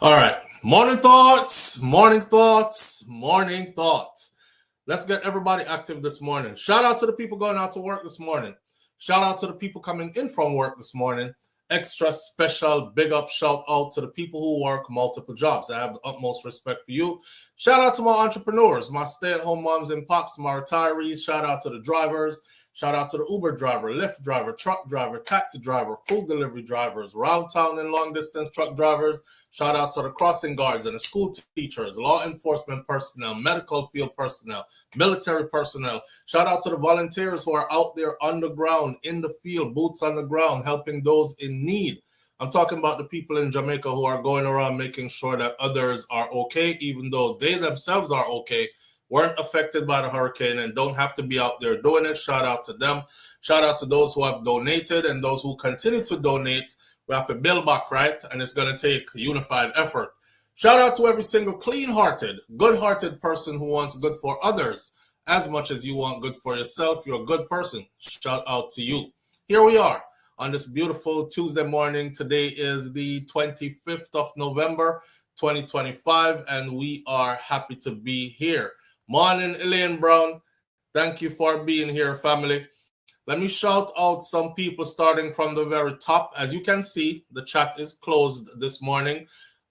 All right. Morning thoughts, morning thoughts, morning thoughts. Let's get everybody active this morning. Shout out to the people going out to work this morning. Shout out to the people coming in from work this morning. Extra special big up shout out to the people who work multiple jobs. I have the utmost respect for you. Shout out to my entrepreneurs, my stay-at-home moms and pops, my retirees. Shout out to the drivers. Shout out to the Uber driver, Lyft driver, truck driver, taxi driver, food delivery drivers, round town and long distance truck drivers. Shout out to the crossing guards and the school teachers, law enforcement personnel, medical field personnel, military personnel. Shout out to the volunteers who are out there on the ground, in the field, boots on the ground, helping those in need. I'm talking about the people in Jamaica who are going around making sure that others are okay, even though they themselves are okay, weren't affected by the hurricane and don't have to be out there doing it. Shout out to them. Shout out to those who have donated and those who continue to donate. We have to build back, right? And it's going to take unified effort. Shout out to every single clean-hearted, good-hearted person who wants good for others as much as you want good for yourself. You're a good person. Shout out to you. Here we are on this beautiful Tuesday morning. Today is the 25th of November, 2025, and we are happy to be here. Morning, Elaine Brown. Thank you for being here, family. Let me shout out some people starting from the very top. As you can see, the chat is closed this morning.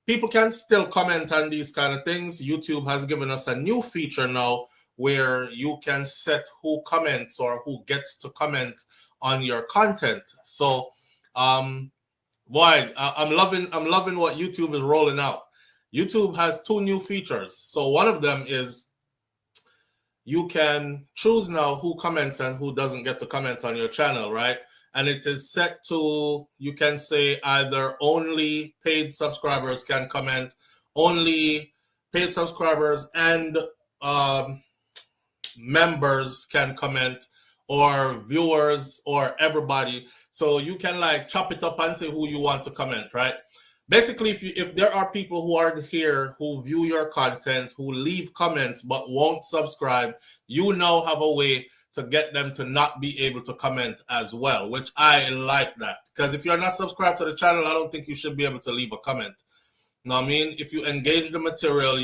People can still comment on these kind of things. YouTube has given us a new feature now where you can set who comments or who gets to comment on your content. So, I'm loving what YouTube is rolling out. YouTube has two new features. So one of them is you can choose now who comments and who doesn't get to comment on your channel, right? And it is set to, you can say either only paid subscribers can comment, only paid subscribers and members can comment, or viewers, or everybody. So you can like chop it up and say who you want to comment, right? Basically, if there are people who are here who view your content, who leave comments but won't subscribe, you now have a way to get them to not be able to comment as well, which I like that. Because if you're not subscribed to the channel, I don't think you should be able to leave a comment. You know what I mean? If you engage the material,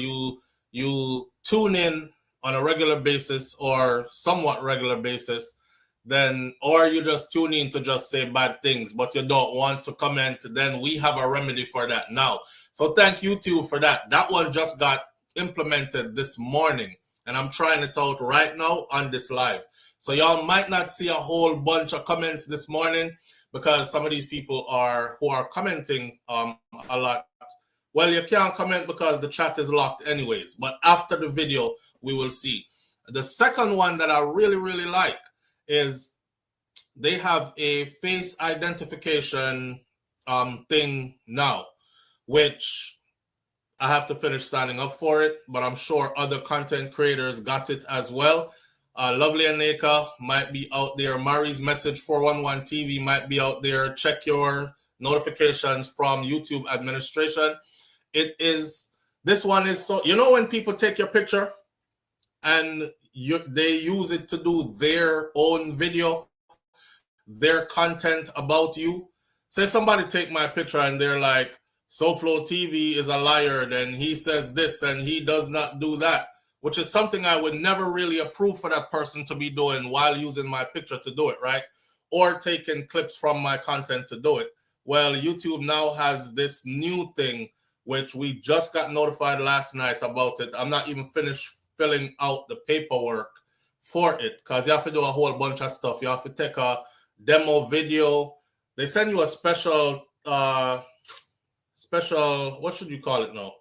you tune in on a regular basis or somewhat regular basis, then, or you just tune in to just say bad things, but you don't want to comment, then we have a remedy for that now. So thank you too for that. That one just got implemented this morning, and I'm trying it out right now on this live. So y'all might not see a whole bunch of comments this morning because some of these people who are commenting a lot. Well, you can't comment because the chat is locked anyways, but after the video, we will see. The second one that I really, really like is they have a face identification thing now, which I have to finish signing up for it, but I'm sure other content creators got it as well. Lovely Aneka might be out there. Mari's Message 411 TV might be out there. Check your notifications from YouTube administration. This one is so, when people take your picture and they use it to do their own video, their content about you. Say somebody take my picture and they're like, SouFLoTV is a liar, then he says this and he does not do that, which is something I would never really approve for that person to be doing while using my picture to do it, right? Or taking clips from my content to do it. Well, YouTube now has this new thing, which we just got notified last night about it. I'm not even finished filling out the paperwork for it because you have to do a whole bunch of stuff. You have to take a demo video. They send you a special, what should you call it now?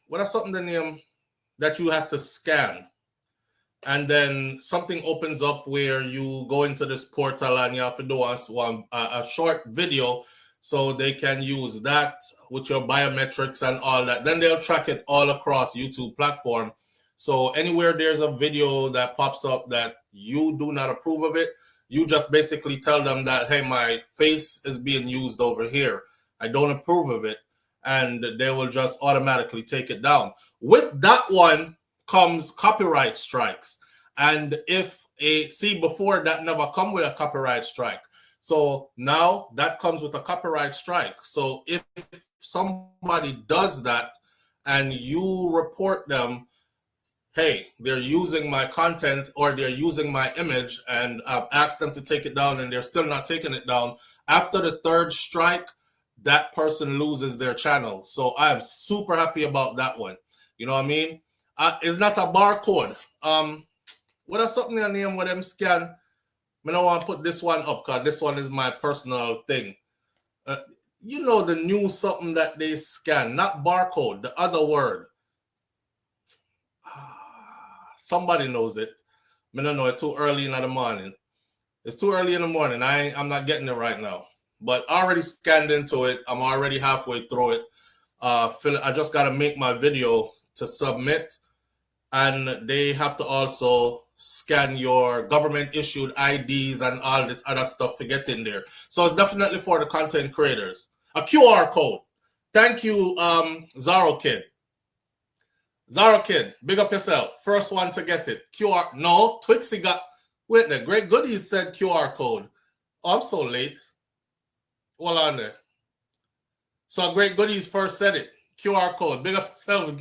What is something the name that you have to scan? And then something opens up where you go into this portal and you have to do a short video so they can use that with your biometrics and all that. Then they'll track it all across YouTube platform. So anywhere there's a video that pops up that you do not approve of it, you just basically tell them that, hey, my face is being used over here. I don't approve of it. And they will just automatically take it down. With that one comes copyright strikes. And before that never come with a copyright strike. So now that comes with a copyright strike. So if somebody does that and you report them, hey, they're using my content or they're using my image, and I've asked them to take it down and they're still not taking it down, after the third strike, that person loses their channel. So I'm super happy about that one. You know what I mean? It's not a barcode. What are something in name with them scan? I don't want to put this one up because this one is my personal thing. You know the new something that they scan, not barcode, the other word. Somebody knows it. I don't know, it's too early in the morning. It's too early in the morning. I'm not getting it right now. But I already scanned into it. I'm already halfway through it. I just got to make my video to submit. And they have to also scan your government issued IDs and all this other stuff to get in there. So it's definitely for the content creators. A QR code. Thank you, Zaro Kid. Zaro Kid, big up yourself. First one to get it. QR. No, Twixie got. Wait there. Great Goodies said QR code. Oh, I'm so late. Hold on there. So Great Goodies first said it. QR code. Big up yourself.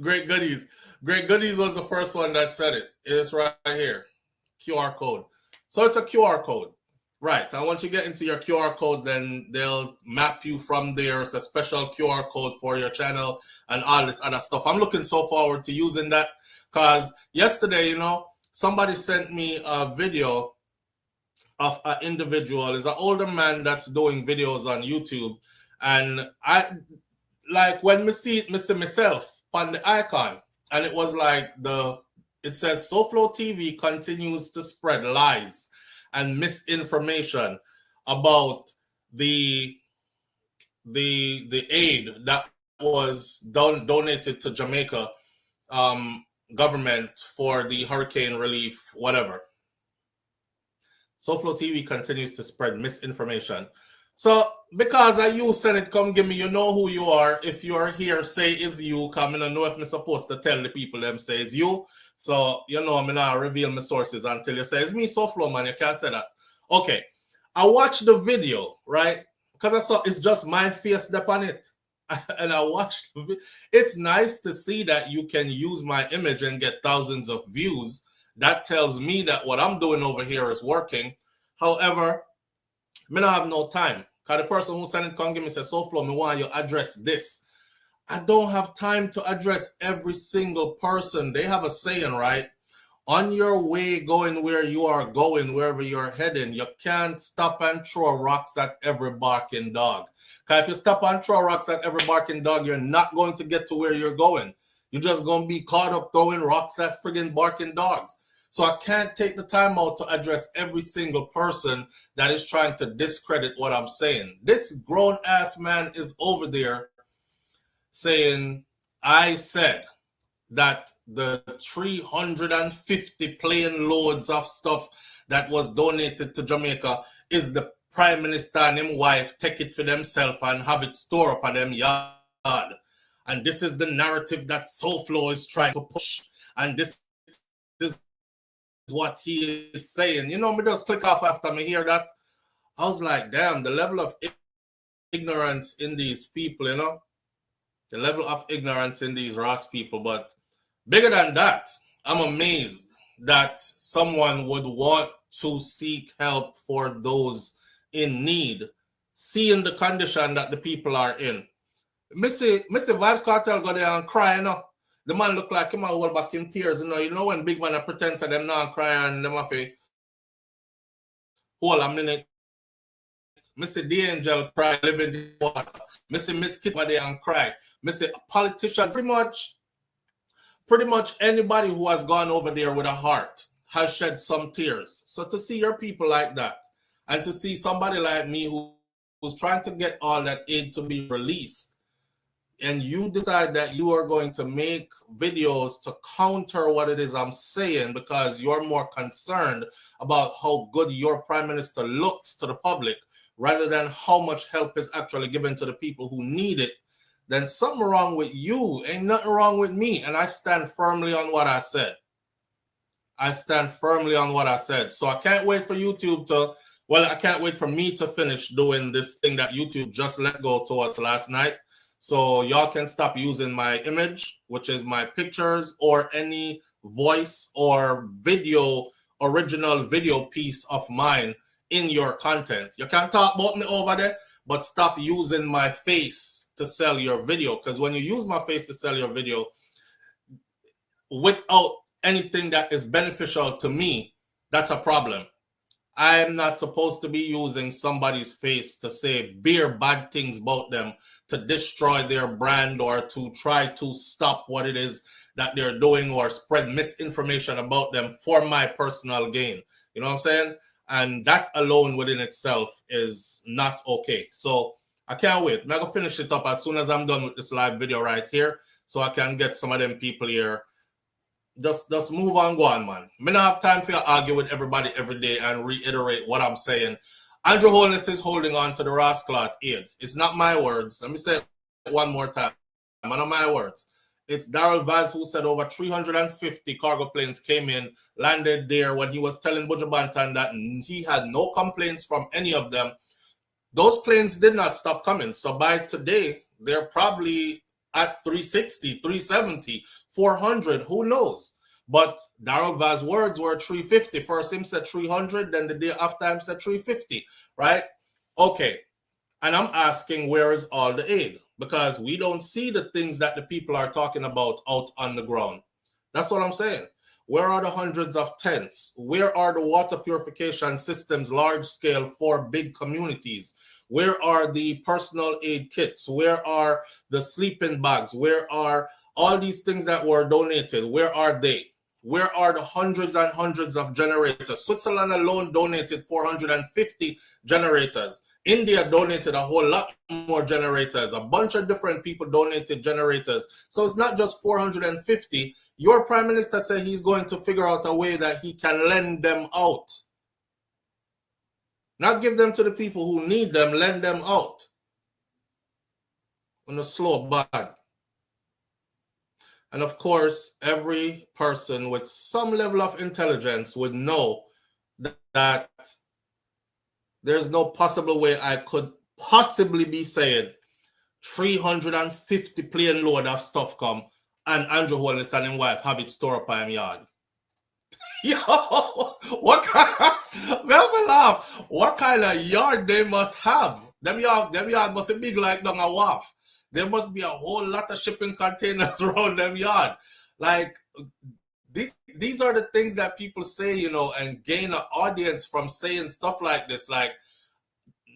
Great Goodies. Great Goodies was the first one that said it. It's right here. QR code. So it's a QR code. Right. And once you get into your QR code, then they'll map you from there. It's a special QR code for your channel and all this other stuff. I'm looking so forward to using that because yesterday, you know, somebody sent me a video of an individual. It's an older man that's doing videos on YouTube. And I, like, when I see myself on the icon, and it was like it says SouFLoTV continues to spread lies and misinformation about the aid that was donated to Jamaica government for the hurricane relief, whatever. SouFLoTV continues to spread misinformation. So because you said it, come give me, you know who you are. If you're here, say it's you. Come in and know if I'm supposed to tell the people them say it's you. So, you know, I'm not reveal my sources until you say it's me, SouFlo, man. You can't say that. Okay. I watched the video, right? Because I saw it's just my face up on it. And I watched the video. It's nice to see that you can use my image and get thousands of views. That tells me that what I'm doing over here is working. However, I don't have no time. Because the person who sent it come give me say, SouFlo, me want you address this. I don't have time to address every single person. They have a saying, right? On your way going where you are going, wherever you're heading, you can't stop and throw rocks at every barking dog. Because if you stop and throw rocks at every barking dog, you're not going to get to where you're going. You're just going to be caught up throwing rocks at friggin' barking dogs. So I can't take the time out to address every single person that is trying to discredit what I'm saying. This grown-ass man is over there saying, I said that the 350 plane loads of stuff that was donated to Jamaica is the Prime Minister and his wife take it for themselves and have it store up at them yard. And this is the narrative that SouFlo is trying to push. And this is what he is saying. You know, me just click off after me hear that. I was like, damn, the level of ignorance in these people, you know, the level of ignorance in these Ross people. But bigger than that, I'm amazed that someone would want to seek help for those in need, seeing the condition that the people are in. Missy Vibes Cartel go there and cry, you know. The man look like him hold back in tears, you know. You know when big man pretends that them not cry and them have to hold a minute. Missy the angel cry, living the water. Missy Miss Kid there and cry. Missy politician, pretty much anybody who has gone over there with a heart has shed some tears. So to see your people like that, and to see somebody like me who's trying to get all that aid to be released, and you decide that you are going to make videos to counter what it is I'm saying because you're more concerned about how good your prime minister looks to the public rather than how much help is actually given to the people who need it, then something wrong with you. Ain't nothing wrong with me. And I stand firmly on what I said. I stand firmly on what I said. So I can't wait for YouTube to, well, I can't wait for me to finish doing this thing that YouTube just let go to us last night. So y'all can stop using my image, which is my pictures, or any voice or video, original video piece of mine in your content. You can talk about me over there, but stop using my face to sell your video. Because when you use my face to sell your video without anything that is beneficial to me, that's a problem. I am not supposed to be using somebody's face to say bare bad things about them, to destroy their brand, or to try to stop what it is that they're doing, or spread misinformation about them for my personal gain. You know what I'm saying? And that alone within itself is not okay. So I can't wait. I'm going to finish it up as soon as I'm done with this live video right here, so I can get some of them people here. Just move on, go on, man. I don't have time for you to argue with everybody every day and reiterate what I'm saying. Andrew Holness is holding on to the Rascalot aid. It's not my words. Let me say it one more time. Not my words. It's Daryl Vaz who said over 350 cargo planes came in, landed there when he was telling Buju Banton that he had no complaints from any of them. Those planes did not stop coming. So by today, they're probably at 360, 370, 400, who knows? But Daryl Vaz's words were 350. First him said 300, then the day after him said 350, right? Okay, and I'm asking, where is all the aid? Because we don't see the things that the people are talking about out on the ground. That's what I'm saying. Where are the hundreds of tents? Where are the water purification systems, large scale, for big communities? Where are the personal aid kits? Where are the sleeping bags? Where are all these things that were donated? Where are they? Where are the hundreds and hundreds of generators? Switzerland alone donated 450 generators. India donated a whole lot more generators. A bunch of different people donated generators. So it's not just 450. Your prime minister said he's going to figure out a way that he can lend them out. Not give them to the people who need them, lend them out. On a slow bad. And of course, every person with some level of intelligence would know that there's no possible way I could possibly be saying 350 plane load of stuff come and Andrew Holness and his wife have it stored up in him yard. Yo, what kind of yard they must have? Them yard must be big like down a wharf. There must be a whole lot of shipping containers around them yard. Like, these are the things that people say, you know, and gain an audience from saying stuff like this. Like,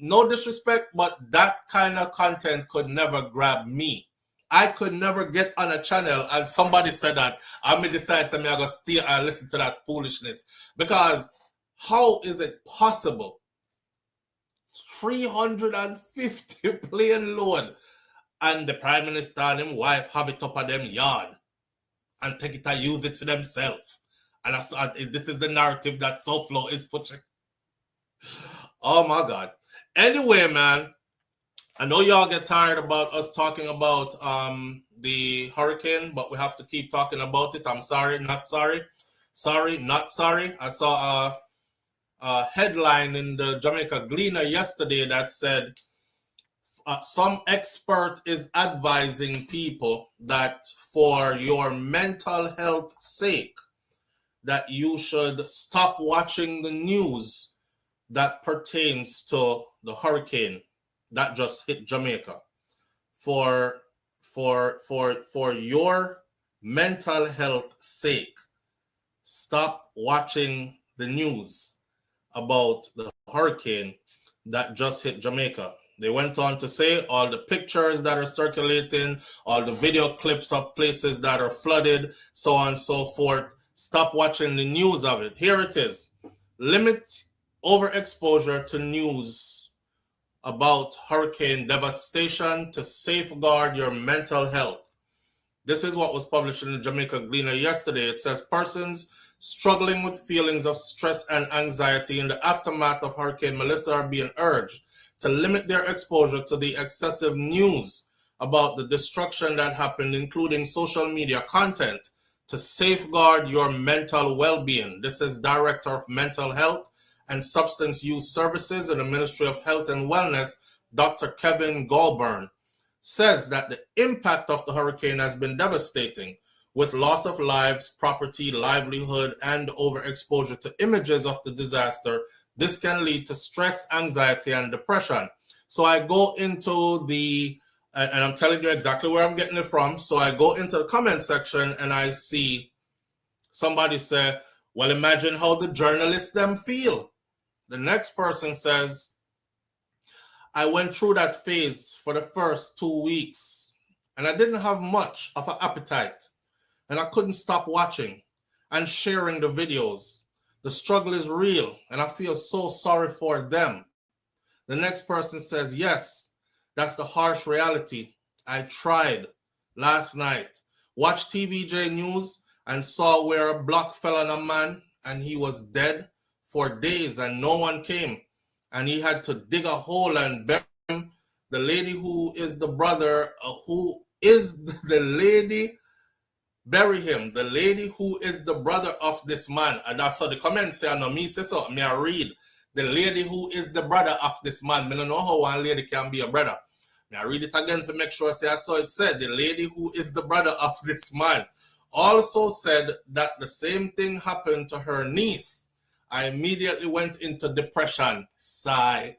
no disrespect, but that kind of content could never grab me. I could never get on a channel and somebody said that I may decide to me I go stay and listen to that foolishness. Because how is it possible? 350 plane load and the prime minister and his wife have it up at them yard and take it and use it for themselves. And this is the narrative that SouFLo is pushing. Oh my God. Anyway, man, I know y'all get tired about us talking about the hurricane, but we have to keep talking about it. I'm sorry, not sorry. Sorry, not sorry. I saw a headline in the Jamaica Gleaner yesterday that said some expert is advising people that for your mental health sake, that you should stop watching the news that pertains to the hurricane that just hit Jamaica. For your mental health sake, stop watching the news about the hurricane that just hit Jamaica. They went on to say all the pictures that are circulating, all the video clips of places that are flooded, so on and so forth. Stop watching the news of it. Here it is. Limit overexposure to news about hurricane devastation to safeguard your mental health. This is what was published in the Jamaica Gleaner yesterday. It says persons struggling with feelings of stress and anxiety in the aftermath of Hurricane Melissa are being urged to limit their exposure to the excessive news about the destruction that happened, including social media content, to safeguard your mental well-being. This is Director of Mental Health and Substance Use Services in the Ministry of Health and Wellness, Dr. Kevin Goulburn. says that the impact of the hurricane has been devastating, with loss of lives, property, livelihood, and overexposure to images of the disaster. This can lead to stress, anxiety, and depression. So I go into and I'm telling you exactly where I'm getting it from. So I go into the comment section and I see somebody say, well, imagine how the journalists them feel. The next person says, I went through that phase for the first 2 weeks and I didn't have much of an appetite and I couldn't stop watching and sharing the videos. The struggle is real and I feel so sorry for them. The next person says, yes, that's the harsh reality. I tried last night, watched TVJ News and saw where a block fell on a man and he was dead for days and no one came. And he had to dig a hole and bury him. The lady who is the brother, bury him. The lady who is the brother of this man. And that's how the comments say, I know me say so, me I read. The lady who is the brother of this man. I don't know how one lady can be a brother. Me I read it again to make sure I say I saw it said. The lady who is the brother of this man also said that the same thing happened to her niece. I immediately went into depression. Sigh.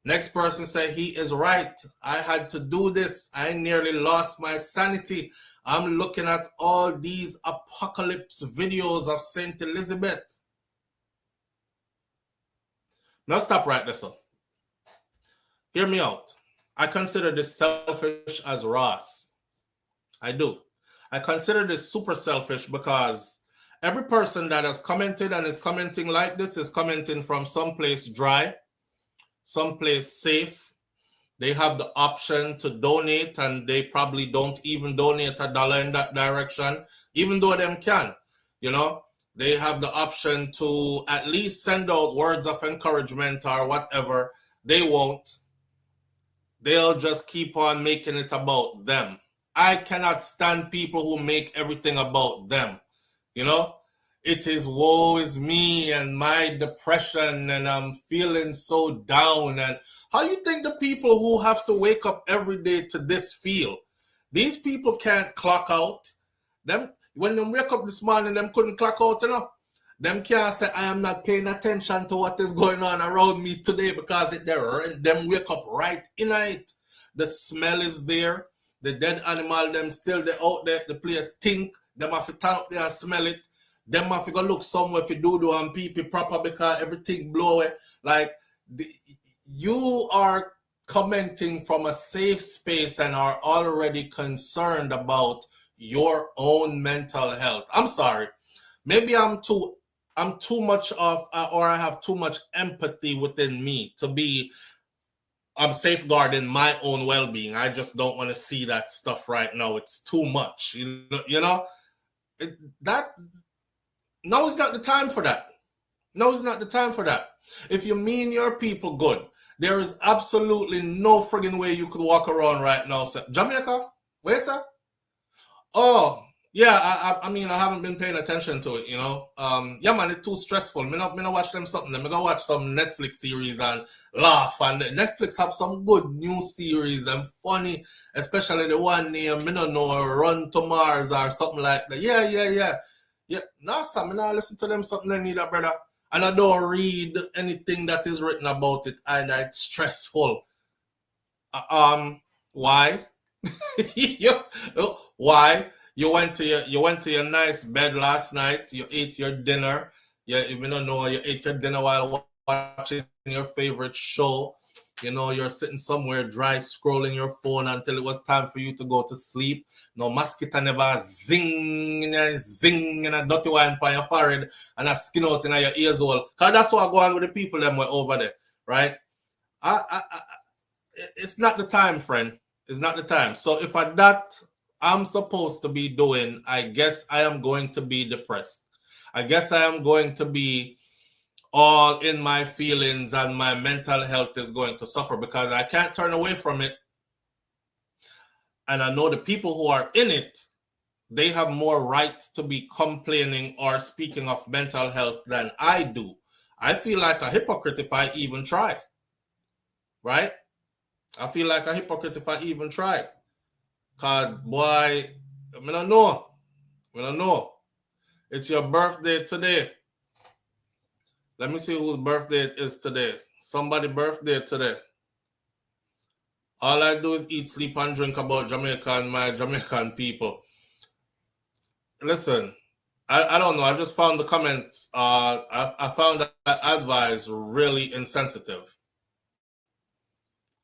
Next person said, he is right. I had to do this. I nearly lost my sanity. I'm looking at all these apocalypse videos of Saint Elizabeth. Now stop right there, so. Hear me out. I consider this selfish as Ross. I do. I consider this super selfish because every person that has commented and is commenting like this is commenting from someplace dry, someplace safe. They have the option to donate and they probably don't even donate $1 in that direction, even though them can, you know. They have the option to at least send out words of encouragement or whatever. They won't. They'll just keep on making it about them. I cannot stand people who make everything about them, you know. It is woe is me and my depression and I'm feeling so down. And how you think the people who have to wake up every day to this feel? These people can't clock out. Them when they wake up this morning, them couldn't clock out, you know. Them can't say, I am not paying attention to what is going on around me today because them wake up right in it. The smell is there. The dead animal, them still they out there. The place stink. Them have to turn up there and smell it. Them have to go look somewhere if you do and pee proper because everything blow away. Like, you are commenting from a safe space and are already concerned about your own mental health. I'm sorry. Maybe I'm too much of, or I have too much empathy within me to be, I'm safeguarding my own well-being. I just don't want to see that stuff right now. It's too much. You know, now is not the time for that. No, it's not the time for that. If you mean your people good, there is absolutely no friggin' way you could walk around right now. Say, Jamaica? Where, sir? Oh, yeah, I mean, I haven't been paying attention to it, you know. Yeah, man, it's too stressful. Me not watch them something. Me go watch some Netflix series and laugh. And Netflix have some good new series and funny, especially the one named, me don't know, Run to Mars or something like that. Yeah. No, sir, me not listen to them something they need, brother. And I don't read anything that is written about it either. It's stressful. Why? Why? You went to your nice bed last night. You ate your dinner. You don't know, you ate your dinner while watching your favorite show. You know, you're sitting somewhere dry, scrolling your phone until it was time for you to go to sleep. No mosquito never zing and a dirty wine on your forehead and a skin out in your ears hole. Cause that's what I go on with the people them were over there, right? It's not the time, friend. It's not the time. So if I'm supposed to be doing, I guess I am going to be depressed. I guess I am going to be all in my feelings and my mental health is going to suffer because I can't turn away from it. And I know the people who are in it, they have more right to be complaining or speaking of mental health than I do. I feel like a hypocrite if I even try, right? I feel like a hypocrite if I even try. Cause boy, I don't know. I don't know. It's your birthday today. Let me see whose birthday it is today. Somebody birthday today. All I do is eat, sleep, and drink about Jamaica and my Jamaican people. Listen, I don't know. I just found the comments. I found that advice really insensitive.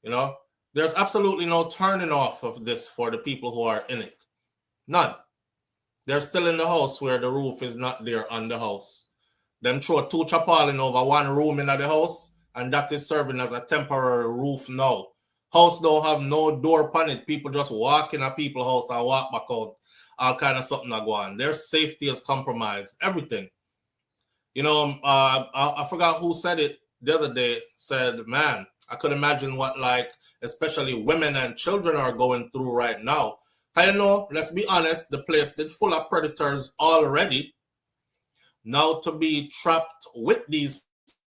You know, there's absolutely no turning off of this for the people who are in it. None. They're still in the house where the roof is not there on the house. Them throw two tarpaulin over one room in the house, and that is serving as a temporary roof now. House don't have no door upon it. People just walk in a people's house and walk back out. All kind of something that go on. Their safety is compromised. Everything. You know, I forgot who said it the other day. Said, man, I could imagine what, like, especially women and children are going through right now. I know, let's be honest, the place is full of predators already. Now to be trapped with these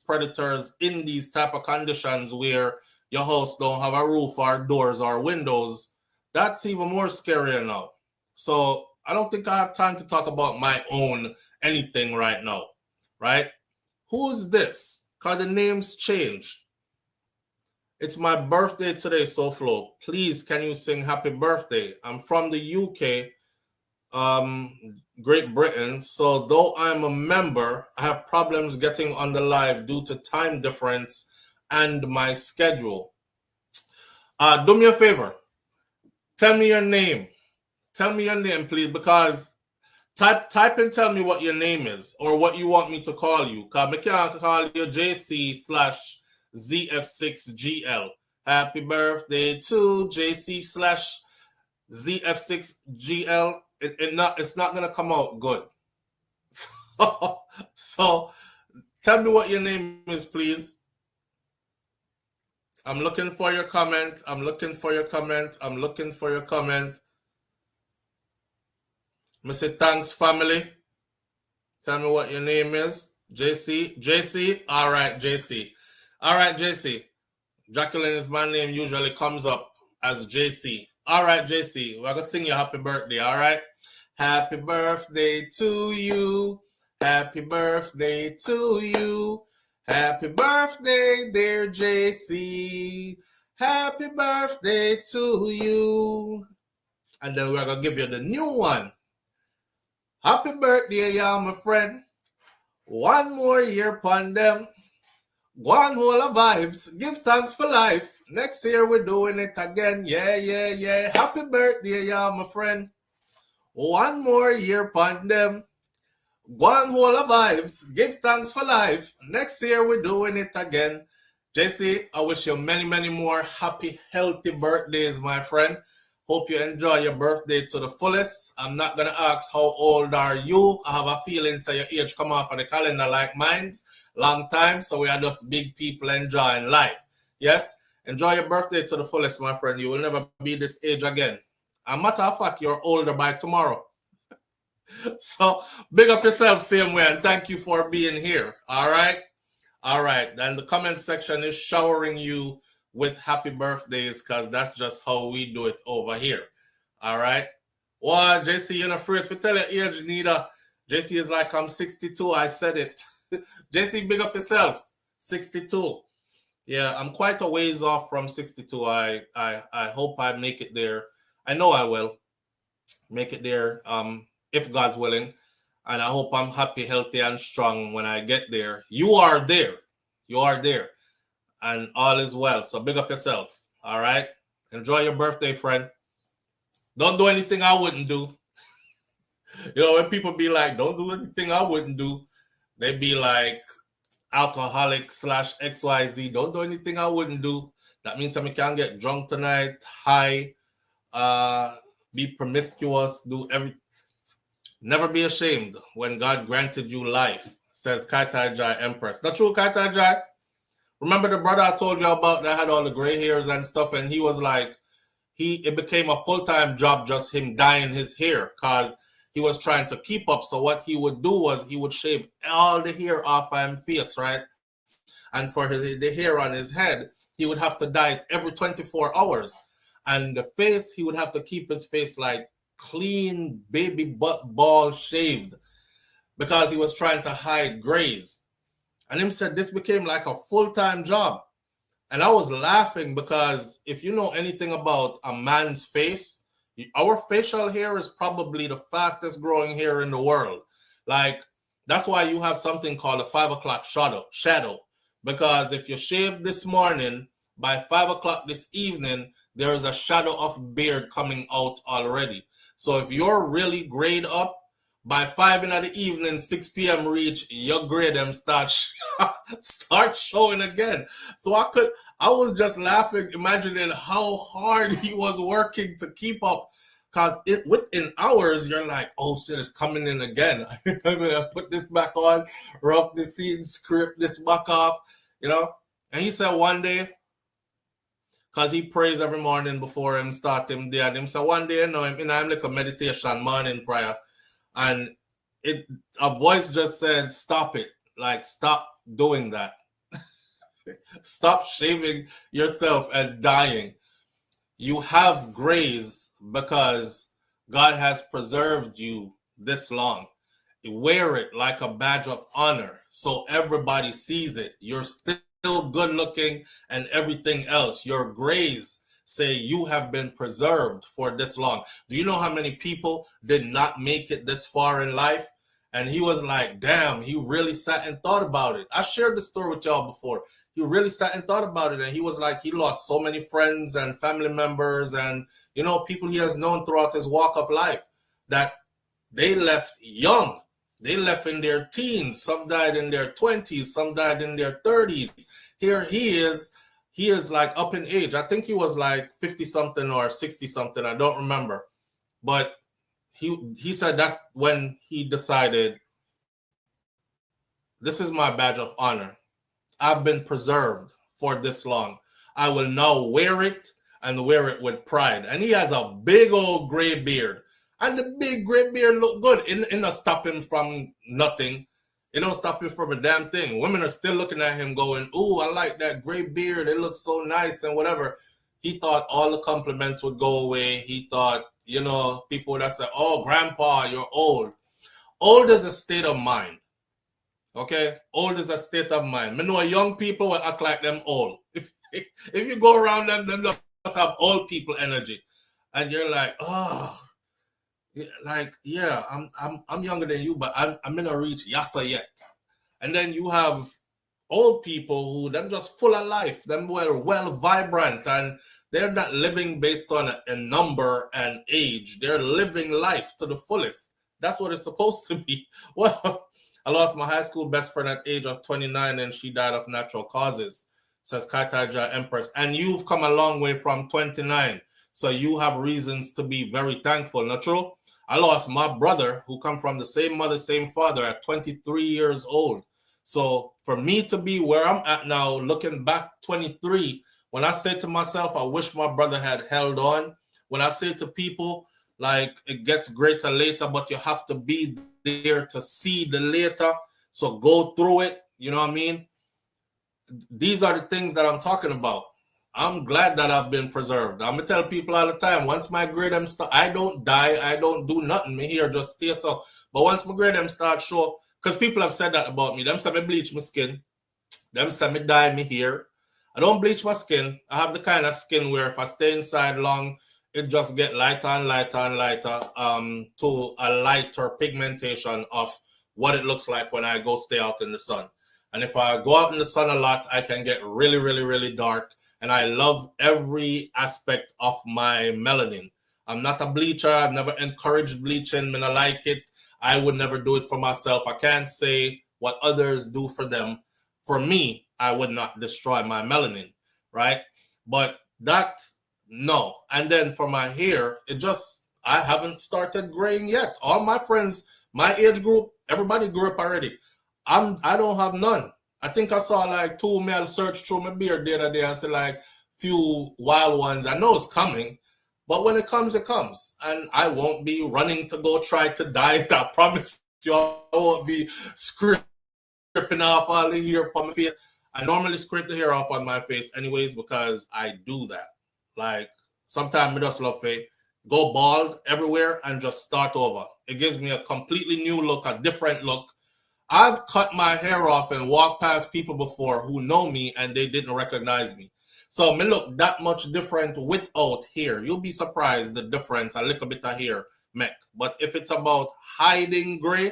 predators in these type of conditions where your house don't have a roof or doors or windows, that's even more scarier now. So I don't think I have time to talk about my own anything right now, right? Who's this? Because the names change. It's my birthday today, SouFLo. Please, can you sing happy birthday? I'm from the UK, Great Britain. So though I'm a member, I have problems getting on the live due to time difference and my schedule. Do me a favor. Tell me your name. Tell me your name, please, because type and tell me what your name is or what you want me to call you. Because I can't call you JC/ZF6GL. Happy birthday to JC/ZF6GL. It's not gonna come out good. So tell me what your name is, please. I'm looking for your comment. I'm looking for your comment. I'm looking for your comment. I say thanks, family. Tell me what your name is. JC. All right, JC. All right, JC. Jacqueline is my name. Usually comes up as JC. All right, JC. We're gonna sing you happy birthday. All right. Happy birthday to you. Happy birthday to you. Happy birthday, dear JC. Happy birthday to you. And then we're gonna give you the new one. Happy birthday, y'all, my friend. One more year upon them. One whole of vibes. Give thanks for life. Next year we're doing it again. Yeah. Happy birthday, y'all, my friend. One more year upon them. One whole of vibes. Give thanks for life. Next year we're doing it again. JC, I wish you many, many more happy, healthy birthdays, my friend. Hope you enjoy your birthday to the fullest. I'm not going to ask how old are you. I have a feeling so your age come off on the calendar like mine's. Long time, so we are just big people enjoying life. Yes? Enjoy your birthday to the fullest, my friend. You will never be this age again. And matter of fact, you're older by tomorrow. So big up yourself same way, and thank you for being here. All right. And the comment section is showering you with happy birthdays because that's just how we do it over here. All right. Well, JC, you're not afraid to tell your age, neither. JC is like, I'm 62. I said it. JC, big up yourself. 62. Yeah, I'm quite a ways off from 62. I hope I make it there. I know I will make it there. If God's willing. And I hope I'm happy, healthy, and strong when I get there. You are there. You are there. And all is well. So big up yourself. All right. Enjoy your birthday, friend. Don't do anything I wouldn't do. You know, when people be like, don't do anything I wouldn't do, they be like alcoholic / XYZ. Don't do anything I wouldn't do. That means I can't get drunk tonight, high, be promiscuous, do everything. Never be ashamed when God granted you life, says Kaitai Jai Empress. Not true, Kaitai Jai? Remember the brother I told you about that had all the gray hairs and stuff, and he was like, it became a full-time job just him dyeing his hair because he was trying to keep up. So what he would do was he would shave all the hair off of his face, right? And for the hair on his head, he would have to dye it every 24 hours. And the face, he would have to keep his face like clean, baby butt ball shaved because he was trying to hide grays. And him said this became like a full-time job. And I was laughing because if you know anything about a man's face, our facial hair is probably the fastest growing hair in the world. Like, that's why you have something called a 5 o'clock shadow. Because if you shave this morning, by 5 o'clock this evening, there is a shadow of beard coming out already. So if you're really grayed up, by 5 in the evening, 6 p.m. reach, your gray them start showing again. So I was just laughing, imagining how hard he was working to keep up. Because within hours, you're like, oh shit, it's coming in again. I'm gonna put this back on, rub the scene, script this back off, you know? And he said one day, because he prays every morning before him start him day, and him said one day, you know, I'm like a meditation morning prayer. And a voice just said, stop it. Like, stop doing that. Stop shaving yourself and dying. You have grays because God has preserved you this long. Wear it like a badge of honor so everybody sees it. You're still good looking and everything else. Your grays say you have been preserved for this long. Do you know how many people did not make it this far in life? And he was like, damn, he really sat and thought about it. I shared the story with y'all before. He really sat and thought about it. And he was like, he lost so many friends and family members and, you know, people he has known throughout his walk of life that they left young. They left in their teens. Some died in their 20s. Some died in their 30s. Here he is like up in age. I think he was like 50 something or 60 something. I don't remember. But he said that's when he decided, this is my badge of honor. I've been preserved for this long. I will now wear it and wear it with pride. And he has a big old gray beard. And the big gray beard look good. It don't stop him from nothing. It don't stop him from a damn thing. Women are still looking at him going, ooh, I like that gray beard. It looks so nice and whatever. He thought all the compliments would go away. He thought, you know, people would have said, oh, grandpa, you're old. Old is a state of mind. Okay? Old is a state of mind. I know young people will act like them old. If you go around them just have old people energy. And you're like, oh, like, yeah, I'm younger than you, but I'm in a reach yassa yet. And then you have old people who them just full of life. Them were well vibrant and they're not living based on a number and age. They're living life to the fullest. That's what it's supposed to be. Well, I lost my high school best friend at the age of 29 and she died of natural causes, says Kaitaja Empress. And you've come a long way from 29. So you have reasons to be very thankful, not true? I lost my brother who come from the same mother, same father at 23 years old. So for me to be where I'm at now, looking back 23, when I say to myself, I wish my brother had held on. When I say to people, like, it gets greater later, but you have to be there to see the later. So go through it. You know what I mean? These are the things that I'm talking about. I'm glad that I've been preserved. I'm going to tell people all the time, once my grade them start, I don't die, I don't do nothing. Me here just stay so. But once my grade them start show, because people have said that about me. Them say me bleach my skin. Them say me dye me hair. I don't bleach my skin. I have the kind of skin where if I stay inside long, it just get lighter and lighter and lighter to a lighter pigmentation of what it looks like when I go stay out in the sun. And if I go out in the sun a lot, I can get really, really, really dark. And I love every aspect of my melanin. I'm not a bleacher. I've never encouraged bleaching. I like it. I would never do it for myself. I can't say what others do for them. For me, I would not destroy my melanin, right? But that, no. And then for my hair, I haven't started graying yet. All my friends, my age group, everybody grew up already. I don't have none. I think I saw like 2 male search through my beard the other day and see like few wild ones. I know it's coming, but when it comes, it comes. And I won't be running to go try to dye it. I promise you, I won't be stripping off all the hair from my face. I normally scrape the hair off on my face anyways because I do that. Like sometimes I just love to go bald everywhere and just start over. It gives me a completely new look, a different look. I've cut my hair off and walked past people before who know me and they didn't recognize me. So me look that much different without hair. You'll be surprised the difference a little bit of hair make. But if it's about hiding gray,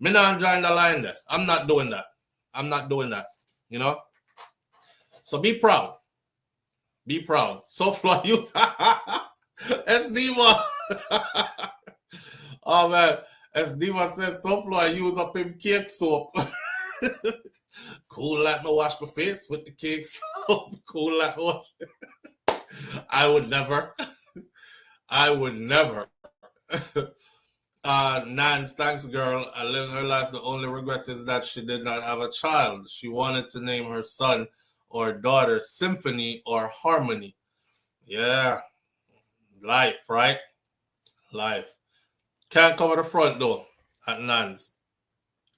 me not join the line there. I'm not doing that. I'm not doing that. You know? So be proud. Be proud. SouFLoTV use SDma. Oh man. SDma says SouFLoTV use up him cake soap. Cool like me wash my face with the cake soap. Cool like wash. I would never. I would never. Nance, thanks girl. I lived her life. The only regret is that she did not have a child. She wanted to name her son or daughter Symphony or Harmony. Yeah. Life, right? Life. Can't cover the front though at Nance.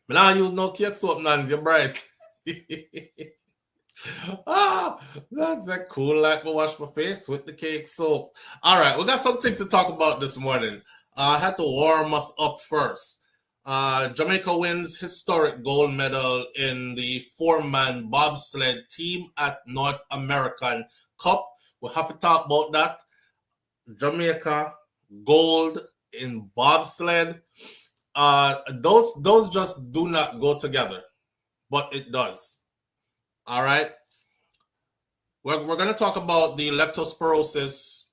But now use no cake soap, Nance. You're bright. That's a cool like me wash my face with the cake soap. All right, we got some things to talk about this morning. I had to warm us up first. Jamaica wins historic gold medal in the 4-man bobsled team at North American Cup. We'll have to talk about that. Jamaica gold in bobsled. Those just do not go together, but it does. All right. We're going to talk about the leptospirosis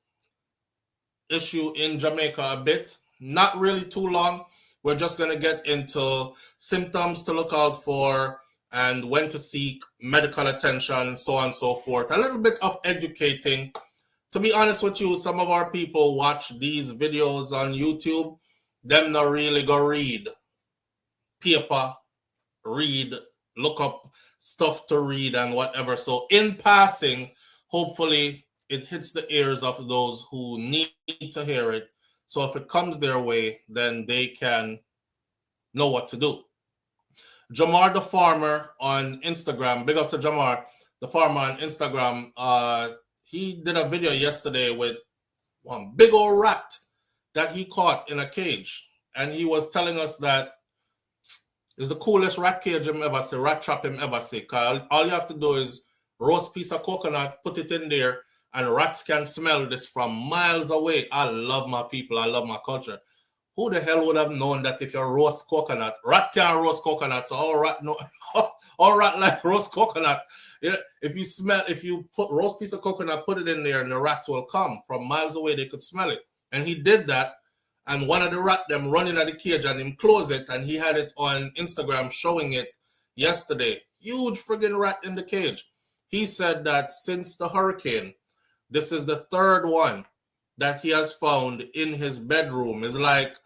issue in Jamaica a bit. Not really too long. We're just going to get into symptoms to look out for and when to seek medical attention, so on and so forth. A little bit of educating. To be honest with you, some of our people watch these videos on YouTube. Them not really go read paper, look up stuff to read and whatever. So in passing, hopefully it hits the ears of those who need to hear it. So if it comes their way, then they can know what to do. Jamar the Farmer on Instagram, big up to Jamar the Farmer on Instagram. He did a video yesterday with one big old rat that he caught in a cage. And he was telling us that it's the coolest rat cage him ever see, rat trap him ever see. Cause all you have to do is roast piece of coconut, put it in there, and rats can smell this from miles away. I love my people. I love my culture. Who the hell would have known that if you roast coconut, rat can't roast coconut, so all rat like roast coconut. Yeah, if you put roast piece of coconut, put it in there, and the rats will come from miles away. They could smell it, and he did that. And one of the rat them running at the cage and him close it, and he had it on Instagram showing it yesterday. Huge friggin' rat in the cage. He said that since the hurricane, this is the third one that he has found in his bedroom. It's like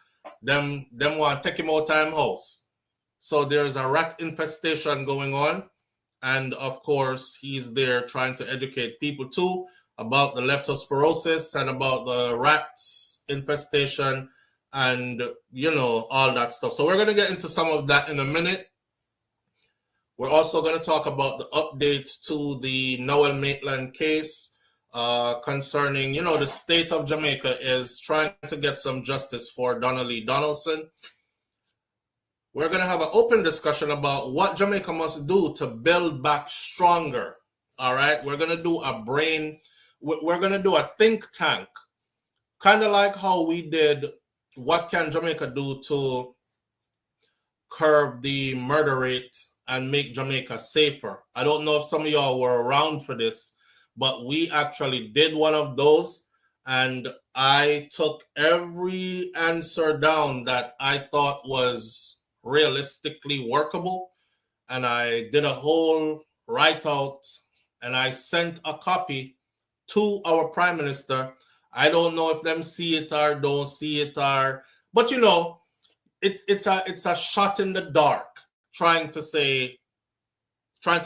them want to take him out of his house. So there's a rat infestation going on. And of course, he's there trying to educate people too about the leptospirosis and about the rats infestation and, all that stuff. So we're going to get into some of that in a minute. We're also going to talk about the updates to the Noel Maitland case concerning, the state of Jamaica is trying to get some justice for Donna Lee Donaldson. We're going to have an open discussion about what Jamaica must do to build back stronger. All right. We're going to do we're going to do a think tank, kind of like how we did what can Jamaica do to curb the murder rate and make Jamaica safer. I don't know if some of y'all were around for this, but we actually did one of those, and I took every answer down that I thought was realistically workable, and I did a whole write-out, and I sent a copy to our Prime Minister. I don't know if them see it or don't see it but it's a shot in the dark, trying to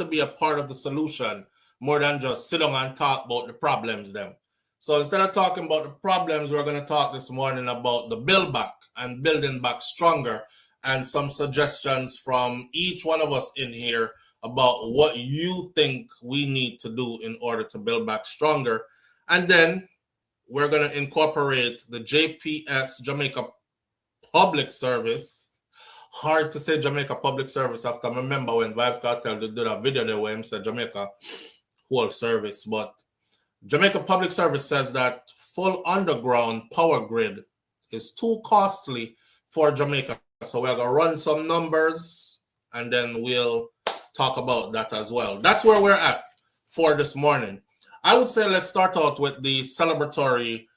be a part of the solution more than just sit down and talk about the problems them. So instead of talking about the problems, we're going to talk this morning about the build back and building back stronger, and some suggestions from each one of us in here about what you think we need to do in order to build back stronger. And then we're going to incorporate the JPS, Jamaica Public Service. Hard to say Jamaica Public Service after I remember when Vibes Cartel did a video there where he said Jamaica whole service. But Jamaica Public Service says that full underground power grid is too costly for Jamaica. So we're going to run some numbers and then we'll talk about that as well. That's where we're at for this morning. I would say let's start out with the celebratory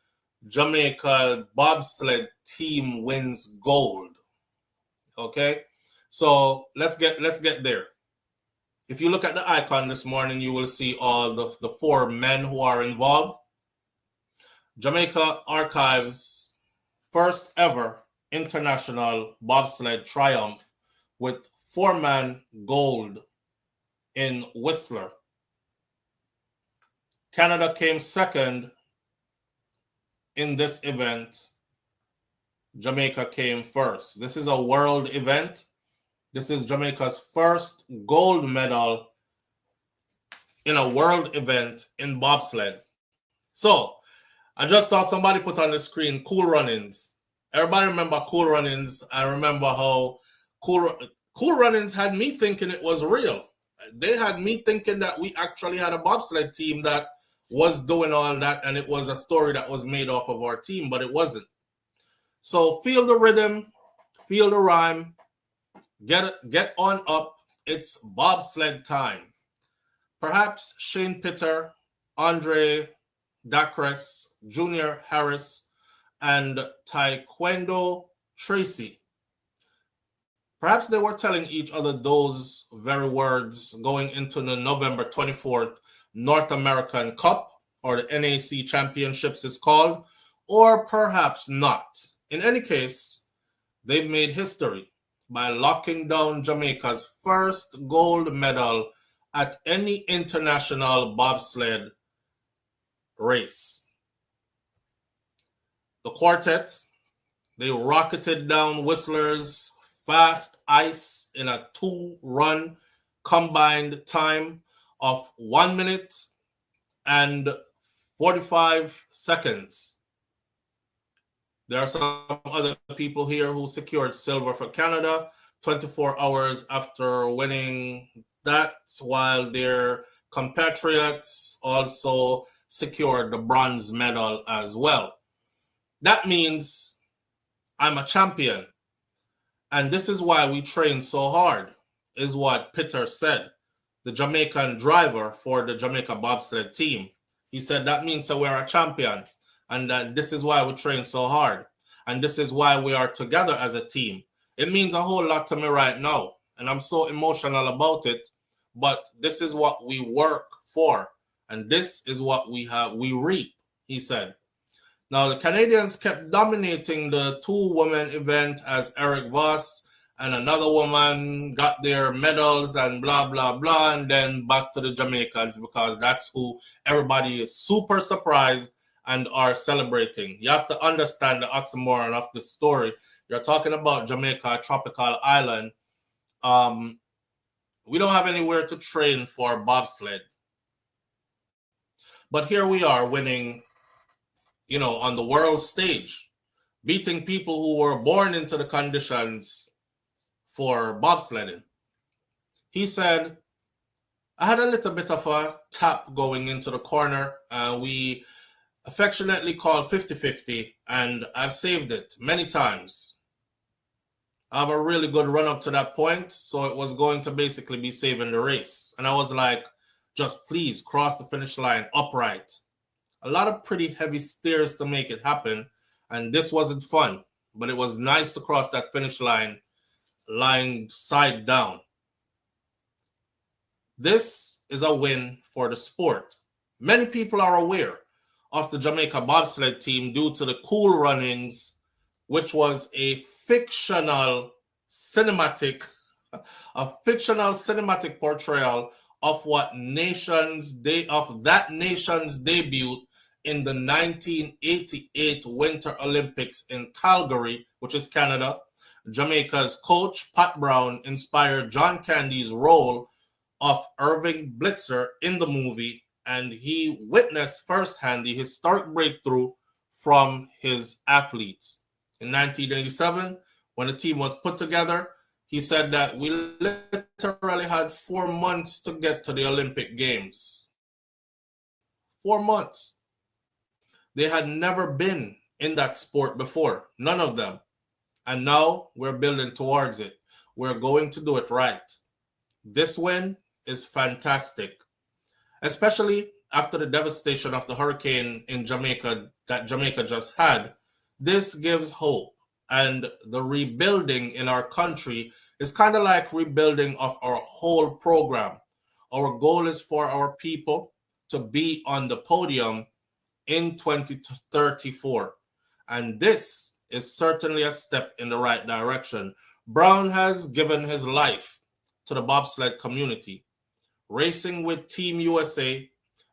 Jamaica bobsled team wins gold. Okay, so let's get there. If you look at the icon this morning, you will see all the four men who are involved. Jamaica archives first ever international bobsled triumph with 4-man gold in Whistler. Canada came second in this event. Jamaica came first. This is a world event. This is Jamaica's first gold medal in a world event in bobsled. So, I just saw somebody put on the screen Cool Runnings. Everybody remember Cool Runnings. I remember how Cool Runnings had me thinking it was real. They had me thinking that we actually had a bobsled team that was doing all that, and it was a story that was made off of our team, but it wasn't. So feel the rhythm, feel the rhyme, get on up. It's bobsled time. Perhaps Shane Pitter, Andre Dacres, Junior Harris, and Taekwondo Tracy. Perhaps they were telling each other those very words going into the November 24th North American Cup, or the NAC Championships is called, or perhaps not. In any case, they've made history by locking down Jamaica's first gold medal at any international bobsled race. The quartet, they rocketed down Whistler's fast ice in a 2-run combined time of 1 minute and 45 seconds. There are some other people here who secured silver for Canada 24 hours after winning that, while their compatriots also secured the bronze medal as well. That means I'm a champion. And this is why we train so hard, is what Pitter said, the Jamaican driver for the Jamaica bobsled team. He said that means that we're a champion, and that this is why we train so hard, and this is why we are together as a team. It means a whole lot to me right now, and I'm so emotional about it, but this is what we work for, and this is what we reap, he said. Now, the Canadians kept dominating the 2-woman event as Eric Voss and another woman got their medals and blah, blah, blah, and then back to the Jamaicans, because that's who everybody is super surprised and are celebrating. You have to understand the oxymoron of the story. You're talking about Jamaica, a tropical island. We don't have anywhere to train for bobsled. But here we are winning, on the world stage, beating people who were born into the conditions for bobsledding. He said, I had a little bit of a tap going into the corner. We affectionately called 50-50, and I've saved it many times. I have a really good run up to that point, so it was going to basically be saving the race. And I was like, just please cross the finish line upright. A lot of pretty heavy stairs to make it happen, and this wasn't fun, but it was nice to cross that finish line lying side down. This is a win for the sport. Many people are aware of the Jamaica bobsled team due to the Cool Runnings, which was a fictional cinematic portrayal of that nation's debut in the 1988 Winter Olympics in Calgary, which is Canada. Jamaica's coach, Pat Brown, inspired John Candy's role of Irving Blitzer in the movie, and he witnessed firsthand the historic breakthrough from his athletes. In 1987, when the team was put together, he said that we literally had 4 months to get to the Olympic Games. 4 months. They had never been in that sport before, none of them. And now we're building towards it. We're going to do it right. This win is fantastic, especially after the devastation of the hurricane in Jamaica that Jamaica just had. This gives hope, and the rebuilding in our country is kind of like rebuilding of our whole program. Our goal is for our people to be on the podium in 2034, and this is certainly a step in the right direction. Brown has given his life to the bobsled community, racing with Team USA,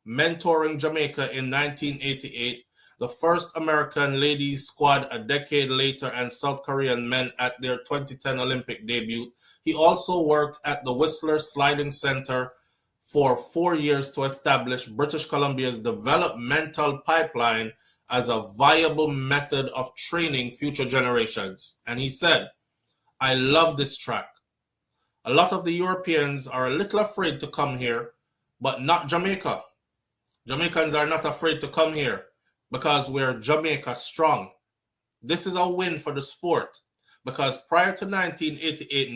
mentoring Jamaica in 1988, the first American ladies squad a decade later, and South Korean men at their 2010 Olympic debut. He also worked at the Whistler Sliding Center for 4 years to establish British Columbia's developmental pipeline as a viable method of training future generations. And he said, I love this track. A lot of the Europeans are a little afraid to come here, but not Jamaica. Jamaicans are not afraid to come here because we're Jamaica strong. This is a win for the sport, because prior to 1988,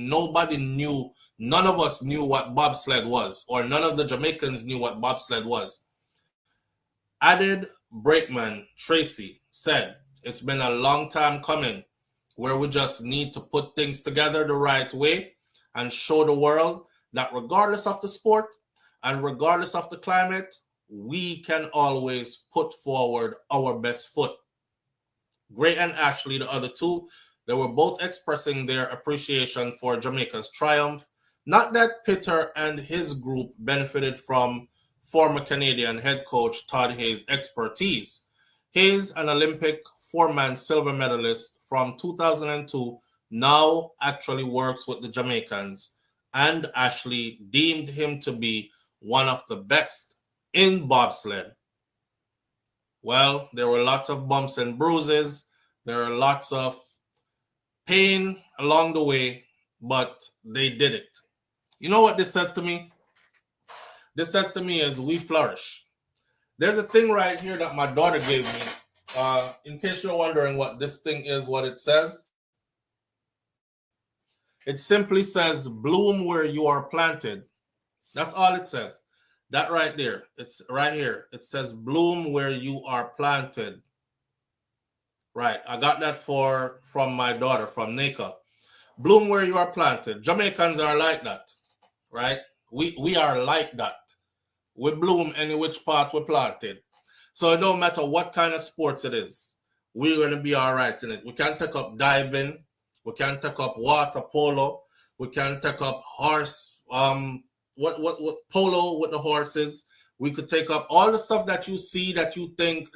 none of us knew what bobsled was, or none of the Jamaicans knew what bobsled was. Added brakeman Tracy said, it's been a long time coming, where we just need to put things together the right way and show the world that regardless of the sport and regardless of the climate, we can always put forward our best foot. Gray and Ashley, the other two, they were both expressing their appreciation for Jamaica's triumph. Not that Pitter and his group benefited from former Canadian head coach Todd Hayes' expertise. Hayes, an Olympic four-man silver medalist from 2002, now actually works with the Jamaicans, and Ashley deemed him to be one of the best in bobsled. Well, there were lots of bumps and bruises. There are lots of pain along the way, but they did it. You know what this says to me? This says to me is we flourish. There's a thing right here that my daughter gave me. In case you're wondering what this thing is, what it says. It simply says, bloom where you are planted. That's all it says. That right there. It's right here. It says, bloom where you are planted. Right. I got that from my daughter, from Nika. Bloom where you are planted. Jamaicans are like that. Right? We are like that. We bloom any which part we planted. So it don't matter what kind of sports it is. We're going to be all right in it. We can take up diving. We can take up water polo. We can take up horse, what polo with the horses. We could take up all the stuff that you see that you think,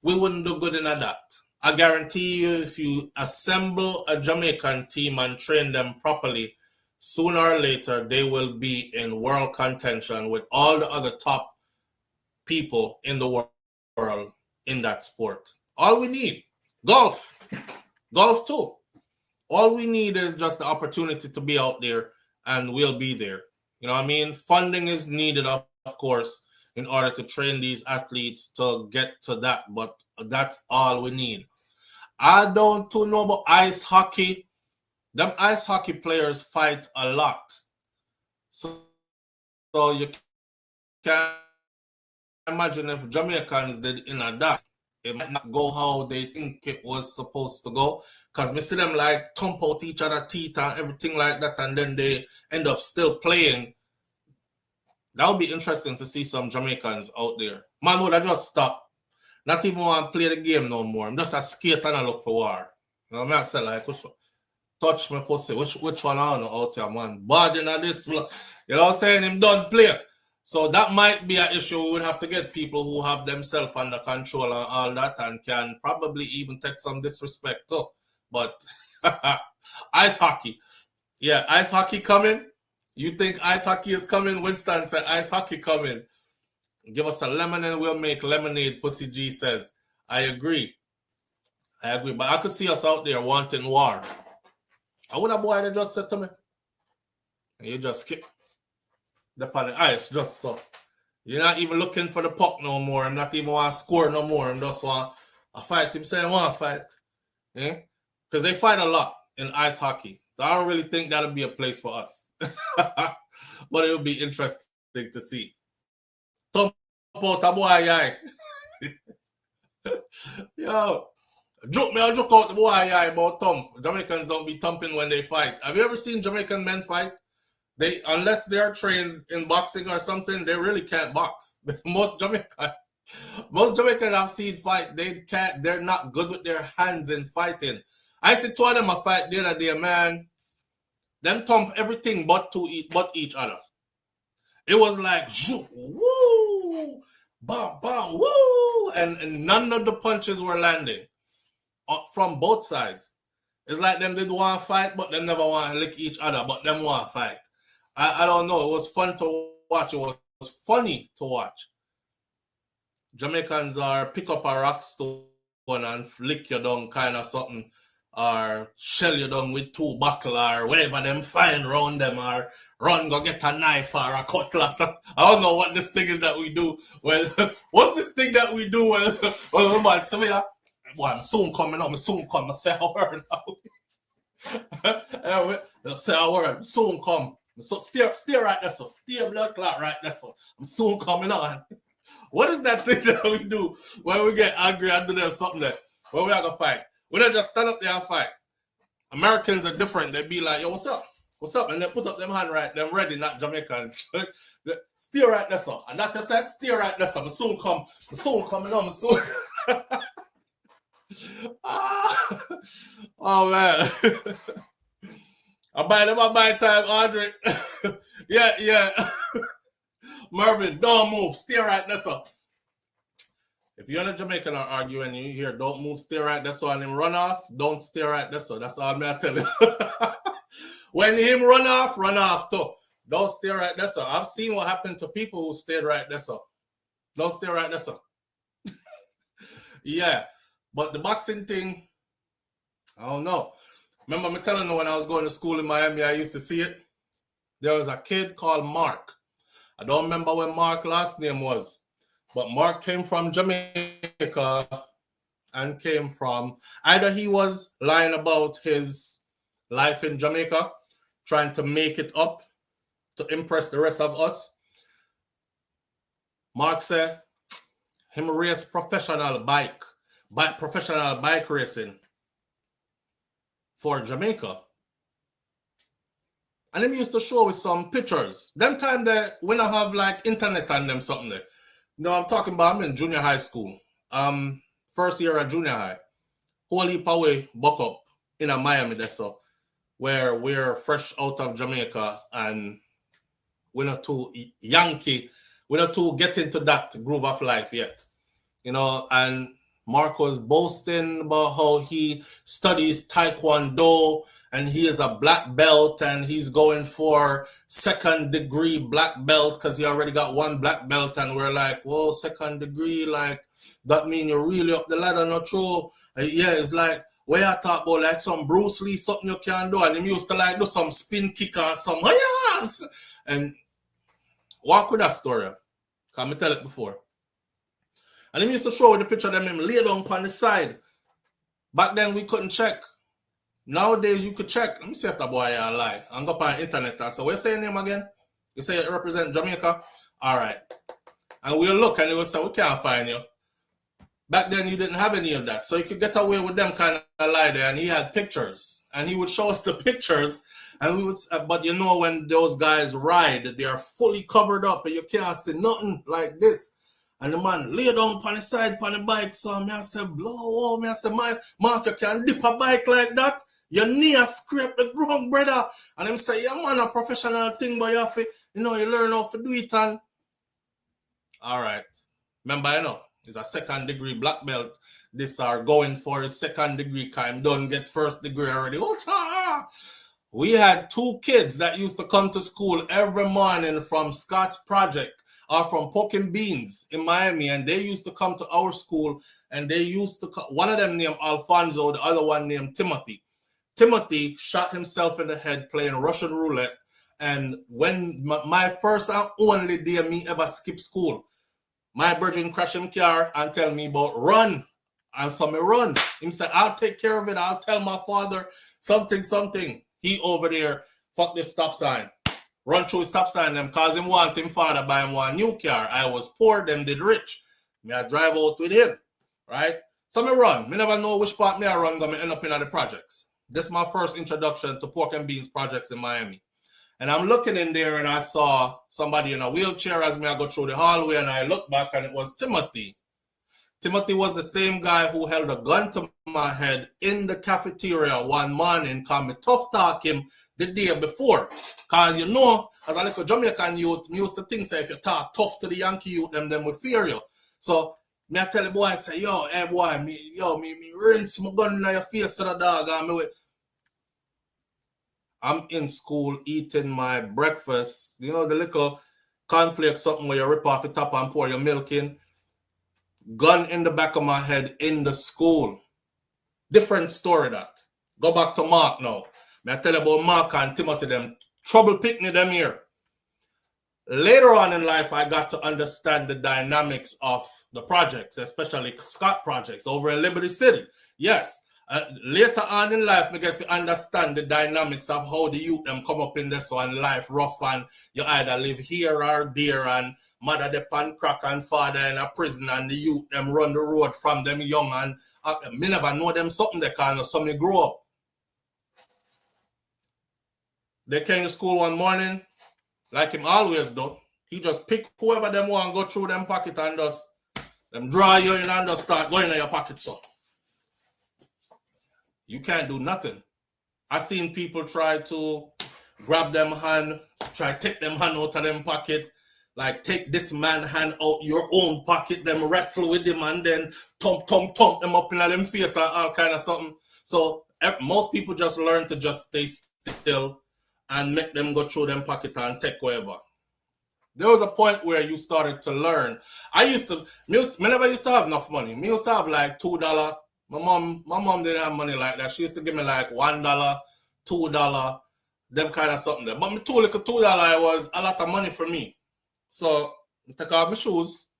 we wouldn't do good in that. I guarantee you, if you assemble a Jamaican team and train them properly, sooner or later, they will be in world contention with all the other top people in the world in that sport. All we need, golf too. All we need is just the opportunity to be out there, and we'll be there. You know what I mean? Funding is needed, of course, in order to train these athletes to get to that, but that's all we need. I don't too know about ice hockey. Them ice hockey players fight a lot. So you can imagine if Jamaicans did in a that, it might not go how they think it was supposed to go. Because we see them like thump out each other teeth and everything like that, and then they end up still playing. That would be interesting to see some Jamaicans out there. Man would have just stop. Not even want to play the game no more. I'm just a skate and I look for war. You know what I say, like, which one? Touch my pussy. Which one I don't know out here, man. Bad in this. You know what I'm saying? Him don't play. So that might be an issue. We would have to get people who have themselves under control and all that, and can probably even take some disrespect too. But ice hockey. Yeah, ice hockey coming. You think ice hockey is coming? Winston said ice hockey coming. Give us a lemon and we'll make lemonade, Pussy G says. I agree. But I could see us out there wanting war. I would have boy that just said to me, and you just skip the on the ice just so. You're not even looking for the puck no more. I'm not even want to score no more. I'm just want to fight. Him saying I want to fight. Yeah? Because they fight a lot in ice hockey. So I don't really think that'll be a place for us. But it would be interesting to see. Thump out a boy, yo. I'll joke out the boy about thump. Jamaicans don't be thumping when they fight. Have you ever seen Jamaican men fight? They, unless they're trained in boxing or something, they really can't box. Most Jamaicans I've seen fight, they're not good with their hands in fighting. I see two of them a fight the other day, man. Them thump everything but each other. It was like woo, bam, bam, woo, and none of the punches were landing from both sides. It's like them did want to fight, but them never want to lick each other, but them want to fight. I don't know. It was fun to watch. It was funny to watch. Jamaicans are pick up a rock stone and flick you down kind of something, or shell you down with two buckle or whatever them find around them, or run go get a knife or a cutlass. I don't know what this thing is that we do. Well, what's this thing that we do when man say, boy, I'm soon coming up, I'm soon come. I say a word now. Say a word, I'm soon come. So steer right there, so steer blood clot right there, so I'm soon coming on. What is that thing that we do when we get angry and do them something there? When we are gonna fight, we don't just stand up there and fight. Americans are different. They be like, yo, what's up? What's up? And they put up them hand right, them ready, not Jamaicans. Steer right there, so. And that says steer right there, so I'm soon coming on, I'm soon. Oh man. I buy time, Audrey. Yeah. Marvin, don't move. Stay right there, so. If you're in a Jamaican or arguing, you hear don't move, stay right there, so, and him run off, don't stay right there, so. That's all I'm going to tell you. When him run off too. Don't stay right there, so. I've seen what happened to people who stayed right there, so. Don't stay right there, so. Yeah. But the boxing thing, I don't know. Remember me telling you when I was going to school in Miami, I used to see it. There was a kid called Mark. I don't remember what Mark's last name was, but Mark came from Jamaica and came from, either he was lying about his life in Jamaica, trying to make it up to impress the rest of us. Mark said him race professional bike racing for Jamaica. And him used to show with some pictures. Them time that we don't have like internet and them something there. No, I'm talking about I'm in junior high school. First year of junior high. Whole heap away buck up in a Miami there, so where we're fresh out of Jamaica and we're not too Yankee. We're not too get into that groove of life yet. You know, and Mark was boasting about how he studies Taekwondo and he is a black belt and he's going for second degree black belt because he already got one black belt. And we're like, whoa, second degree, like that mean you're really up the ladder, not true? Yeah, it's like, where I talk about like some Bruce Lee, something you can do. And him used to like do some spin kick or some, and walk with that story. Can me tell it before? And he used to show with the picture of them him lay down on the side. Back then we couldn't check. Nowadays you could check. Let me see if that boy I lie. I'm go on the internet and say, what's your name again? You say you represent Jamaica? Alright. And we'll look and he will say, we can't find you. Back then you didn't have any of that. So you could get away with them kind of lie there. And he had pictures. And he would show us the pictures. And we would, but you know when those guys ride, they are fully covered up and you can't see nothing like this. And the man lay down on the side on the bike. So I say, blow, oh, I say, Mark, you can dip a bike like that? Your knee scrape the ground, brother. And him say, yeah, man, a professional thing, but you have to, you know, you learn how to do it. And all right. Remember, you know, it's a second degree black belt. This are going for a second degree kind. Don't get first degree already. We had 2 kids that used to come to school every morning from Scott's Project or from Poking Beans in Miami, and they used to come to our school, and they used to one of them named Alfonso, the other one named Timothy. Timothy shot himself in the head playing Russian roulette, and when my first and only day me ever skip school, my virgin crash him car and tell me about run. And so me run. Him say, I'll take care of it. I'll tell my father something. He over there, fuck this stop sign. Run through stop sign them cause him want him father buy him one new car. I was poor, them did rich. Me I drive out with him. Right? So me run. Me never know which part me I run gonna end up in the projects. This is my first introduction to pork and beans projects in Miami. And I'm looking in there and I saw somebody in a wheelchair as me I go through the hallway, and I look back and it was Timothy. Timothy was the same guy who held a gun to my head in the cafeteria one morning, cause me tough talk him the day before. Cause you know, as a little Jamaican youth, me used to think say if you talk tough to the Yankee youth, them will fear you. So me I tell the boy, I say, yo, hey boy, me rinse my gun in your face to the dog, and me I'm in school eating my breakfast, you know, the little cornflake something where you rip off the top and pour your milk in. Gun in the back of my head in the school. Different story that. Go back to Mark now. May I tell you about Mark and Timothy, them trouble picnic them here. Later on in life, I got to understand the dynamics of the projects, especially Scott projects over in Liberty City. Yes. Later on in life, we get to understand the dynamics of how the youth them come up in this one life rough, and you either live here or there, and mother depend crack and father in a prison, and the youth them run the road from them young, and me never know them something they can, so me grow up. They came to school one morning, like him always do. He just pick whoever them want, go through them pocket and just them draw you in and just start going in your pocket, so. You can't do nothing. I seen people try to grab them hand, try to take them hand out of them pocket, like take this man hand out your own pocket, them wrestle with him and then thump them up in them face and all kind of something. So most people just learn to just stay still and make them go through them pocket and take whatever. There was a point where you started to learn. Me never used to have enough money. Me used to have like $2. My mom didn't have money like that. She used to give me like $1, $2, them kind of something there. But me $2 was a lot of money for me. So I take off my shoes,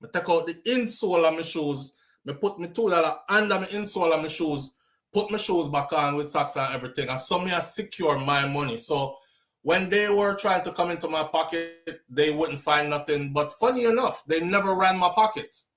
I take out the insole of my shoes, I put my $2 under my insole of my shoes, put my shoes back on with socks and everything. And so me I secure my money. So when they were trying to come into my pocket, they wouldn't find nothing. But funny enough, they never ran my pockets.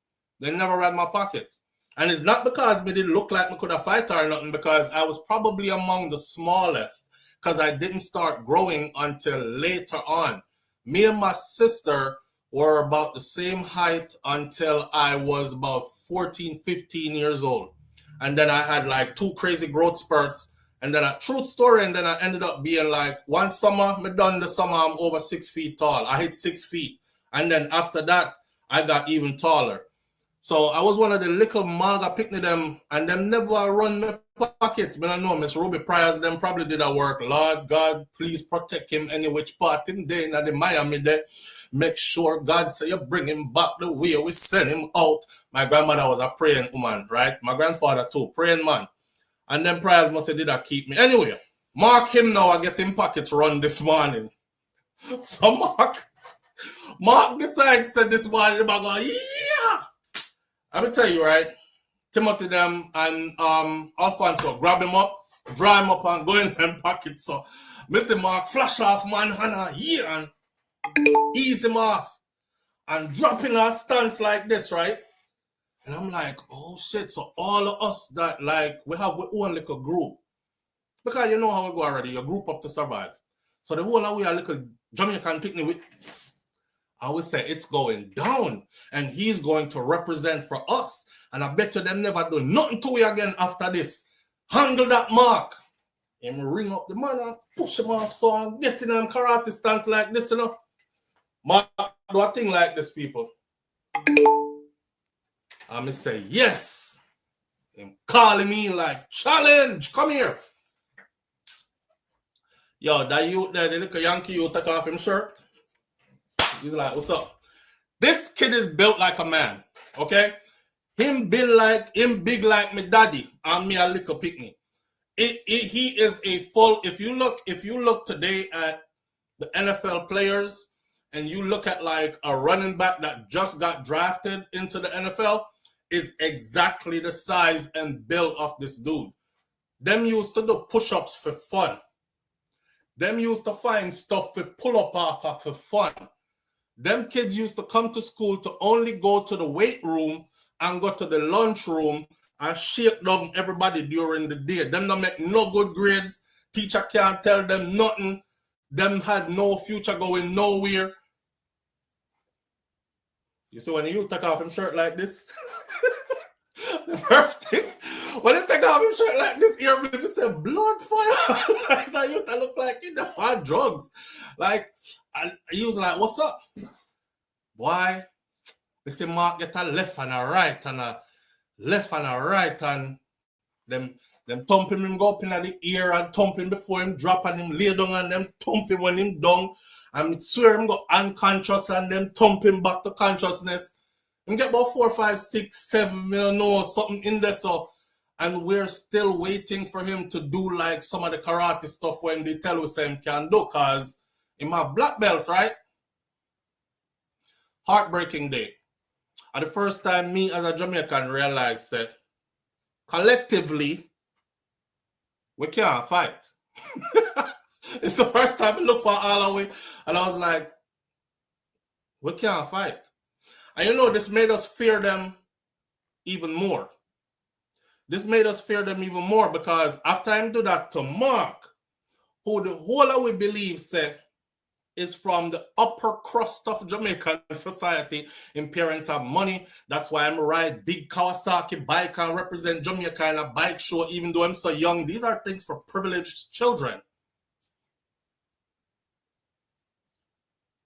And it's not because me didn't look like me could have fight or nothing, because I was probably among the smallest, because I didn't start growing until later on. Me and my sister were about the same height until I was about 14, 15 years old. And then I had like 2 crazy growth spurts. And then truth story, and then I ended up being like, one summer, me done the summer, I'm over 6 feet tall. I hit 6 feet. And then after that, I got even taller. So I was one of the little maga picnic them, and them never run my pockets. I don't know, Miss Ruby Priors, them probably did a work. Lord God, please protect him any which part in there in the Miami there. Make sure God say you bring him back the way we send him out. My grandmother was a praying woman, right? My grandfather too, praying man. And then Priors must say, did I keep me? Anyway, mark him now, I get him pockets run this morning. So Mark decides said this morning, I'm going, yeah. I will tell you, right? Timothy them and Alfonso grab him up, dry him up and go in them pockets. So Mr. Mark flash off man Hannah here and ease him off and drop in our stance like this, right? And I'm like, oh shit. So all of us that like we have our own little group. Because you know how we go already, you group up to survive. So the whole of we are little Jamaican picnic with I would say it's going down, and he's going to represent for us. And I bet you them never do nothing to you again after this. Handle that Mark. Him ring up the man and push him off so I'm getting them karate stance like this, you know. Mark do a thing like this, people. I'm say yes. Him calling me like challenge. Come here. Yo, that youth there, the little Yankee youth take off him shirt. He's like, what's up? This kid is built like a man, okay? Him big like me daddy and me a little picnic. He is a full, if you look today at the NFL players and you look at like a running back that just got drafted into the NFL, is exactly the size and build of this dude. Them used to do push-ups for fun. Them used to find stuff for pull up off of for fun. Them kids used to come to school to only go to the weight room and go to the lunch room and shake down everybody during the day. Them don't make no good grades. Teacher can't tell them nothing. Them had no future going nowhere. You see when you take off him shirt like this, the first thing, when he take off him shirt like this, here people say blood fire. Like that youth look like he on drugs. Like, and he was like, what's up? Boy, they say Mark get a left and a right and a left and a right, and them thumping him go up in the ear and thumping before him drop and him lay down and them thumping when him down. And swear him go unconscious and them thumping back to consciousness. Him get about 4, 5, 6, 7, I don't know, something in there. So, and we're still waiting for him to do like some of the karate stuff when they tell us him can do, cause in my black belt, right? Heartbreaking day. And the first time me as a Jamaican realized that collectively we can't fight. It's the first time I look for all the way and I was like, we can't fight. And you know, this made us fear them even more. This made us fear them even more because after I do that to Mark, who the whole of we believe say is from the upper crust of Jamaican society. In parents have money. That's why I'm ride big Kawasaki bike and represent Jamaica in a bike show, even though I'm so young. These are things for privileged children.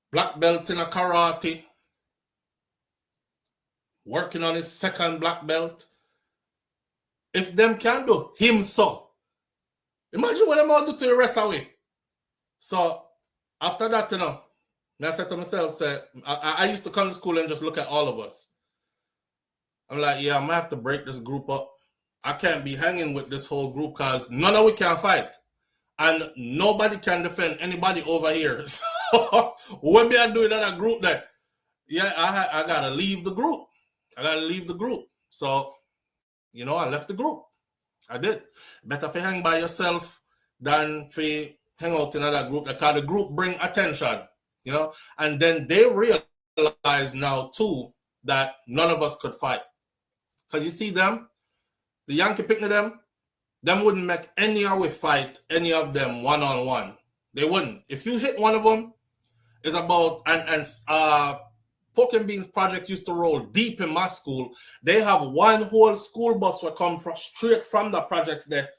Black belt in a karate. Working on his second black belt. If them can do him so, imagine what I'm going to do to the rest of it. So after that, you know, I said to myself, I used to come to school and just look at all of us. I'm like, yeah, I'm going to have to break this group up. I can't be hanging with this whole group because none of we can fight. And nobody can defend anybody over here. So when me I do another group there, yeah, I got to leave the group. I got to leave the group. So, you know, I left the group. I did. Better if you hang by yourself than if you hang out in another group, because the group bring attention, you know, and then they realize now too that none of us could fight. Because you see them, the Yankee picking them wouldn't make any of we fight any of them one-on-one. They wouldn't. If you hit one of them, it's about, Pork and Beans Project used to roll deep in my school. They have one whole school bus will come from, straight from the projects there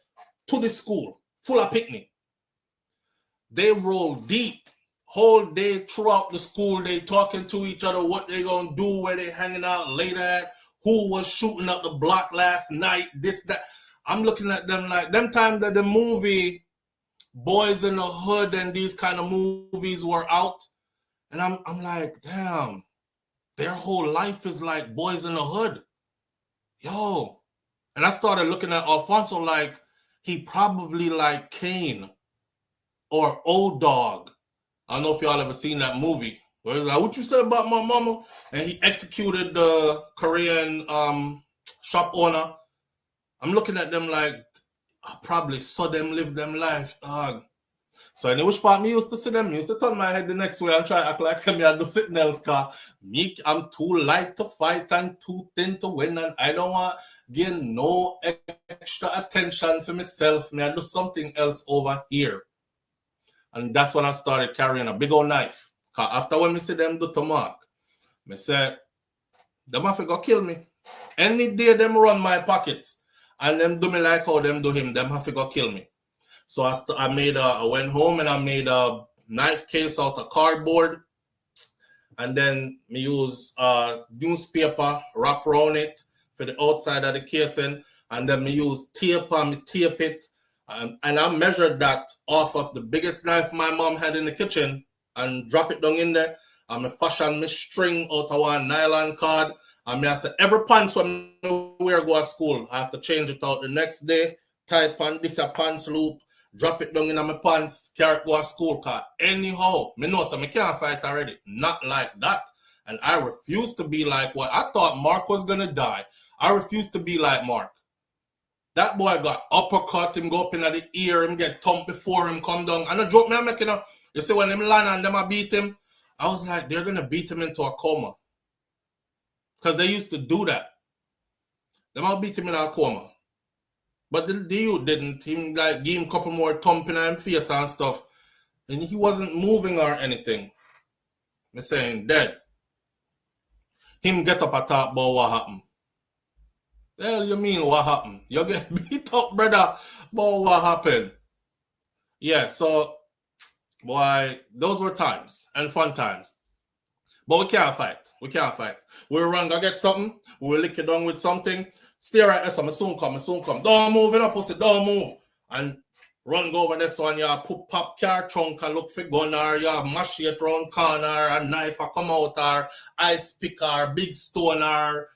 to the school, full of picnic. They roll deep, whole day throughout the school. They talking to each other, what they gonna do, where they hanging out later at, who was shooting up the block last night, this, that. I'm looking at them like, them time that the movie Boys in the Hood and these kind of movies were out. And I'm like, damn, their whole life is like Boys in the Hood. Yo. And I started looking at Alfonso like he probably like Kane or Old Dog. I don't know if y'all ever seen that movie. Where he's like, what you said about my mama? And he executed the Korean shop owner. I'm looking at them like, I probably saw them live them life, dog. So in which part me used to see them, used to turn my head the next way and try to act like me I do something else, cause me, I'm too light to fight and too thin to win, and I don't want get no extra attention for myself. Me I do something else over here. And that's when I started carrying a big old knife. Cause after when me see them do to Mark, me say, them have to go kill me. Any day them run my pockets and them do me like how them do him, them have to go kill me. So I went home and I made a knife case out of cardboard, and then me use newspaper, wrap around it for the outside of the casing, and then me use tape and me tape it, And I measured that off of the biggest knife my mom had in the kitchen and drop it down in there. And I fashion my string out of one nylon cord. And I said, every pants when I wear go to school, I have to change it out the next day, tight pants, this a pants loop, drop it down in my pants, carry it go to school. Cause anyhow, me know so I can't fight already. Not like that. And I refuse to be like what I thought Mark was gonna die. I refuse to be like Mark. That boy got uppercut, him go up in the ear, him get thumped before him come down. And a joke me I'm making up. You see when him land and them a beat him, I was like, they're gonna beat him into a coma. Because they used to do that. They might beat him in a coma. But the youth didn't. Him like give him a couple more thumping on his face and stuff. And he wasn't moving or anything. Me saying dead. Him get up and talk about what happened. The hell you mean what happened? You get beat up, brother, about what happened. Yeah, so boy, those were times and fun times. But we can't fight. We can't fight. We'll run, go get something. We'll lick it down with something. Stay right there, so I soon come, I soon come. Don't move it up, pussy, don't move. And run go over this one, you put pop car trunk and look for gun or you mash it round corner, a knife a come out or ice pick or big stone or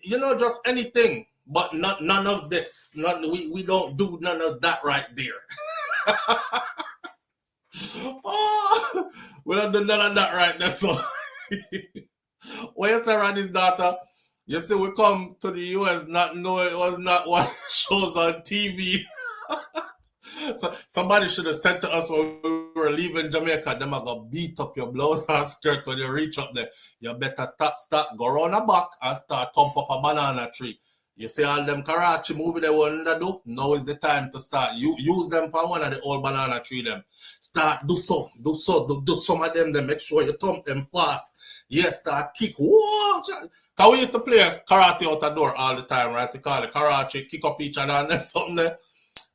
you know, just anything. But none of this. We don't do none of that right there. Oh, we don't do none of that right there. So when you say Randy's daughter, you see we come to the US not know it was not what shows on TV. So somebody should have said to us when we were leaving Jamaica, them are gonna beat up your blouse and skirt when you reach up there. You better start go around the back and start thump up a banana tree. You see all them Karachi movie they want to do? Now is the time to start. You use them for one of the old banana tree them. Start do some of them. Then make sure you thump them fast. Yes, start kick. Whoa! Cause we used to play karate out the door all the time, right? They call it Karachi, kick up each other and then something there.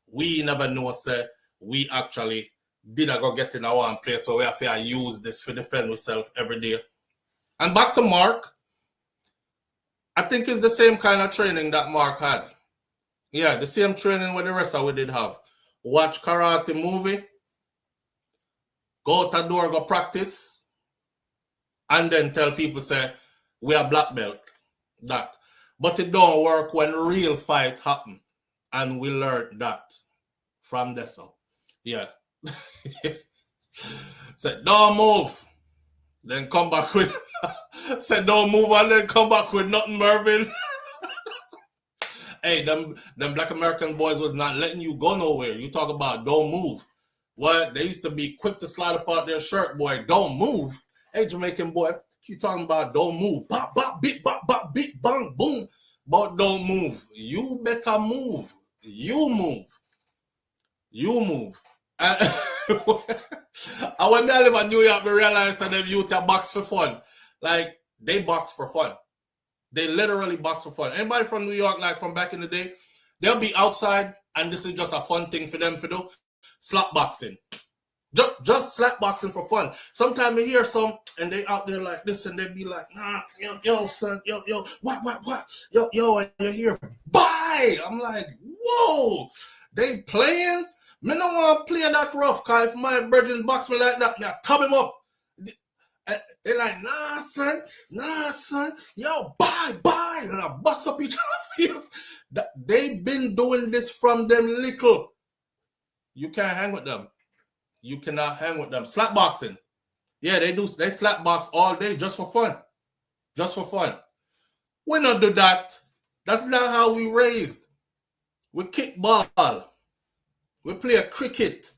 We never know, say, we actually did not go get in our one place, so we have to use this for defend ourselves every day. And back to Mark, I think it's the same kind of training that Mark had. Yeah, the same training with the rest of we did have. Watch karate movie, go out the door, go practice, and then tell people, say, we are black belt. That. But it don't work when real fight happen. And we learned that from this. Yeah. Said, don't move. Then come back with said don't move and then come back with nothing, Mervin. Hey, them black American boys was not letting you go nowhere. You talk about don't move. What? They used to be quick to slide apart their shirt, boy. Don't move. Hey, Jamaican boy, you talking about don't move. Bop, bop, beep, bop, bop, beep, bang, boom. But don't move. You better move. You move. You move. And when I live in New York, I realized that them youth are box for fun. Like, they box for fun. They literally box for fun. Anybody from New York, like from back in the day, they'll be outside, and this is just a fun thing for them to do. Slap boxing. Just slap boxing for fun. Sometimes you hear some, and they out there like this, and they be like, nah, yo, son, yo, what? Yo, you hear, bye! I'm like, whoa! They playing? Me no want to play that rough, cause if my brethren box me like that, me I tap him up. They like, nah, son, yo, bye, and I box up each other's face. They been doing this from them little. You can't hang with them. You cannot hang with them. Slap boxing. Yeah, they do. They slap box all day just for fun. Just for fun. We not do that. That's not how we raised. We kick ball. We play a cricket.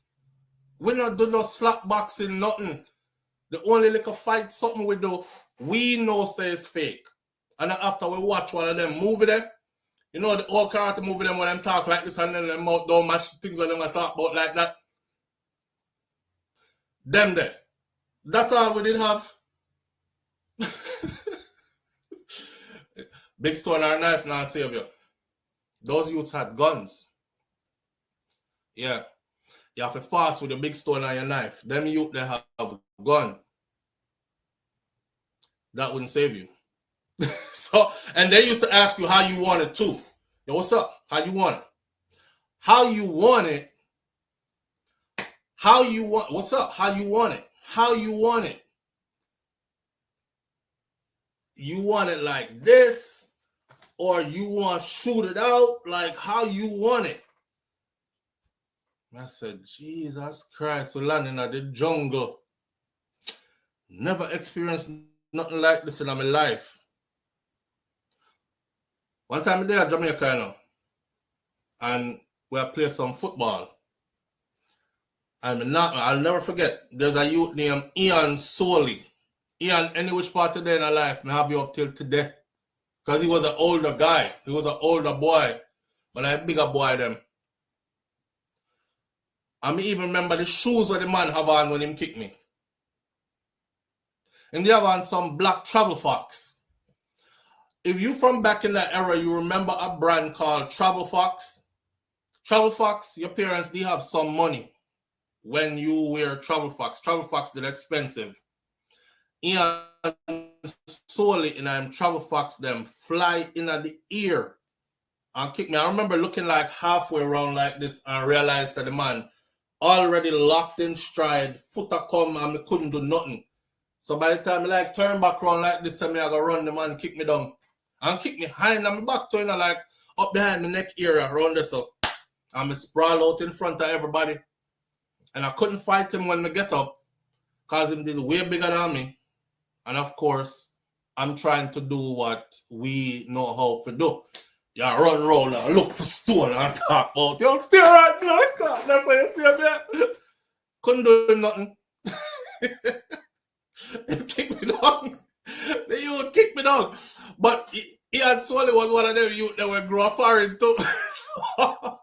We not do no slap boxing, nothing. The only little fight, something we do, we know say it's fake. And after we watch one of them movie there, you know the old karate movie them when them talk like this and then them mouth don't match things when them talk about like that. Them there. That's all we did have. Big stone or knife now save you. Those youths had guns. Yeah. You have to fast with your big stone and your knife. Them youth they have a gun. That wouldn't save you. So, and they used to ask you how you want it too. Yo, what's up? How you want it? How you want it How you want, what's up? How you want it? How you want it? You want it like this, or you want to shoot it out? Like how you want it? I said, Jesus Christ, we landing at the jungle. Never experienced nothing like this in my life. One time I there at Jamaica, you know, and we played some football. And I'll never forget, there's a youth named Ian Soley. Ian, any which part of day in our life, I have you up till today. Because he was an older guy. He was an older boy. But I a bigger boy them. I me even remember the shoes where the man have on when him kick me. And they have on some black travel fox. If you from back in that era, you remember a brand called Travel Fox. Travel Fox, your parents, they have some money when you wear Travel Fox. Travel Fox, they're expensive. Ian Solely in them Travel Fox them fly in the ear and kick me. I remember looking like halfway around like this and realized that the man already locked in stride, foot a come and me couldn't do nothing. So by the time I like turn back around like this, and me I go run the man kick me down. And kick me high in my back to, you know, like up behind my neck area around this up. And me sprawl out in front of everybody. And I couldn't fight him when I get up because him did way bigger than me. And of course, I'm trying to do what we know how to do. You run around and look for stone and talk about, you stay right now. That's what you see there. Couldn't do nothing. He kicked me down. The youth kicked me down. But Ian Soley was one of them youth that were grow foreign too. So,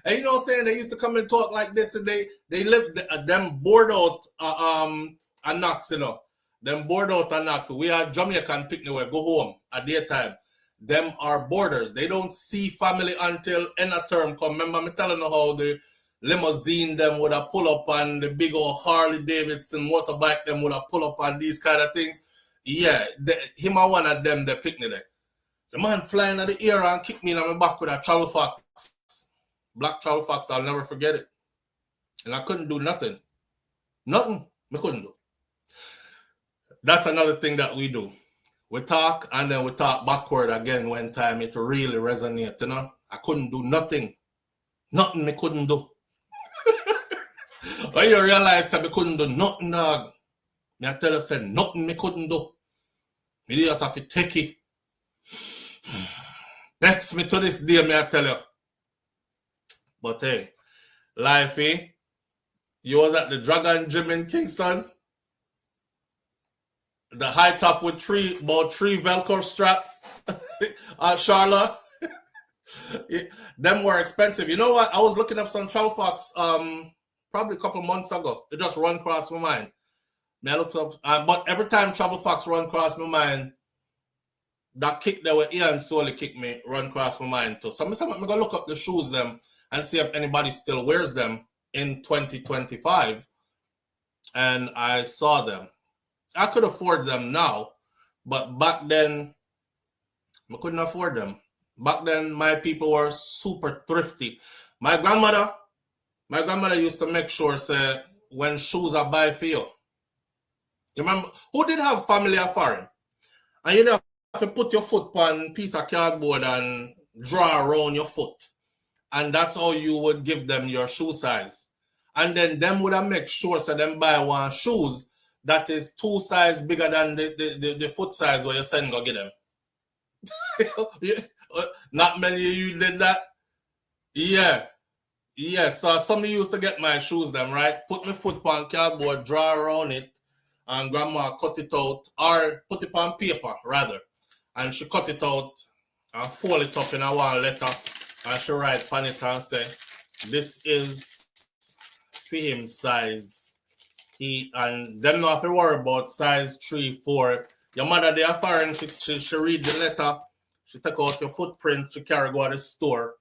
and you know what I'm saying? They used to come and talk like this, and they lived them bored out a Knox, you know. Them bored out a Knox. We are Jamaican picnic where go home at daytime. Them are borders. They don't see family until end of term come. Remember me telling you how the limousine them would have pull up on the big old Harley Davidson motorbike them would have pull up on these kind of things. Yeah, him and one of them, they picnic there. The man flying at the air and kicked me in my back with a Travel Fox. Black Travel Fox, I'll never forget it. And I couldn't do nothing. Nothing. I couldn't do. That's another thing that we do. We talk and then we talk backward again when time it really resonates, you know. I couldn't do nothing. Nothing I couldn't do. When you realize that I couldn't do nothing, dog. I tell you, said nothing I couldn't do. Me just have to take it. Vex me to this day, me I tell you. But hey, life, eh? You was at the Dragon Gym in Kingston. The high top with about three Velcro straps at Charlotte. Them were expensive. You know what? I was looking up some Travel Fox probably a couple months ago. It just run across my mind. I looked up, but every time Travel Fox run across my mind, that kick that where Ian Solely kicked me run across my mind too. So I'm gonna look up the shoes them and see if anybody still wears them in 2025. And I saw them. I could afford them now, but back then I couldn't afford them. Back then my people were super thrifty. My grandmother used to make sure say when shoes are buy for you. You remember who did have family or foreign? And you know to put your foot on a piece of cardboard and draw around your foot. And that's how you would give them your shoe size. And then them would have make sure so them buy one shoes that is 2 size bigger than the foot size where you send go get them. Not many of you did that. Yeah. Yeah. So some used to get my shoes them, right? Put my foot on cardboard, draw around it, and grandma cut it out, or put it on paper rather. And she cut it out and fold it up in a one letter. And she write on it and say, this is for him size. And them not have to worry about size 3, 4. Your mother, they are foreign, she read the letter, she take out your footprint, she carry go to the store,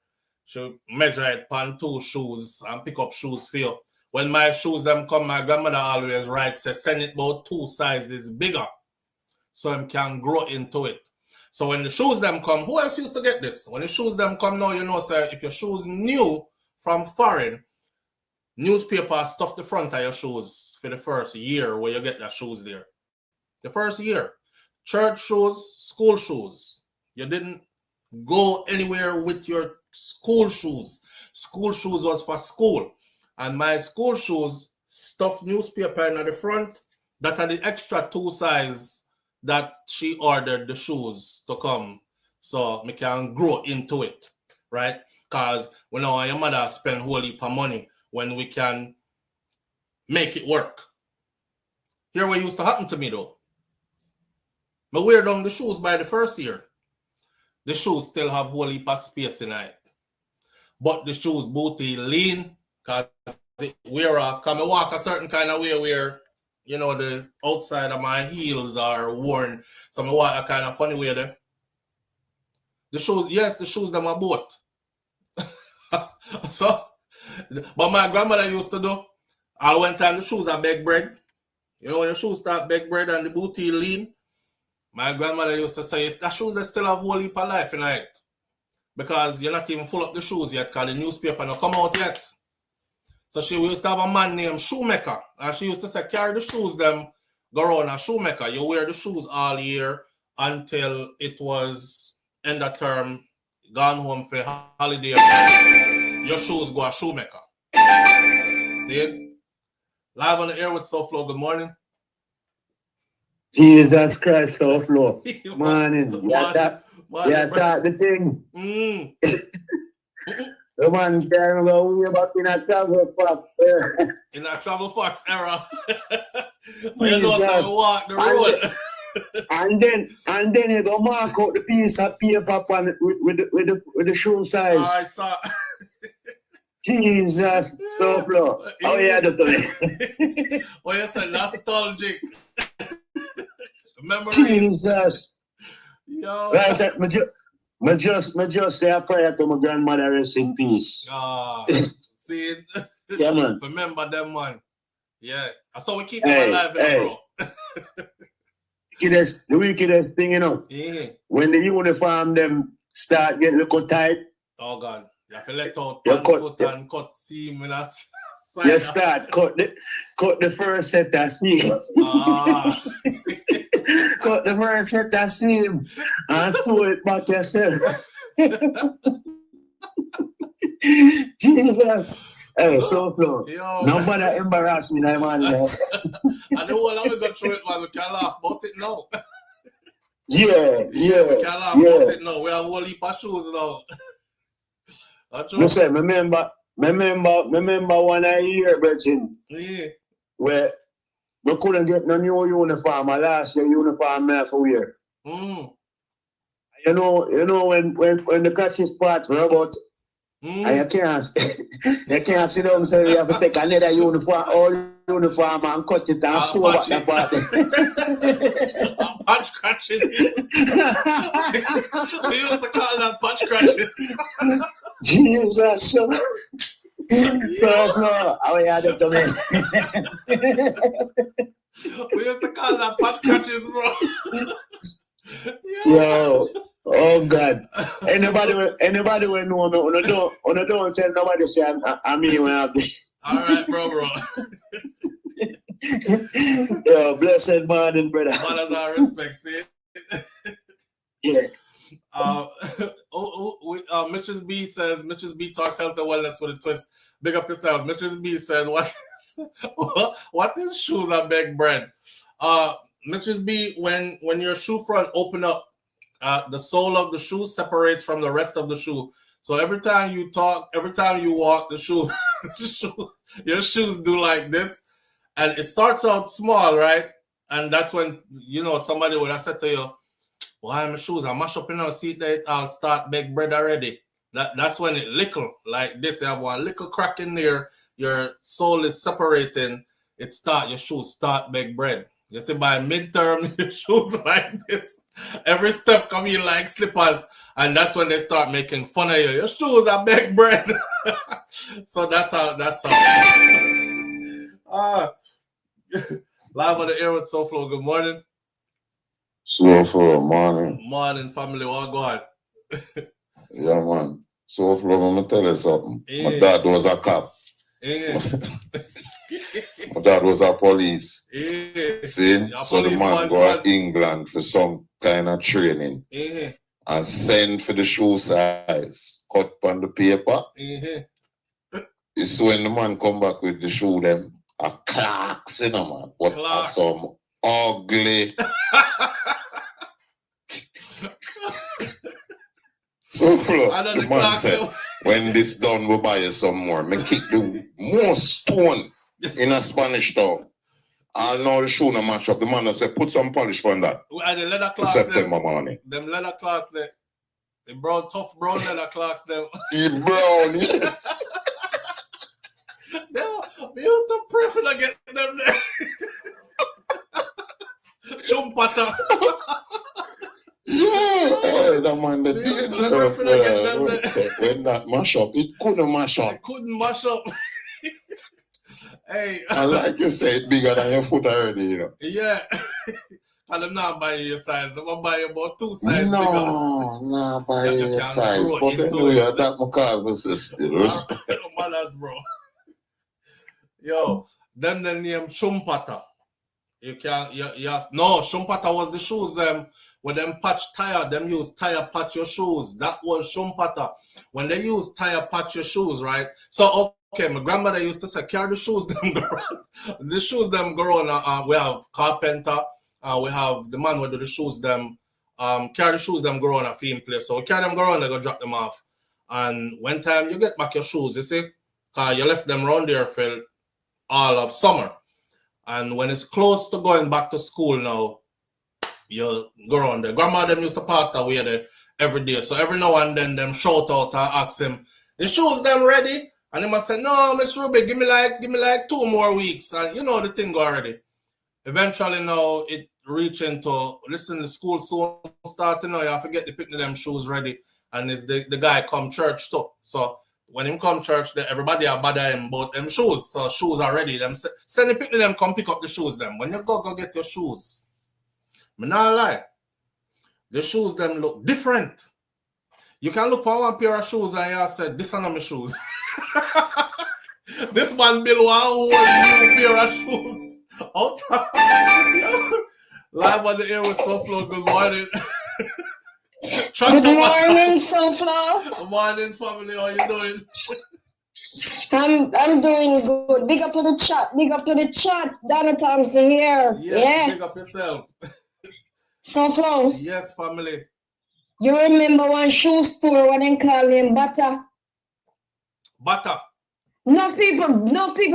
she measure it on 2 shoes and pick up shoes for you. When my shoes them come, my grandmother always write, say send it about 2 sizes bigger so I can grow into it. So when the shoes them come, who else used to get this? When the shoes them come now, you know, sir, if your shoes new from foreign, newspaper stuff the front of your shoes for the first year where you get the shoes there. The first year. Church shoes, school shoes. You didn't go anywhere with your school shoes. School shoes was for school. And my school shoes, stuffed newspaper in the front, that are the extra 2 size that she ordered the shoes to come. So me can grow into it, right? Because we know your mother spend whole heap of money when we can make it work. Here what used to happen to me though. I wear down the shoes by the first year. The shoes still have whole heap of space in it. But the shoes booty lean because it wear off. Because I walk a certain kind of way where, you know, the outside of my heels are worn. So I walk a kind of funny way there. The shoes, yes, the shoes that I bought. So, but my grandmother used to do, all one time the shoes are beg bread. You know, when the shoes start beg bread and the booty lean, my grandmother used to say, the shoes that still have whole heap of life in it. Because you're not even full up the shoes yet, because the newspaper not come out yet. So she used to have a man named Shoemaker. And she used to say, carry the shoes them, go around a shoemaker. You wear the shoes all year until it was end of term, gone home for holiday. Your shoes go a shoemaker. See? Live on the air with SouFLo. Good morning. Jesus Christ, SouFLo. Morning. Yeah, talk the thing. The man can go way back in a travel fox. In a travel fox era. So you know how to walk the road. And then you go mark out the piece of paper on it with the shoe size. I saw. Jesus, SouFLo. How you do to me? Oh, you said nostalgic. Memories. Jesus. Yo. Right, I just say a prayer to my grandmother, rest in peace. See? Yeah, man. Remember them, man. Yeah. So we keep them alive, bro. The wickedest thing, you know. Yeah. When the uniform them start getting a little tight. Oh God. You have to let out one foot and cut seam in that side. You start cut the first set of seam. Cut the first set of seam and sew it back yourself. Jesus. Hey, SouFLo. Nobody embarrass me, that man. And the whole time we go through it, man, we can't laugh about it now. Yeah. We can't laugh about it now. We have a whole heap of shoes now. Listen, remember one year, Virgin. Yeah. Where we couldn't get no new uniform. Last year uniform I for wear. You know when the catches part were about and you can't sit down and say you have to take another uniform and cut it and sew up the part. Punch crutches. We used to call them punch crutches. Jesus. SouFLo, how you do to me? We used to call them punch crutches, bro. Yo. Oh God! Anybody will know me. Don't tell nobody say I'm me when I have this. All right, bro. Yo, blessed morning, brother. Manners and respect, see. Yeah. Mistress B says, Mistress B talks health and wellness with a twist. Big up yourself. Mistress B says, what is shoes and beg bread? Mistress B, when your shoe front open up, the sole of the shoe separates from the rest of the shoe. So every time you talk, every time you walk, your shoes do like this. And it starts out small, right? And that's when, you know, somebody would have said to you, why my shoes are mash up, you know, see that I'll start beg bread already. That's when it lickle like this. You have one little crack in there, your sole is separating, your shoes start beg bread. You see, by midterm, your shoes like this. Every step come in like slippers, and that's when they start making fun of you. Your shoes are beg bread. So that's how. Live on the air with SouFLo. Good morning. SouFLo, morning. Morning, family. All going. Yeah, man. SouFLo, I'm going to tell you something. Yeah. My dad was a cop. My dad was a police. Yeah. See? So the man go to England for some kind of training. And send for the shoe size. Cut on the paper. It's when the man come back with the shoe them. A Clarks, you know, man. But some ugly. So, the man said, when this done, we'll buy you some more. Me kick the most stone in a Spanish town. I know the shoe no match up. The man said, put some polish on that. And the leather clocks September morning. Them leather clocks there. The brown, tough brown leather clocks them. The brown, yes. We used to pray for to get them there. Chumpata. Yeah, that man, the when that mash up, it couldn't mash up. It couldn't mash up. Hey. And like you said, bigger than your foot already, you know. Yeah. And I'm not buying your size. I'm going to buy about 2 sizes bigger. No, not buying your size. But anyway, that my car was still. Manners, bro. Yo, them name Chumpata. You can't, you have, no, Chumpata was the shoes, them, when them patch tire, them use tire patch your shoes. That was Chumpata. When they use tire patch your shoes, right? So, okay, my grandmother used to say, carry the shoes, them girl. The shoes, them girl, we have carpenter, we have the man who do the shoes, them, carry the shoes, them girl on a theme place. So we carry them girl and they go drop them off. And when time you get back your shoes, you see, you left them around there for all of summer. And when it's close to going back to school now, you go around there. Grandma them used to pass away there every day. So every now and then them shout out and ask him, the shoes them ready? And he must say, no, Miss Ruby, give me like 2 more weeks. And you know the thing already. Eventually now it reach into, listen, the school soon starting now, you have to get the picnic them shoes ready. And it's the guy come church too. So when him come church, everybody are bother him about them shoes. So shoes are ready. Them send the picnic them come pick up the shoes them. When you go get your shoes, me not lie, the shoes them look different. You can look for one pair of shoes and you say, this are not my shoes. This man built one whole new pair of shoes. Out live on the air with SouFLo. Good morning. Good morning, SouFLo. Good morning, family. How you doing? I'm doing good. Big up to the chat. Big up to the chat. Donna Thompson here. Yes, big up yourself. SouFLo. Yes, family. You remember one shoe store when they call him Butter? Butter. Enough people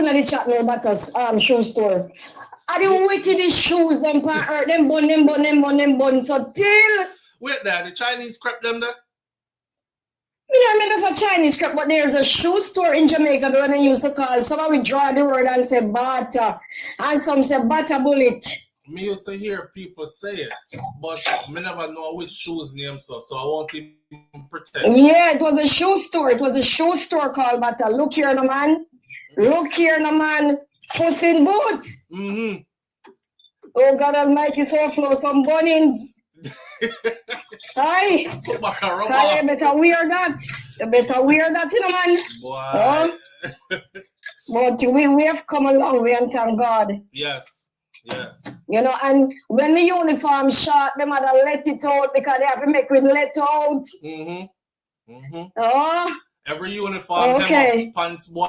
in the chat know Butter's shoe store. Are the wickedest shoes them pan hurt them bun so till. Wait there, the Chinese crept them there? I don't remember for Chinese crept, but there's a shoe store in Jamaica when they used to call. Some we draw the word and say butter, and some say butter bullet. Me used to hear people say it, but me never know which shoes name so I won't even pretend. Yeah, it was a shoe store. It was a shoe store called Butter. Look here, no man. Look here, no man. Puss in Boots. Mm-hmm. Oh God Almighty, SouFLo, some bunnings. Hi. You better wear that. You better wear that, you know, man. But we have come a long way, and thank God. Yes. Yes. You know, and when the uniform short, they might have let it out because they have to make it let out. Mm-hmm. Mm-hmm. Oh. Every uniform, okay. Hem up, pants, boy,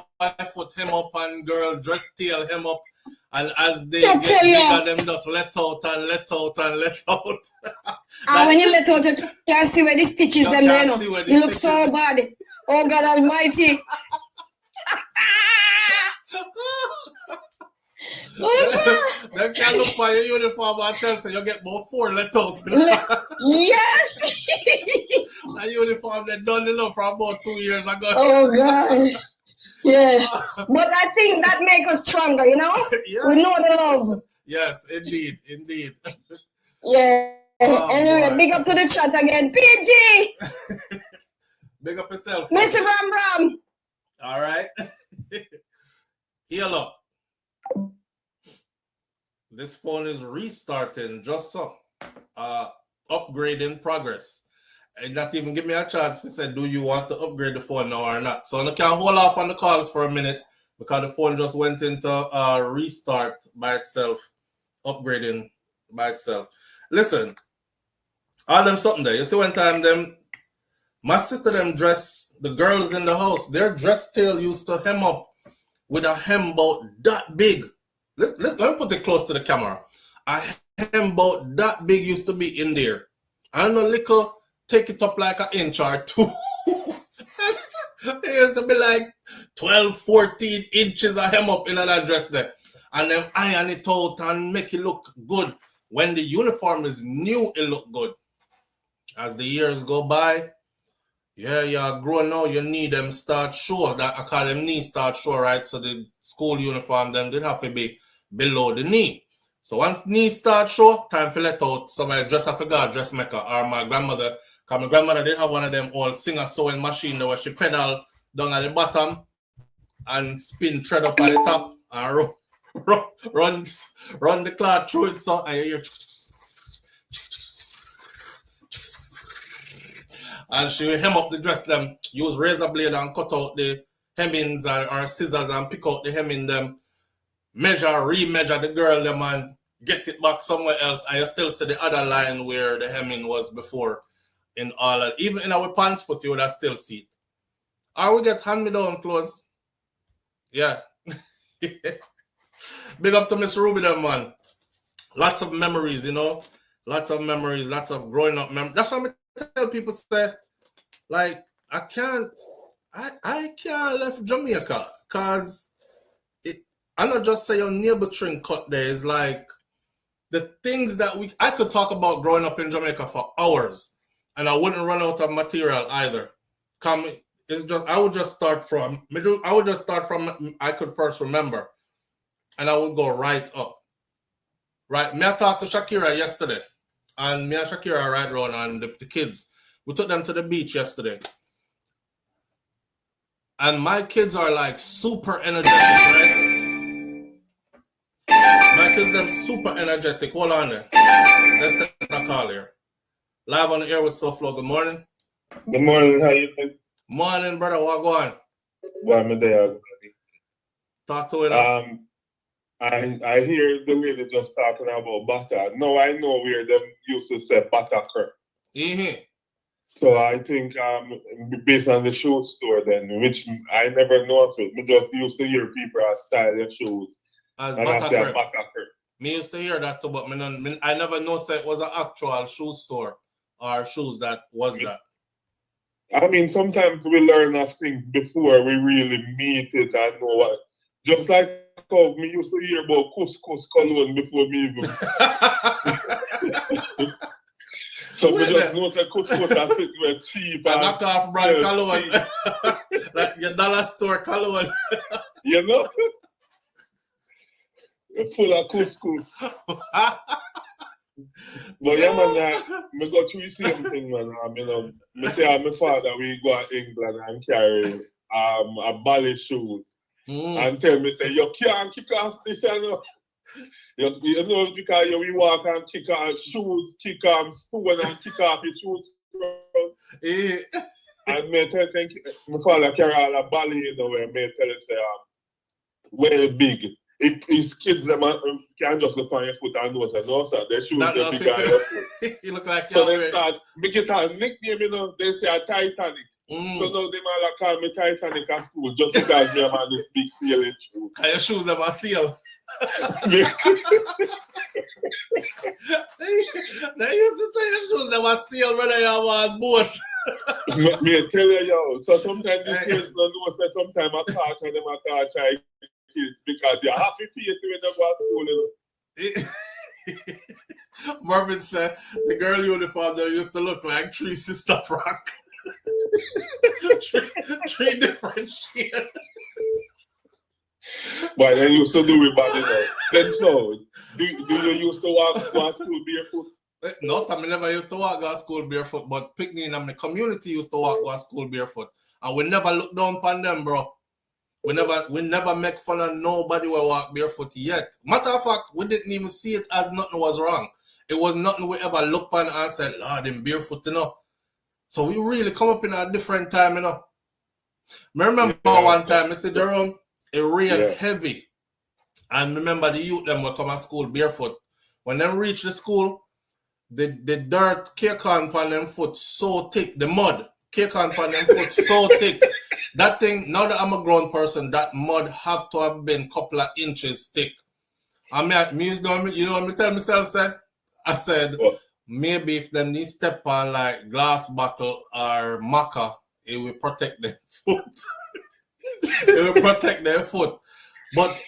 foot, hem up, and girl, dress tail, hem up. And as they get bigger, them just let out and let out and let out. And when you let out, you can't see where the stitches them there. You look so bad. Oh God Almighty. They can't look for your uniform and tell you get about 4 let out. Yes. That uniform they done enough for about 2 years ago. Oh God. Yeah. But I think that makes us stronger, you know? Yes. We know the love. Yes, indeed. Yeah. Anyway, big up to the chat again. PG! Big up yourself. Mr. Bram. All right. Heal up. This phone is restarting just so. Upgrade in progress. And not even give me a chance to say, do you want to upgrade the phone now or not? So I can hold off on the calls for a minute because the phone just went into restart by itself, upgrading by itself. Listen, all them something there. You see one time them, my sister them dress, the girls in the house, their dress tail used to hem up with a hem about that big. Let me put it close to the camera. A hem about that big used to be in there. And a little, take it up like an inch or two. It used to be like 12, 14 inches of hem up in that dress there. And then iron it out and make it look good. When the uniform is new, it look good. As the years go by, yeah, you're growing now, your knee them start show. That I call them knee start show, right? So the school uniform them did have to be below the knee. So once knee start show, time for let out somebody dress I forgot dressmaker or my grandmother. Because my grandmother did have one of them old singer sewing machine there where she pedal down at the bottom and spin thread up at the top and run the cloth through it so and you hear and she will hem up the dress them, use razor blade and cut out the hemmings or scissors and pick out the hemming them, measure, re-measure the girl them and get it back somewhere else, and you still see the other line where the hemming was before in all that. Even in our pants foot you would have still see it. Or we get hand-me-down clothes. Yeah. Big up to Miss Ruby them, man. Lots of memories, you know. Lots of memories, lots of growing up memories. That's why I tell people say, like, I can't left Jamaica because I not just say your neighbor train cut there is like the things that I could talk about growing up in Jamaica for hours and I wouldn't run out of material either. I would just start from I could first remember and I would go right up. Right. Me I talked to Shakira yesterday. And me and Shakira ride around and the kids. We took them to the beach yesterday. And my kids are like super energetic, right? My kids them super energetic. Hold on there. Let's take a call here. Live on the air with SouFLo. Good morning. Good morning. How you doing? Morning, brother. What going? Well, I'm there. Talk to it now. I hear the way they just talking about butter. Now I know where them used to say butter curd. Mm-hmm. So I think based on the shoe store then, which I never noticed, I just used to hear people style their shoes. As and I say butter curd. Me used to hear that too, but I never know say it was an actual shoe store or shoes that was that. I mean, sometimes we learn of things before we really meet it and know what. Just like me used to hear about couscous cologne before me even. So we just know that couscous are sitting were cheap. And knock off brand cologne. Like your dollar store cologne. You know? Full of couscous. But yeah, man, I go through the same thing, man. I say my father, we go to England and carry a ballet shoes. And tell me, say, you can't kick off this, you know. You know, because we walk and kick off shoes, kick off stone and kick off your shoes. And me tell you, my father carry all a ballet, you know, where me tell you, say, well big. His kids them can just look on your foot and know, say, no, sir, their shoes are big on your foot. You look like so they start, make it a nickname, you know, they say a Titanic. So now they might call me Titanic at school just because me have this big sailing shoes. And your shoes never seal. They used to say your shoes never seal whether you have on boat. Me tell you, yo. So sometimes the kids don't know, so sometimes I touch and them I touch kids because you're happy for you when they go to school, you know. Marvin said the girl uniform there used to look like three sister rock. three different shit. But then you used to do it back then. So, do you used to walk to school barefoot? No, sir, I never used to walk to school barefoot, but picnic in the community used to walk to school barefoot. And we never look down upon them, bro. We never make fun of nobody who walk barefoot yet. Matter of fact, we didn't even see it as nothing was wrong. It was nothing we ever looked upon and said, Lord, them barefoot, you know. So we really come up in a different time, you know. I remember one time, Mr. Jerome, It rained heavy. And remember the youth them will come at school barefoot. When them reach the school, the dirt cake on them foot so thick, the mud cake on them foot so thick. That thing, now that I'm a grown person, that mud have to have been a couple of inches thick. I mean, you know what me tell myself, say? I said, maybe if them need step on like glass bottle or maca, it will protect their foot. It will protect their foot. But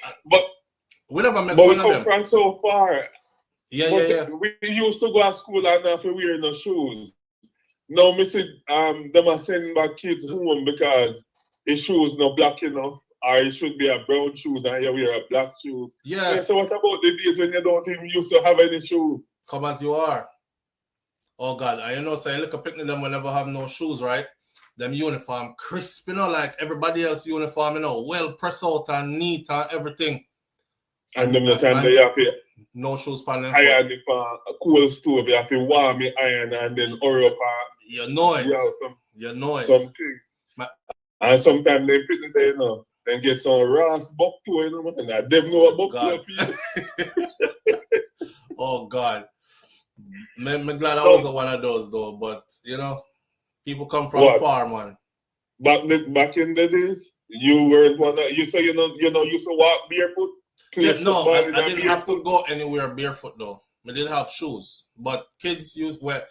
we never make fun of them. We come from so far. Yeah. We used to go to school and not to wear no shoes. Now, me see, them are sending back kids home because his shoes no black enough, or it should be a brown shoes and you wear a black shoe. Yeah. So what about the days when you don't even used to have any shoes? Come as you are. Oh God, I know, so you look at picnic them will never have no shoes, right? Them uniform crisp, you know, like everybody else uniform, you know, well pressed out and neat and everything. And them the time they have to no shoes pan them. Iron it on a cool stove, you have to warm it iron and then hurry up and you know it. You know it. Something. And sometimes they put it there, you know, then get some Ross buck to, you know, and I don't know about people. Oh God. I'm glad I wasn't one of those though, but you know, people come from far, man. Back in the days, you weren't one of, you say you know used to walk barefoot. Yeah, no, I didn't have to go anywhere barefoot though. I didn't have shoes, but kids were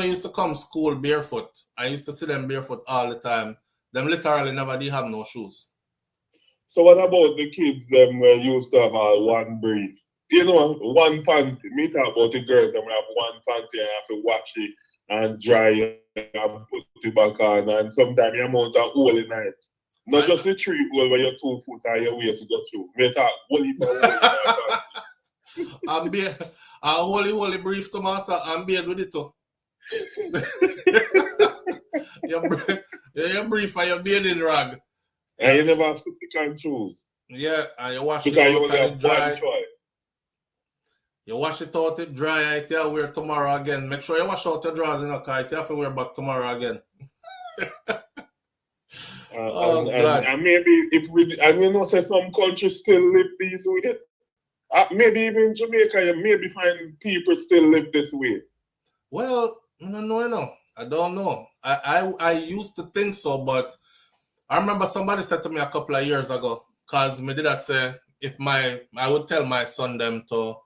used to come school barefoot. I used to see them barefoot all the time. Them literally never did have no shoes. So what about the kids them used to have one brief? You know, one panty. Me talk about the girls them have one panty and have to wash it and dry it and put it back on, and sometimes you mount a hole in it. Not just a 3 hole where your 2 foot and your waist go through. Me talk holy I'm being a holy brief to master. I'm being with it too. Your brief and your bathing rag. And you never have to pick and choose. Yeah, and you wash it out and it dry. You wash it out, it dry, I tell you wear tomorrow again. Make sure you wash out your drawers, you know, because I tell you to wear back tomorrow again. God. And maybe if we, and you know, say some countries still live this way. Maybe even Jamaica, you maybe find people still live this way. Well, I don't know. I don't know. I used to think so, but I remember somebody said to me a couple of years ago, because me did that say, I would tell my son them to,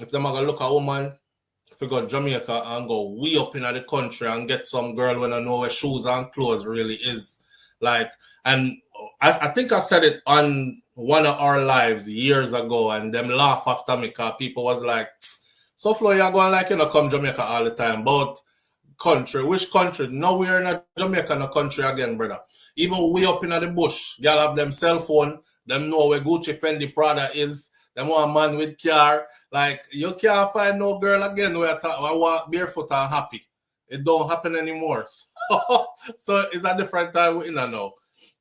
if them are going to look at a woman, if we go to Jamaica and go way up in the country and get some girl when I know where shoes and clothes really is. Like, and I think I said it on one of our lives years ago, and them laugh after me because people was like, SouFLo, you're going like, you know, come Jamaica all the time. But country, which country? No, we're in a Jamaica, no country again, brother. Even way up in the bush, y'all have them cell phone, them know where Gucci, Fendi, Prada is. Them want a man with car. Like, you can't find no girl again where I walk barefoot and happy. It don't happen anymore. So it's a different time we're in now.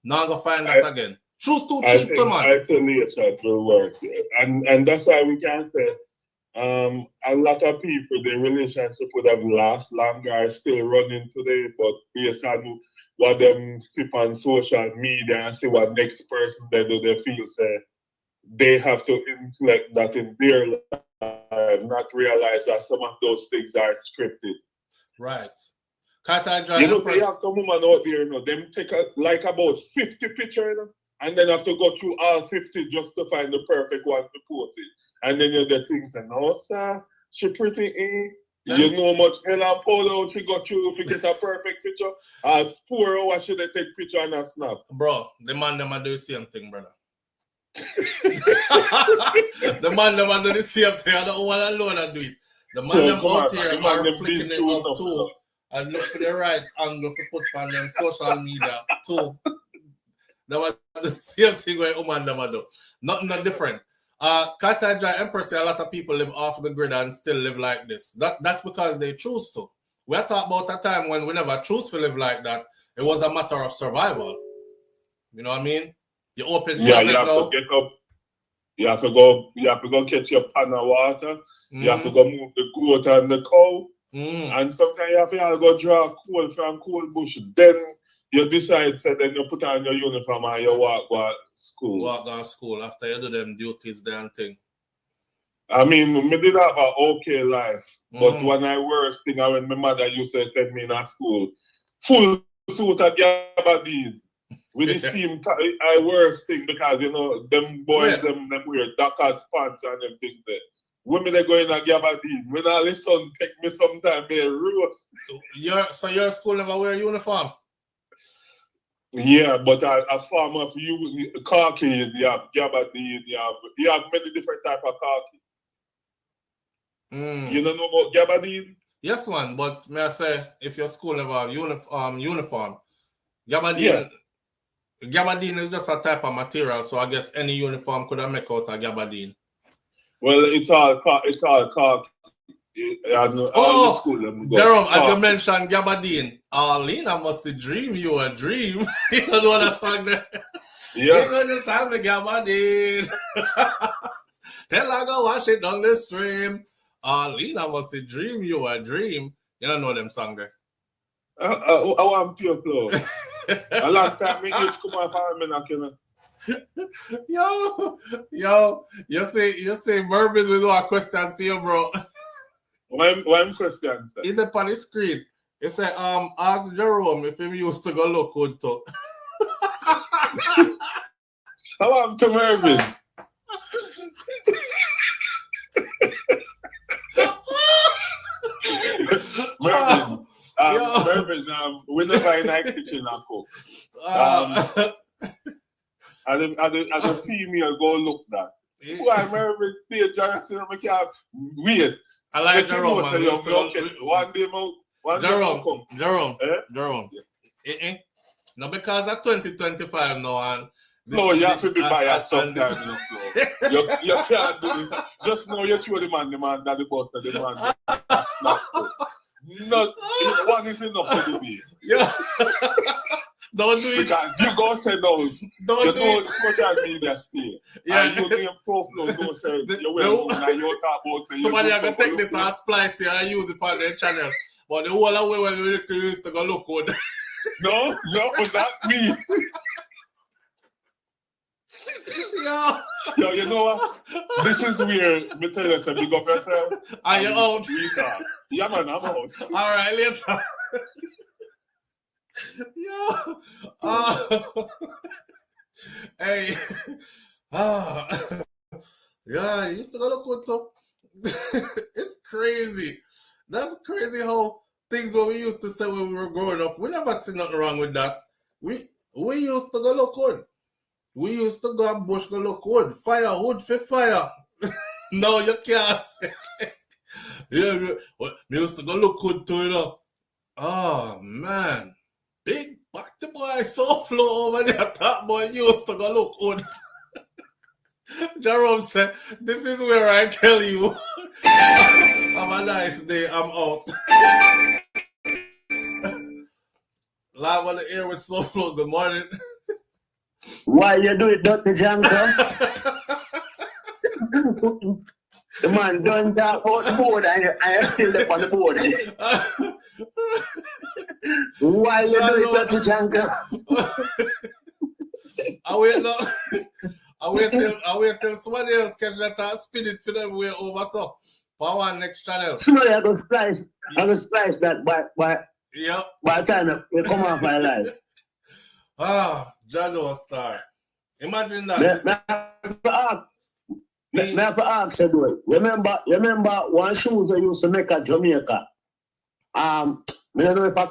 Now I'm going to find that again. Shoes too cheap, come on. I tell you, it will work. And that's why we can say a lot of people, their relationship would have last longer, are still running today, but based on what them see on social media and see what next person they do, they feel say they have to inflect that in their life, not realize that some of those things are scripted. Right. You know, so you have some woman out there, you know, them take like about 50 pictures, you know, and then have to go through all 50 just to find the perfect one to post it. And then you get things and no, sir, she pretty You know much hell and polo she got through to get a perfect picture. 4 hours should they take picture and a snap. Bro, the man them do the same thing, brother. The man them do the same thing. I don't want alone to do it. The man them out here are flicking it up too and look for the right angle to put on them social media too. They want the same thing where woman them do. Nothing not different. Carter Dry Empress say a lot of people live off the grid and still live like this. That's because they choose to. We are talking about a time when we never choose to live like that. It was a matter of survival. You know what I mean? You open you have to get up. You have to go catch your pan of water. You have to go move the goat and the cow. And sometimes you have to go draw coal from coal bush. Then you decide so then you put on your uniform and you walk to school. Walk to school after you do them duties there and thing. I mean, me did have an okay life, but one of the worst thing I when my mother used to send me in school, full suit of gabardine. With the same worst thing because you know them boys them wear Dockers pants and them things there. Women they go in a gabardine. When all the sun take me sometime they roast. So your school never wear uniform? Yeah, but a form of khaki, you have gabardine, you have many different type of khaki. You don't know about gabardine? Yes, man. But may I say, if your school never have uniform, gabardine is just a type of material. So I guess any uniform could have make out a gabardine. Well, it's all khaki. Jerome, as you mentioned, gabardine. Lena must dream you a dream. You know what that song there? Yeah. You gonna sing the gabardine. Tell her go wash it down the stream. Lena must dream you a dream. You don't know them song there. I want pure clothes. A long time me used to come up and Yo, you say Mervin will do a question for you, bro. Why question, sir? In the on screen, you say ask Jerome if he used to go look good too. I want to Mervin. Mervin, we never in our kitchen and cook. As a female, go look that. Why Mervin be Johnson? Wait. I like Jerome, man. Jerome. Yeah. No, because at 2025 now, and no, you have to be biased sometimes. You can't do this. Just know you throw the man that the butter, the man. Not one is enough for the day. Yeah. Don't do it. Because you go say those. Don't do it. Social media still. Yeah. And you name SouFLo, don't say you will you talk about. Somebody are gonna take this and splice it and use it on their channel. But the whole way when you used to go look good. No, not me. Yo, you know what? This is weird. Me tell you, so big up yourself. Are you out? Yeah, man, I'm out. All right, later. Hey. Yeah, you used to go look good too. It's crazy. That's crazy how things what we used to say when we were growing up. We never see nothing wrong with that. We used to go look good. We used to go and bush go look good. Firewood for fire. No, you can't say. Yeah, we used to go look good too, you know. Oh, man. Big back to boy SouFLo over there. Top boy used to go look good. Jerome said, this is where I tell you. Have a nice day. I'm out. Live on the air with SouFLo. Good morning. Why you do it, Dr. Janko? The man done that on the board and I still up on the board. Why you do it, Dr. Janko? I wait till somebody else can let us spin it for them way over so. For one next channel. Somebody I go splice that by the time you come off my life. Jano Star. Imagine that. Never ask you. Remember one shoes I used to make at Jamaica. I don't know if a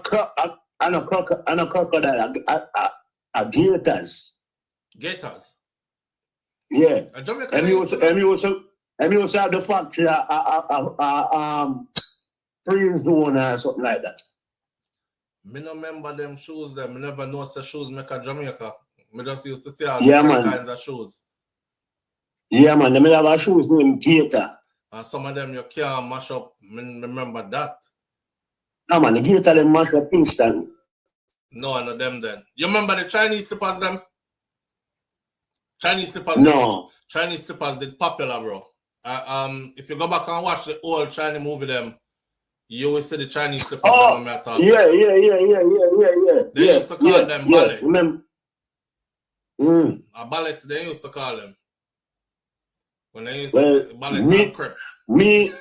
crocodile, a gators. Gators? Yeah. A Jamaica. And you also have the factory free zone or something like that. Me no remember them shoes them. Me never know the shoes make a Jamaica. Me just used to see all different kinds of shoes. Yeah, man. They may have a shoes named Gator. And some of them you can't mash up. Me remember that. No, man. The Gator them mash up instant. No, I know them then. You remember the Chinese slippers them? Chinese slippers? No. Chinese slippers did popular, bro. If you go back and watch the old Chinese movie them, You always say the Chinese slippers. Oh, yeah. They used to call them ballet. Remember? A ballet, they used to call them. When they used to say ballet and crepe. Me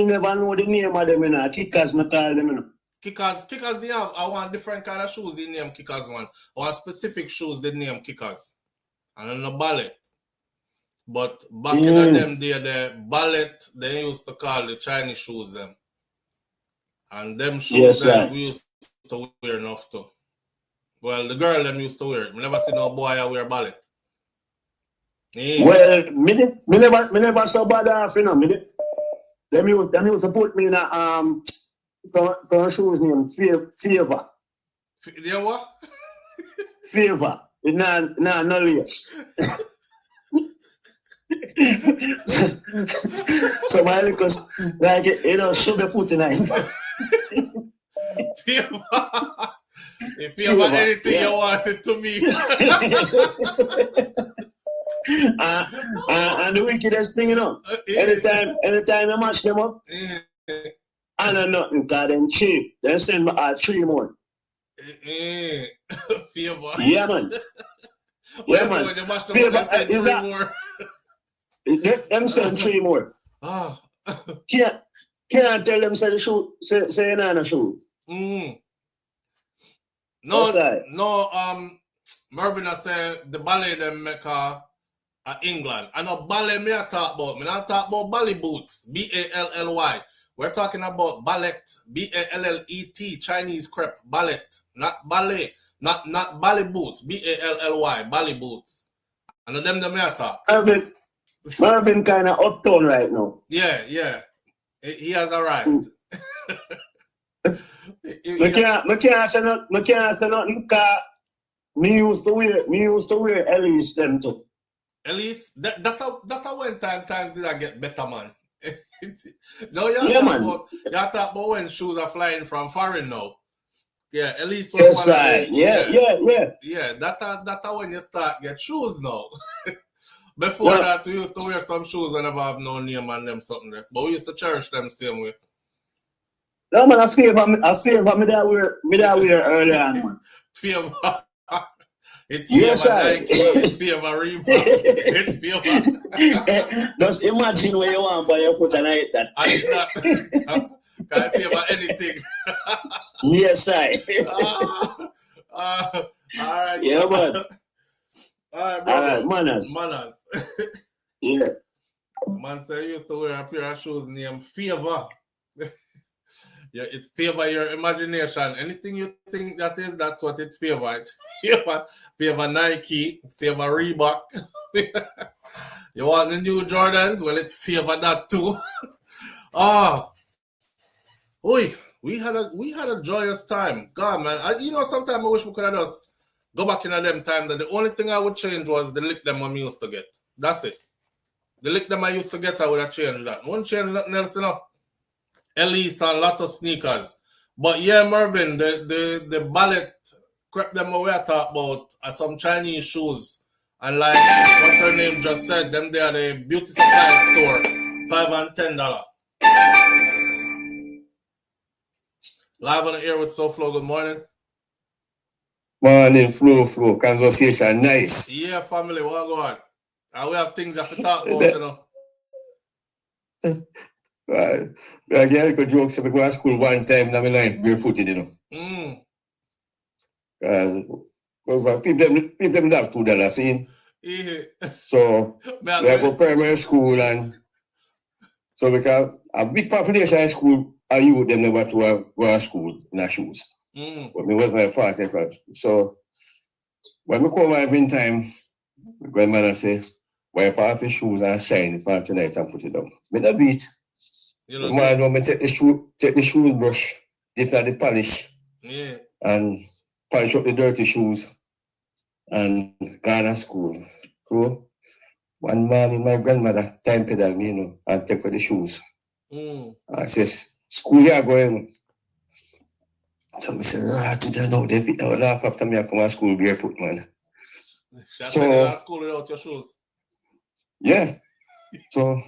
never know the name of them, you know. Kickers, me call them, you know. Kickers, they have, I want different kind of shoes, they name Kickers one. Or specific shoes, they name Kickers. And then the ballet. But back in them day, the ballet, they used to call the Chinese shoes them. And them shoes that we used to wear enough too. Well, the girl them used to wear it. I never see no boy wear ballet. Well, me never saw bad off, you know. Them used to put me in a some shoes named Favor. Yeah, what? Favor. No lace. So my little, like, you know, shove the foot in it. Favor. If you have anything you wanted to me. And the wickedest thing, you know, anytime I match them up, I know nothing, because them cheap. They send me 3 more. Favor. Yeah, man. Yeah, man. When you match them up, they send 3 more. Them send 3 more. Oh. Can't tell them say the shoe, say you know shoes. No, Mervyn I said the ballet them make England. I know ballet me I talk about. Me not talk about ballet boots. B-A-L-L-Y. We're talking about ballet. B-A-L-L-E-T. Chinese crepe. Ballet. Not ballet. Not ballet boots. B-A-L-L-Y. Ballet boots. I know them me I talk. Mervyn kind of uptown right now. Yeah. He has arrived. Me can't say nothing because me used to wear Elise them too. Elise, that when times did I get better, man. No, you talk about when shoes are flying from foreign now. Yeah, Elise was yes, right. Yeah. That's when you start get shoes now. Before that, we used to wear some shoes whenever I have no name on them something there. But we used to cherish them same way. No, man, I favor me that wear earlier on, man. Favor. It's favor Nike, it's favor Reebok, it's favor. Just imagine what you want for your foot tonight. I can't favor anything. Yes, I. All right. Yeah, man. All right, manners. Yeah. Man say you used to wear a pair of shoes named Favor. Yeah, it favor your imagination. Anything you think that is, that's what it favor. It favor Nike, favor Reebok. You want the new Jordans? Well, it favor that too. We had a joyous time. God, man, sometimes I wish we could have just go back in them time. That the only thing I would change was the lick them I used to get. That's it. The lick them I used to get, I would have changed that. Won't change nothing else, you know. Elise and a lot of sneakers. But yeah, Mervyn, the ballet crepe them away I talk about some Chinese shoes. And like what's her name just said, them they are the beauty supply store. $5 and $10. Live on the air with SouFLo, good morning. Morning, Flo, conversation nice. Yeah, family, what go on? And we have things that to talk about, you know. Right. I get a joke, so we go to school one time, and I'm like barefooted, you know. People have $2, see? So, we go primary school, and so we have a big population in school, are you them never to go to school in our shoes. But me was my father first. So, when we come over in time, my grandmother say, wipe off your shoes and shine for tonight and put it down. Me the beat. Man, when me take the shoe brush, dip out the polish, and polish up the dirty shoes, and go to school. So, one morning, my grandmother time pedal me, you know, and take for the shoes. I says, school you are going. So I said, I didn't know they will laugh after me I come to school barefoot, man. She said you are school without your shoes. Yeah. So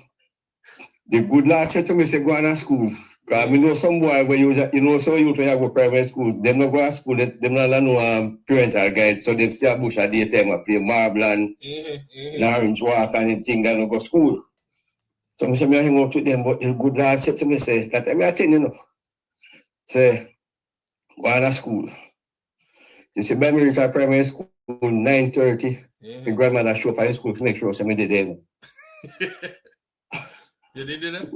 the good lad said to me, say, go on to school Because we know some boy where you know some youth when you go private school, them not go to school, them not know parental guide, so they stay a bush at daytime and play marble and orange walk and thing and go to school. So I say, I hang out with them, but the good lad said to me, say, that I'm telling you, say, go to school. You see, by me reach our primary school, 9:30, the grandmother show up at the school to make sure somebody did there. You did it?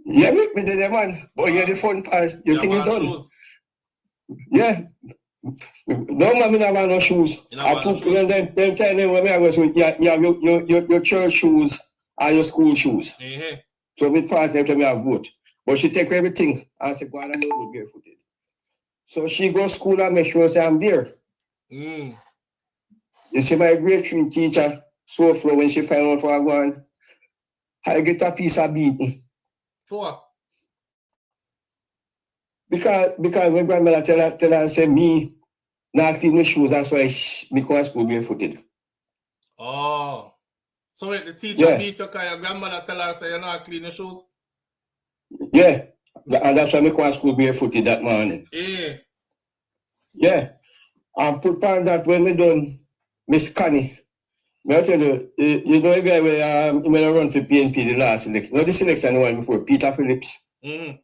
Yeah, me did it, man. But you're the fun part. You think you done? Shoes. Yeah. No, man, I don't have no shoes. I put them time when I was with you have your church shoes and your school shoes. So me partner tell me I have both. But she take everything and say, go on and go barefooted. So she go to school and make sure say I'm there. You see my grade 3 teacher, SouFLo, when she find out what I want, I get a piece of beating. For what? Because my grandmother tell her say me not clean my shoes, that's why me go to school barefooted. Oh. So wait, the teacher beat you because your grandmother tell her say you're not clean your shoes? Yeah. And that's why I go to school barefooted that morning. Yeah. And put on that when we done Miss Connie. I tell you, you know a guy where he made a run for PNP the last election. Not the selection one before, Peter Phillips. We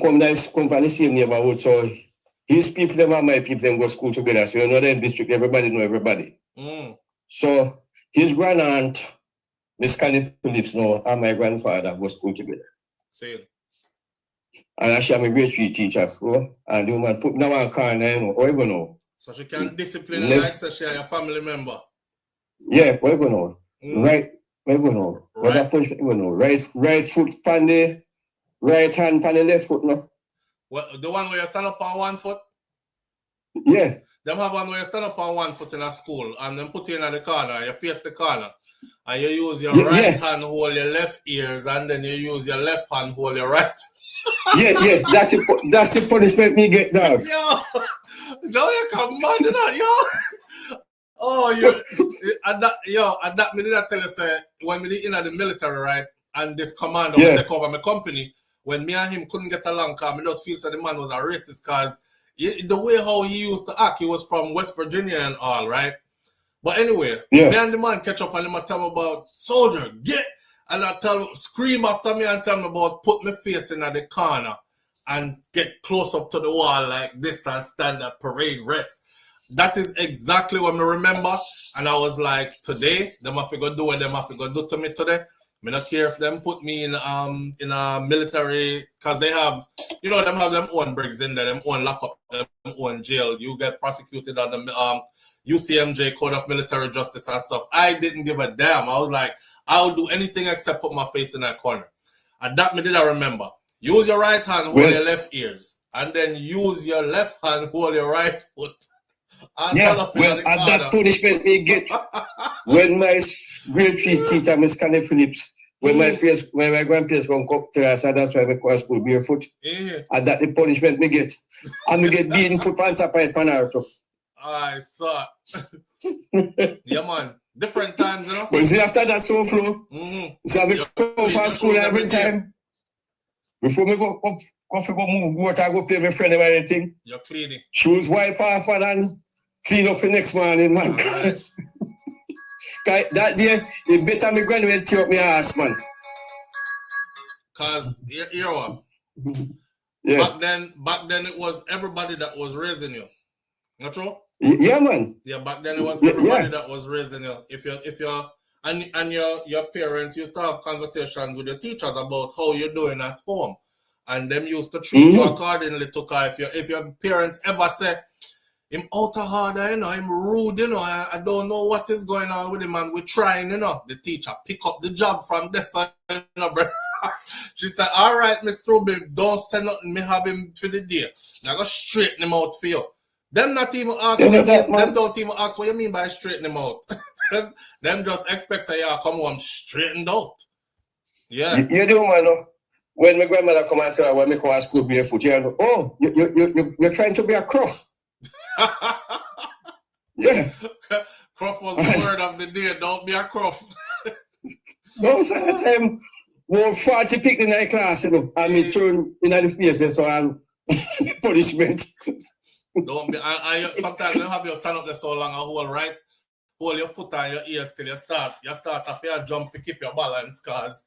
come from the same neighborhood, so his people them and my people them go to school together. So you know the district, everybody know everybody. So his grand aunt, Miss Connie Phillips, know, and my grandfather go to school together. Same. And I am a grade 3 teacher, and the woman put now one corner, you know, or you know. So she can discipline you like so she a family member. Yeah, what you know. Right, what you know. What I push, you know. Right foot on the right hand on the left foot, no. What, the one where you stand up on one foot? Yeah. Them have one where you stand up on one foot in a school and then put you in the corner, you face the corner. And you use your right hand hold your left ears and then you use your left hand hold your right. Yeah, that's the punishment me get now. Yo, you come mad in that, yo. Oh, at that me did I tell you, say, when we did in the military, right, and this commander would take over my company, when me and him couldn't get along, because I just feel so the man was a racist, because the way how he used to act, he was from West Virginia and all, right? But anyway, me and the man catch up and him tell me about, soldier, get, and I tell him, scream after me and tell me about put my face in the corner and get close up to the wall like this and stand at parade rest. That is exactly what I remember. And I was like, today, them have to go do what them have to go do to me today. I don't care if them put me in a military, because they have, you know, them have them own brigs in there, them own lockup, them own jail. You get prosecuted on the UCMJ, Code of Military Justice and stuff. I didn't give a damn. I was like, I'll do anything except put my face in that corner. And that me did I remember. Use your right hand, hold your left ears. And then use your left hand, hold your right foot. And that punishment me get when my grade 3 teacher, Miss Connie Phillips, when my grandparents come up to us, and that's why we go to school barefoot. And that the punishment me get. And me get beaten put on top of it on her too. I saw. Yeah, man. Different times, you know. But see, after that, SouFLo, so we come from school every time. Before me go move water, I go play my friend or anything. You're cleaning. Shoes wipe off and clean up the next morning, man. That day, it better me graduate tear up my ass, man. Cause you know what? Back then it was everybody that was raising you. Not true? Yeah, man. Yeah, back then it was everybody that was raising you. If you're and your parents used to have conversations with your teachers about how you're doing at home. And them used to treat you accordingly to if your parents ever say him out of order, you know, him rude, you know, I don't know what is going on with him and we're trying, you know. The teacher pick up the job from this side, you know, brother. She said, all right, Mr. Rubin, don't say nothing, me have him for the day. Now go straighten him out for you. Them not even ask them don't even ask what you mean by straighten him out. them just expect say, yeah, come on, straightened out. Yeah. You do, man. When my grandmother come and tell her when me come to school barefoot, you know, oh, you're trying to be a croft. Yeah. Croft was the word of the day. Don't be a croft. No, so that time more 40 pick in the class, you know, and me turn in the face, so I'm punishment. Don't be, sometimes you have your turn up there so long and hold your foot on your ears till you start off your jump to keep your balance, cause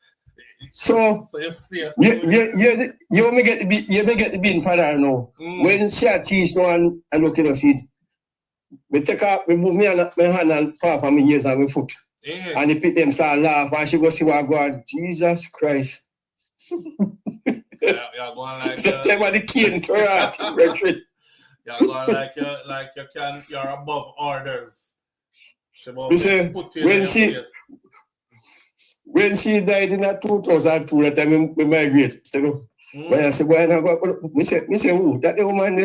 so you stay. You may get the bean for that now. When she teach no and look at see, we take up, we move my hand and far from my ears and my foot. Yeah. And they pick them start laugh and she go see what God, Jesus Christ. You're going like the cane to her. You're going like you're above orders. When she died in 2002, that time we migrated, you know. When I said, we say, who? That the woman,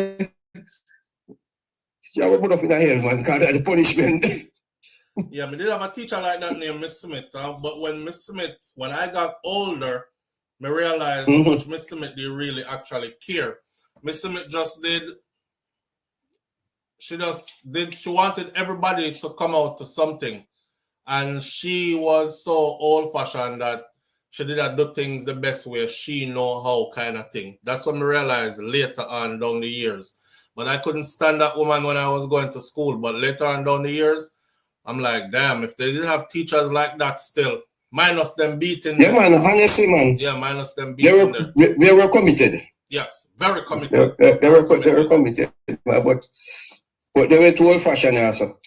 she was put off in the hell, man, because that's the punishment. Yeah, I did have a teacher like that named Miss Smith, but when I got older, I realized how much Miss Smith did really actually care. Miss Smith she wanted everybody to come out to something. And she was so old-fashioned that she didn't do things the best way she know how kind of thing. That's what I realized later on down the years. But I couldn't stand that woman when I was going to school. But later on down the years, I'm like, damn, if they didn't have teachers like that still, minus them beating them. Yeah, man, honestly, man. Yeah, minus them beating them. They were committed. Yes, very committed. They were committed. But they were too old-fashioned also.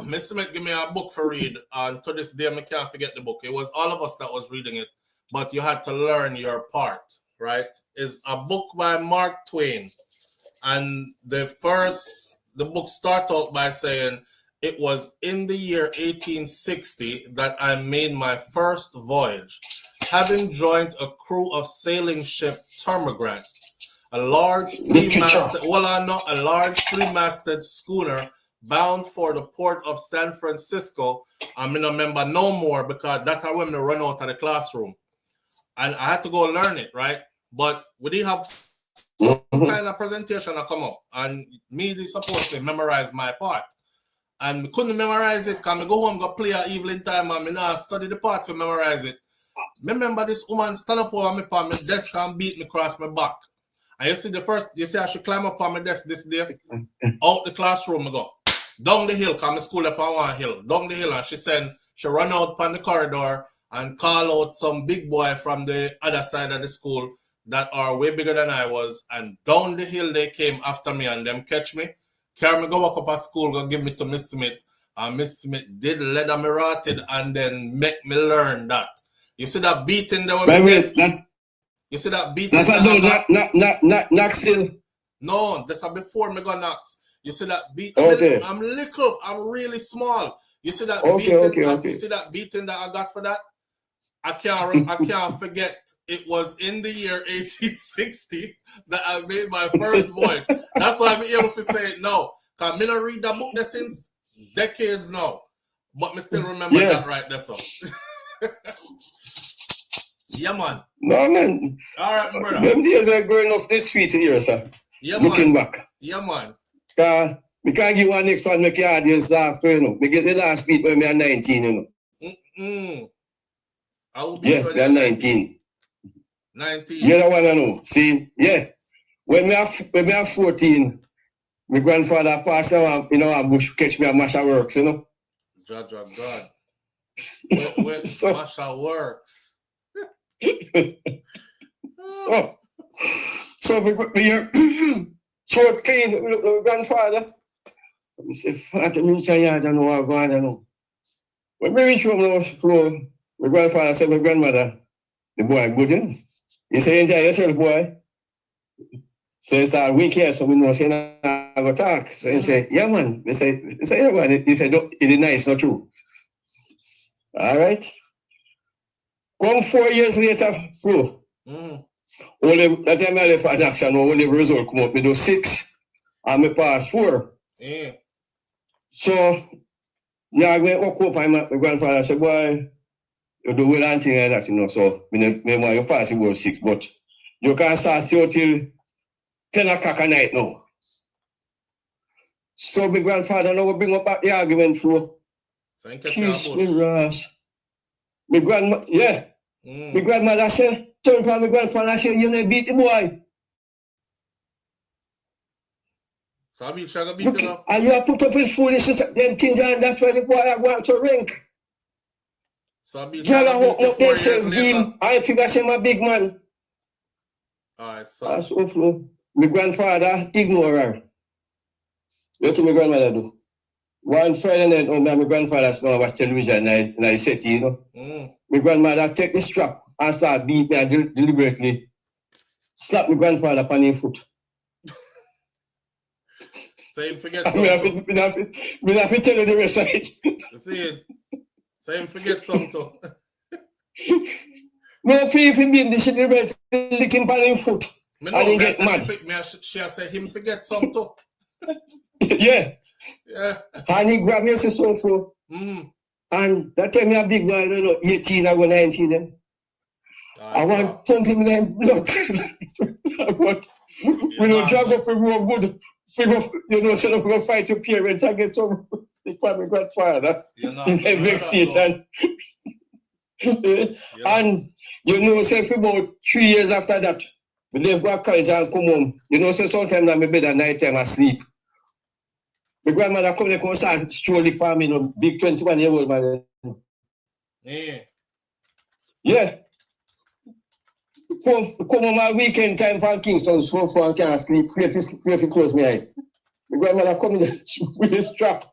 Miss Smith gave me a book for read, and to this day I can't forget the book. It was all of us that was reading it, but you had to learn your part, right? It's a book by Mark Twain, and the book starts out by saying, it was in the year 1860 that I made my first voyage, having joined a crew of sailing ship Termagant, a large three-masted schooner bound for the port of San Francisco. I'm not remember no more because that's when they run out of the classroom. And I had to go learn it, right? But we did have some kind of presentation that come up. And me, they supposed to memorize my part. And we couldn't memorize it because I go home, go play at evening time, and I now study the part to memorize it. Remember this woman stand up over me on my desk and beat me across my back. And you see I should climb up on my desk this day, out the classroom I go. Down the hill, because my school up on one hill. Down the hill, and she run out on the corridor and call out some big boy from the other side of the school that are way bigger than I was. And down the hill they came after me and them catch me. Carry me go walk up at school, go give me to Miss Smith. And Miss Smith did leather me rotted and then make me learn that. You see that beating there? You see that beating? That's Knoxville. No, that's before me go Knox. You see that beat? Okay. I'm little. I'm really small. You see that beating? Okay. You see that beating that I got for that? I can't forget. It was in the year 1860 that I made my first voyage. That's why I'm able to say it now. Because I don't read that book there since decades now. But I still remember that right there, so. Yeah, man. No, man. All right, brother. Them days are growing off this feet here, sir. Yeah, Looking man. back. Yeah, man. We can't give one next one, make your audience laugh, you know. We get the last beat when we are 19, you know. We are 19. 19. You don't want to know. See, yeah. When we are 14, my grandfather passed away, you know, a bush catch me at Masha Works, you know. God. Where Masha Works. So we are short clean with my grandfather. I said, Father, I don't know what I don't know. When we reach home, my grandfather said, my grandmother, the boy good, you know. He said, enjoy yourself, boy. So he started weak here, so we know saying I go talk. So he said, yeah, man. He said, yeah, man. He said, no, it is nice, not true. All right. Come 4 years later, bro. Only that time I left at action, only the result come up, me do 6 and me pass 4. Yeah. So, yeah, I went up and my grandfather said, boy, you do well and things like that, you know. So, me you pass it was 6, but you can't start till 10 o'clock at night now. So, my grandfather now will bring up the argument for so kiss me, Ross. My grandma, yeah. My grandmother said, turn from my grandfather and say, you know, beat the boy. So I beat Shagga beat him up. And you have put up with foolishness, them things, and that's why the boy I want to rank. So I beat Shagga beat you 4 years later. I figure say my big man. Alright, so. That's awful. My grandfather ignore her. What do my grandmother do? One Friday night, my grandfather saw watch television and I said, you know, my grandmother take the strap and start beat me and deliberately slap my grandfather upon his foot. So him forget something. I have to tell you the rest of it. See it. So him forget something. No, if he beat the shit, he lick him upon his foot. And he get mad. She said him forget something. Yeah. Yeah. And he grabbed me and said, so for. And that time, a big boy, 18, I go 19 then. I want to pump him in the blood. We don't drag up for real good. You know, set up a fight to parents and get some for my grandfather in the next station. And you know, say for about 3 years after that, we leave back college and come home. You know, so sometimes I'm in bed at night time I sleep. My grandmother come there, come start strolling for me, you know, big 21-year-old man. Yeah. Yeah. Come on my weekend time for Kingston, so far I can't sleep, pray to close my eye. My grandmother come there with a strap.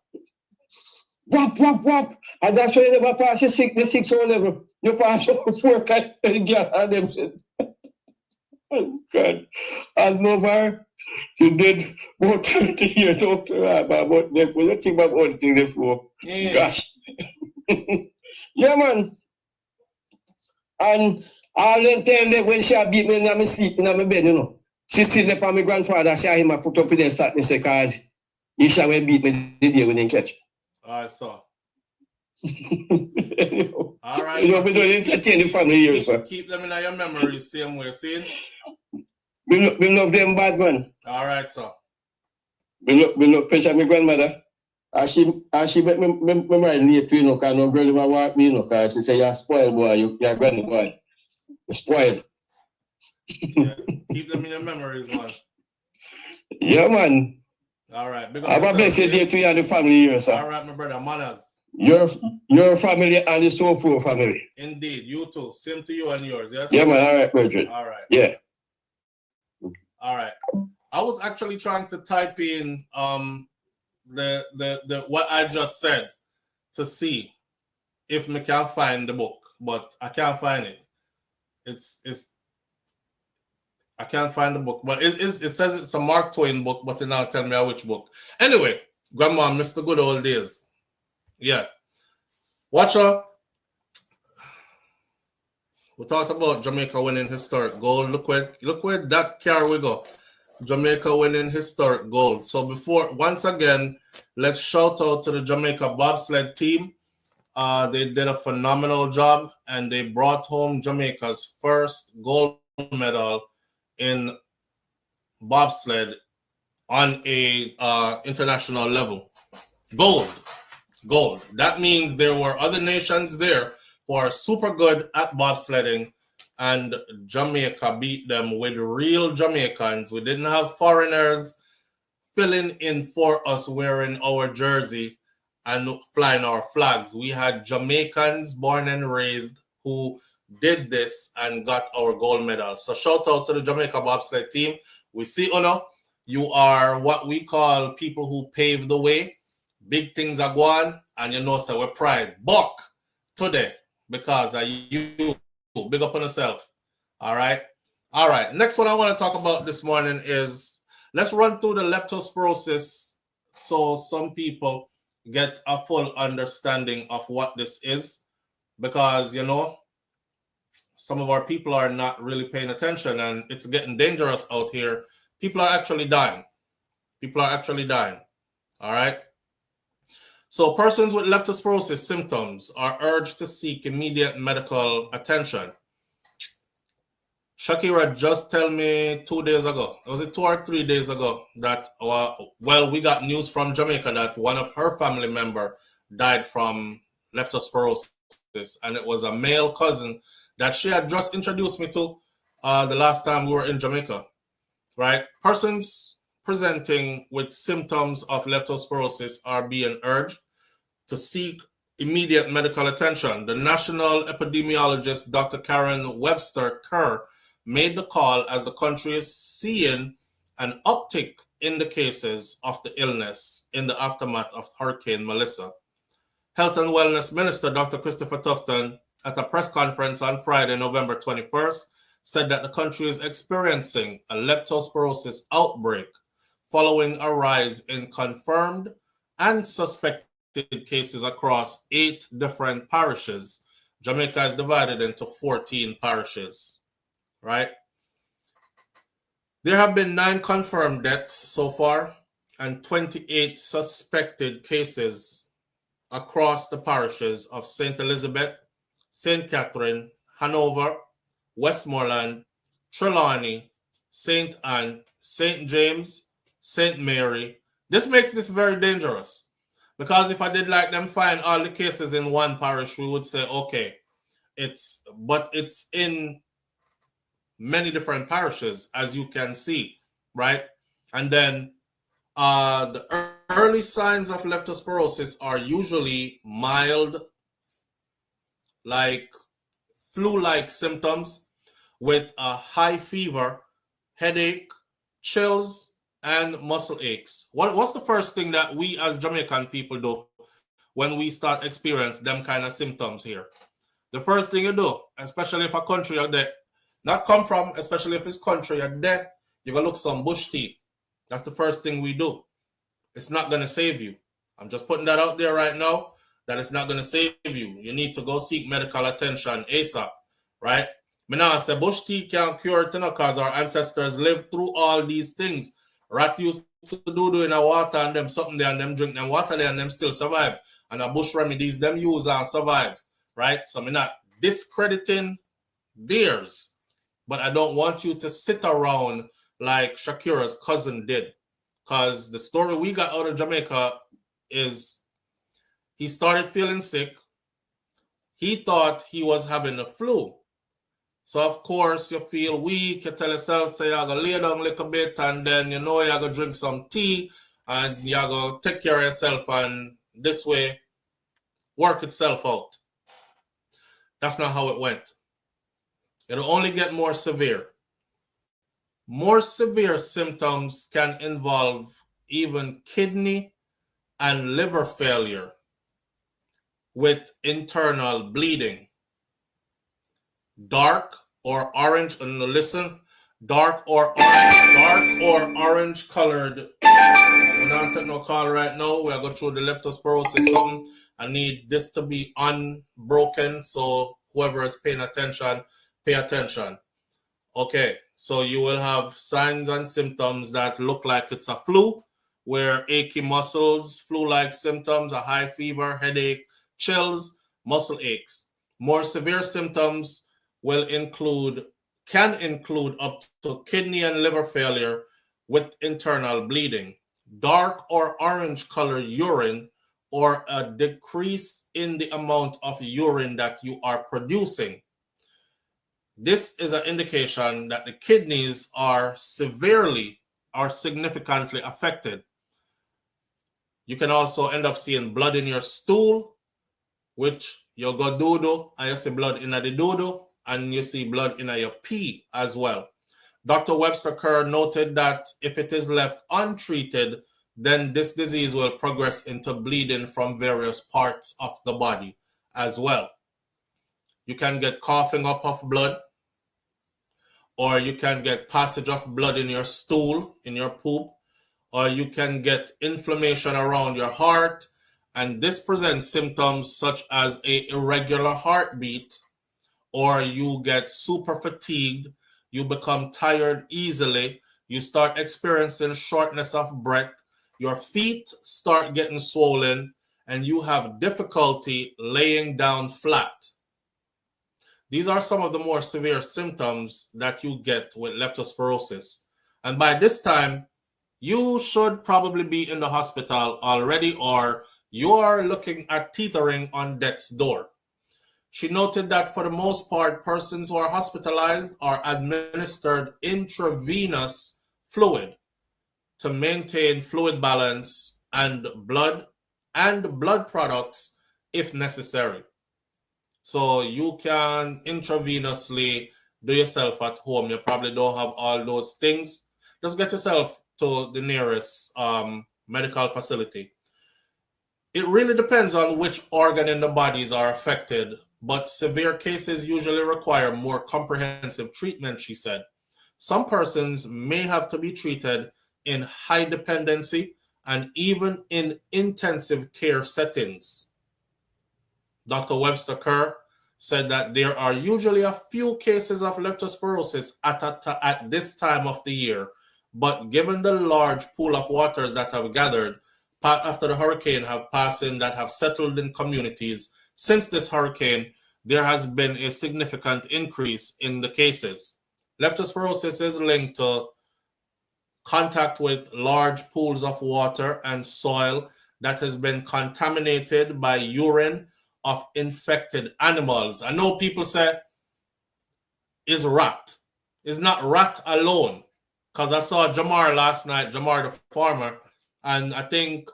Whop, whop, whop. And that's why you never pass the 6 level. You pass 4 kind of girl and them said, oh God. And over, she did about 30 years old about them. When you think about all the things they for. Gosh. Yeah, man. And all the time that when she beat me in my sleep in my bed, you know. She still left on my grandfather, she him put up with them sat me say, because he shall beat me the day when they catch. Alright, so. Alright. You know, we don't entertain the family here, sir. Keep them in your memory, same way, see? We love them bad, man. Alright, sir. We love pressure my grandmother. And she make me marry late, you know, because no girl ever want me, you know, because she say, you're spoiled, boy, you're granny, boy. You're spoiled. Yeah. Keep them in your memories, man. Yeah, man. Alright. Have a blessed day to you and the family here, sir. Alright, my brother, manners. Your family and the SouFLo family. Indeed, you too. Same to you and yours, yes? Yeah, man, alright, brethren. Alright. Yeah. Alright. I was actually trying to type in the what I just said to see if I can find the book, but I can't find it. I can't find the book, but it says it's a Mark Twain book, but it now tell me which book. Anyway, Grandma, miss the good old days. Yeah. Watch out. We talked about Jamaica winning historic gold. Look where that car we go. Jamaica winning historic gold. So once again, let's shout out to the Jamaica bobsled team. They did a phenomenal job and they brought home Jamaica's first gold medal in bobsled on a international level. Gold. That means there were other nations there who are super good at bobsledding, and Jamaica beat them with real Jamaicans. We didn't have foreigners filling in for us wearing our jersey and flying our flags. We had Jamaicans born and raised who did this and got our gold medal. So shout out to the Jamaica bobsled team. We see Uno. You are what we call people who paved the way. Big things are going, and you know, so we're pride. Buck today because you big up on yourself. All right. Next one I want to talk about this morning is let's run through the leptospirosis so some people get a full understanding of what this is, because you know some of our people are not really paying attention and it's getting dangerous out here. People are actually dying. All right. So persons with leptospirosis symptoms are urged to seek immediate medical attention. Shakira just told me 2 days ago, was it 2 or 3 days ago, that, we got news from Jamaica that one of her family member died from leptospirosis, and it was a male cousin that she had just introduced me to the last time we were in Jamaica, right? Persons presenting with symptoms of leptospirosis are being urged to seek immediate medical attention. The national epidemiologist, Dr. Karen Webster Kerr, made the call as the country is seeing an uptick in the cases of the illness in the aftermath of Hurricane Melissa. Health and Wellness Minister Dr. Christopher Tufton, at a press conference on Friday, November 21st, said that the country is experiencing a leptospirosis outbreak following a rise in confirmed and suspected cases across 8 different parishes. Jamaica is divided into 14 parishes, right? There have been 9 confirmed deaths so far and 28 suspected cases across the parishes of St. Elizabeth, St. Catherine, Hanover, Westmoreland, Trelawney, St. Anne, St. James, St. Mary. This makes this very dangerous because if I did like them find all the cases in one parish, we would say, okay, it's in many different parishes, as you can see, right? And then the early signs of leptospirosis are usually mild, like flu-like symptoms with a high fever, headache, chills, and muscle aches. What's the first thing that we as Jamaican people do when we start experience them kind of symptoms here? The first thing you do, especially if a country you're there, not come from, especially if it's country you're there, you're going to look some bush tea. That's the first thing we do. It's not going to save you. I'm just putting that out there right now, that it's not going to save you. You need to go seek medical attention ASAP, right? Me now say bush tea can't cure it because our ancestors lived through all these things. Rat used to do in the water and them something there and them drink them water there and them still survive. And the bush remedies them use and survive, right? So I'm not discrediting theirs, but I don't want you to sit around like Shakira's cousin did. Because the story we got out of Jamaica is he started feeling sick. He thought he was having the flu. So, of course, you feel weak. You tell yourself, say, you're going to lay down a little bit and then, you're going to drink some tea and you're going to take care of yourself and this way work itself out. That's not how it went. It'll only get more severe. More severe symptoms can involve even kidney and liver failure with internal bleeding. Dark or orange, and listen, dark or orange colored. We're not taking no call right now. We're going through the leptospirosis something. I need this to be unbroken, so whoever is paying attention, pay attention. Okay, so you will have signs and symptoms that look like it's a flu, where achy muscles, flu-like symptoms, a high fever, headache, chills, muscle aches. More severe symptoms can include up to kidney and liver failure with internal bleeding, dark or orange color urine, or a decrease in the amount of urine that you are producing. This is an indication that the kidneys are significantly affected. You can also end up seeing blood in your stool, which you go doo-doo, and you see blood in the doo-doo, and you see blood in your pee as well. Dr. Webster Kerr noted that if it is left untreated, then this disease will progress into bleeding from various parts of the body as well. You can get coughing up of blood, or you can get passage of blood in your stool, in your poop, or you can get inflammation around your heart, and this presents symptoms such as an irregular heartbeat, or you get super fatigued, you become tired easily, you start experiencing shortness of breath, your feet start getting swollen, and you have difficulty laying down flat. These are some of the more severe symptoms that you get with leptospirosis. And by this time, you should probably be in the hospital already, or you are looking at teetering on death's door. She noted that for the most part, persons who are hospitalized are administered intravenous fluid to maintain fluid balance and blood products if necessary. So you can intravenously do yourself at home. You probably don't have all those things. Just get yourself to the nearest medical facility. It really depends on which organ in the bodies are affected, but severe cases usually require more comprehensive treatment, she said. Some persons may have to be treated in high dependency and even in intensive care settings. Dr. Webster Kerr said that there are usually a few cases of leptospirosis at this time of the year, but given the large pool of waters that have gathered after the hurricane have passed in, that have settled in communities since this hurricane, there has been a significant increase in the cases. Leptospirosis is linked to contact with large pools of water and soil that has been contaminated by urine of infected animals. I know people say it's rat. It's not rat alone. Because I saw Jamar last night, Jamar the farmer, and I think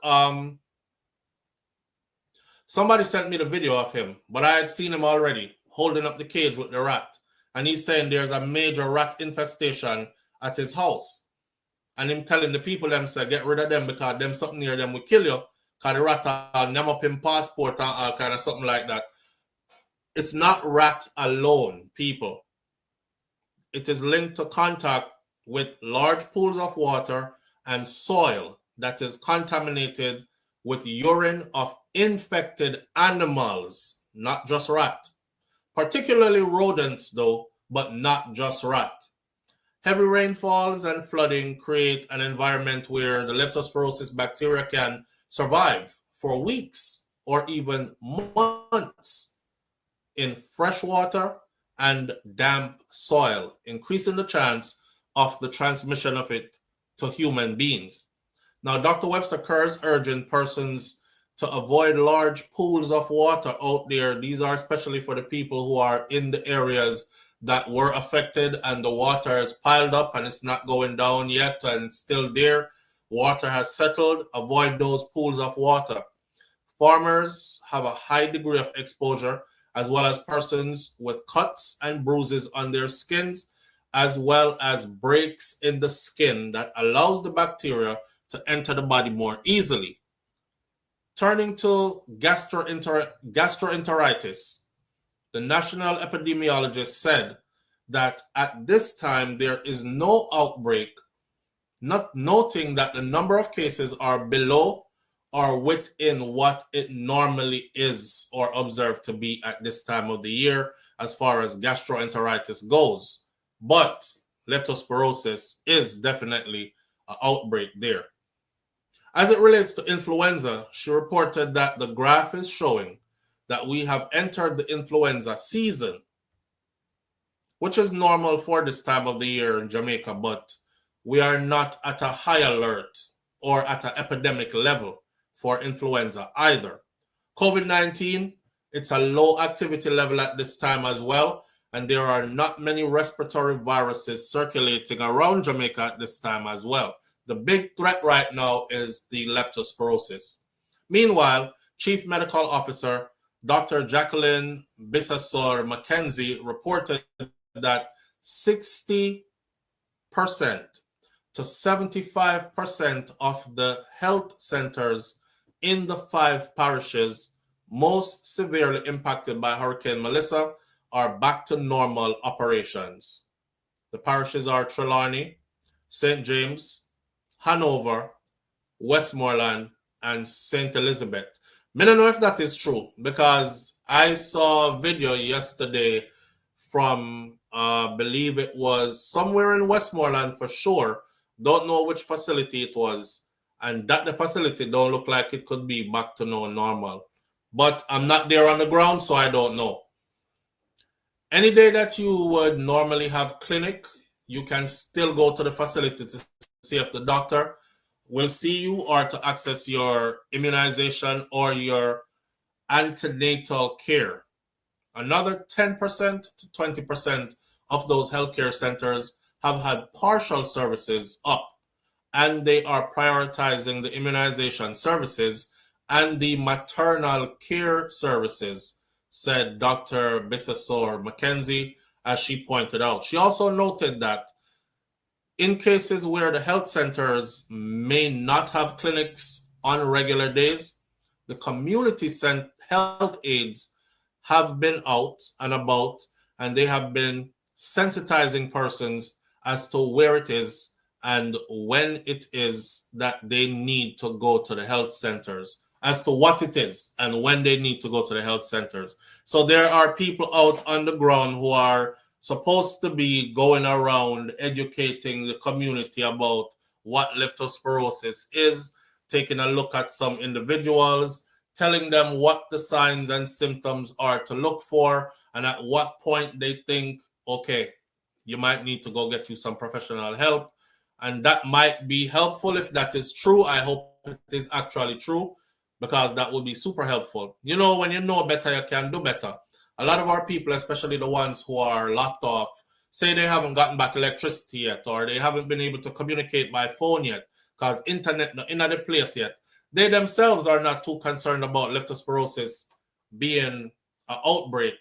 somebody sent me the video of him, but I had seen him already holding up the cage with the rat. And he's saying there's a major rat infestation at his house. And him telling the people them say, get rid of them because them something near them will kill you. Because the rat will name up in passport and all kind of something like that. It's not rat alone, people. It is linked to contact with large pools of water and soil that is contaminated with urine of infected animals, not just rat. Particularly rodents though, but not just rat. Heavy rainfalls and flooding create an environment where the leptospirosis bacteria can survive for weeks or even months in fresh water and damp soil, increasing the chance of the transmission of it to human beings. Now, Dr. Webster Kerr is urging persons to avoid large pools of water out there. These are especially for the people who are in the areas that were affected and the water has piled up and it's not going down yet and still there. Water has settled. Avoid those pools of water. Farmers have a high degree of exposure, as well as persons with cuts and bruises on their skins, as well as breaks in the skin that allows the bacteria to enter the body more easily. Turning to gastroenteritis, the national epidemiologist said that at this time there is no outbreak, not noting that the number of cases are below or within what it normally is or observed to be at this time of the year as far as gastroenteritis goes. But leptospirosis is definitely an outbreak there. As it relates to influenza, she reported that the graph is showing that we have entered the influenza season, which is normal for this time of the year in Jamaica, but we are not at a high alert or at an epidemic level for influenza either. COVID-19, it's a low activity level at this time as well, and there are not many respiratory viruses circulating around Jamaica at this time as well. The big threat right now is the leptospirosis. Meanwhile, Chief Medical Officer Dr. Jacqueline Bissessor McKenzie reported that 60% to 75% of the health centers in the 5 parishes most severely impacted by Hurricane Melissa are back to normal operations. The parishes are Trelawney, St. James, Hanover, Westmoreland, and St. Elizabeth. I don't know if that is true because I saw a video yesterday from, I believe it was somewhere in Westmoreland for sure. Don't know which facility it was. And that the facility don't look like it could be back to normal. But I'm not there on the ground, so I don't know. Any day that you would normally have clinic, you can still go to the facility to see if the doctor will see you or to access your immunization or your antenatal care. Another 10% to 20% of those healthcare centers have had partial services up, and they are prioritizing the immunization services and the maternal care services, said Dr. Bissessor Mackenzie, as she pointed out. She also noted that in cases where the health centers may not have clinics on regular days, the community health aides have been out and about, and they have been sensitizing persons as to where it is and when it is that they need to go to the health centers, as to what it is and when they need to go to the health centers. So there are people out on the ground who are supposed to be going around educating the community about what leptospirosis is, taking a look at some individuals, telling them what the signs and symptoms are to look for, and at what point they think, okay, you might need to go get you some professional help. And that might be helpful if that is true. I hope it is actually true, because that would be super helpful. You know, when you know better, you can do better. A lot of our people, especially the ones who are locked off, say they haven't gotten back electricity yet, or they haven't been able to communicate by phone yet, because internet not in the place yet. They themselves are not too concerned about leptospirosis being an outbreak,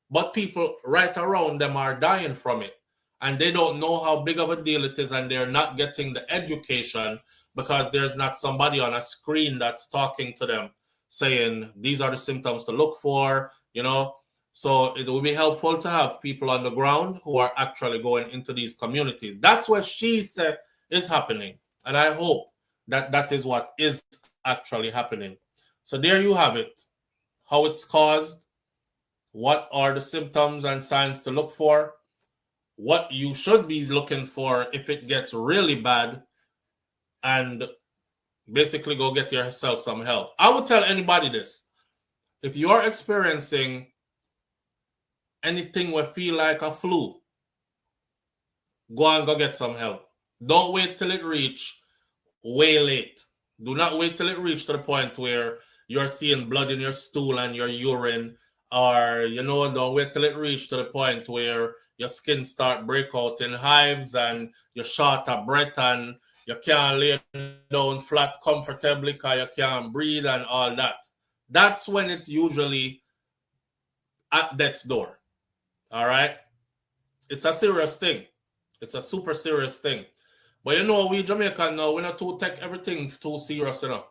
but people right around them are dying from it. And they don't know how big of a deal it is, and they're not getting the education because there's not somebody on a screen that's talking to them saying these are the symptoms to look for, you know. So it will be helpful to have people on the ground who are actually going into these communities. That's what she said is happening. And I hope that that is what is actually happening. So there you have it. How it's caused, what are the symptoms and signs to look for, what you should be looking for if it gets really bad, and basically go get yourself some help. I would tell anybody this. If you are experiencing anything will feel like a flu, go and go get some help. Don't wait till it reach way late. Do not wait till it reach to the point where you're seeing blood in your stool and your urine, or, you know, don't wait till it reach to the point where your skin start break out in hives and you're short of breath and you can't lay down flat comfortably because you can't breathe and all that. That's when it's usually at death's door. All right? It's a serious thing. It's a super serious thing. But you know, we Jamaican now, we not to take everything too serious, you know.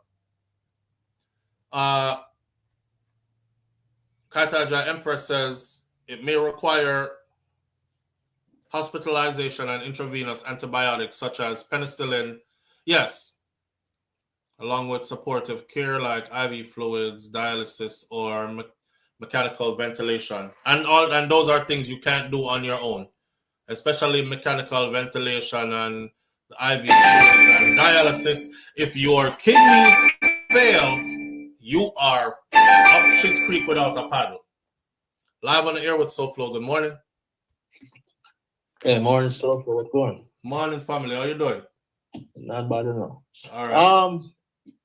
Kataja Empress says it may require hospitalization and intravenous antibiotics such as penicillin. Yes. Along with supportive care like IV fluids, dialysis, or mechanical ventilation. And those are things you can't do on your own. Especially mechanical ventilation and IV fluids and dialysis. If your kidneys fail, you are up Schitt's Creek without a paddle. Live on the air with SouFLo. Good morning. Hey, morning, SouFLo. What's going? Morning, family. How you doing? Not bad enough. All right.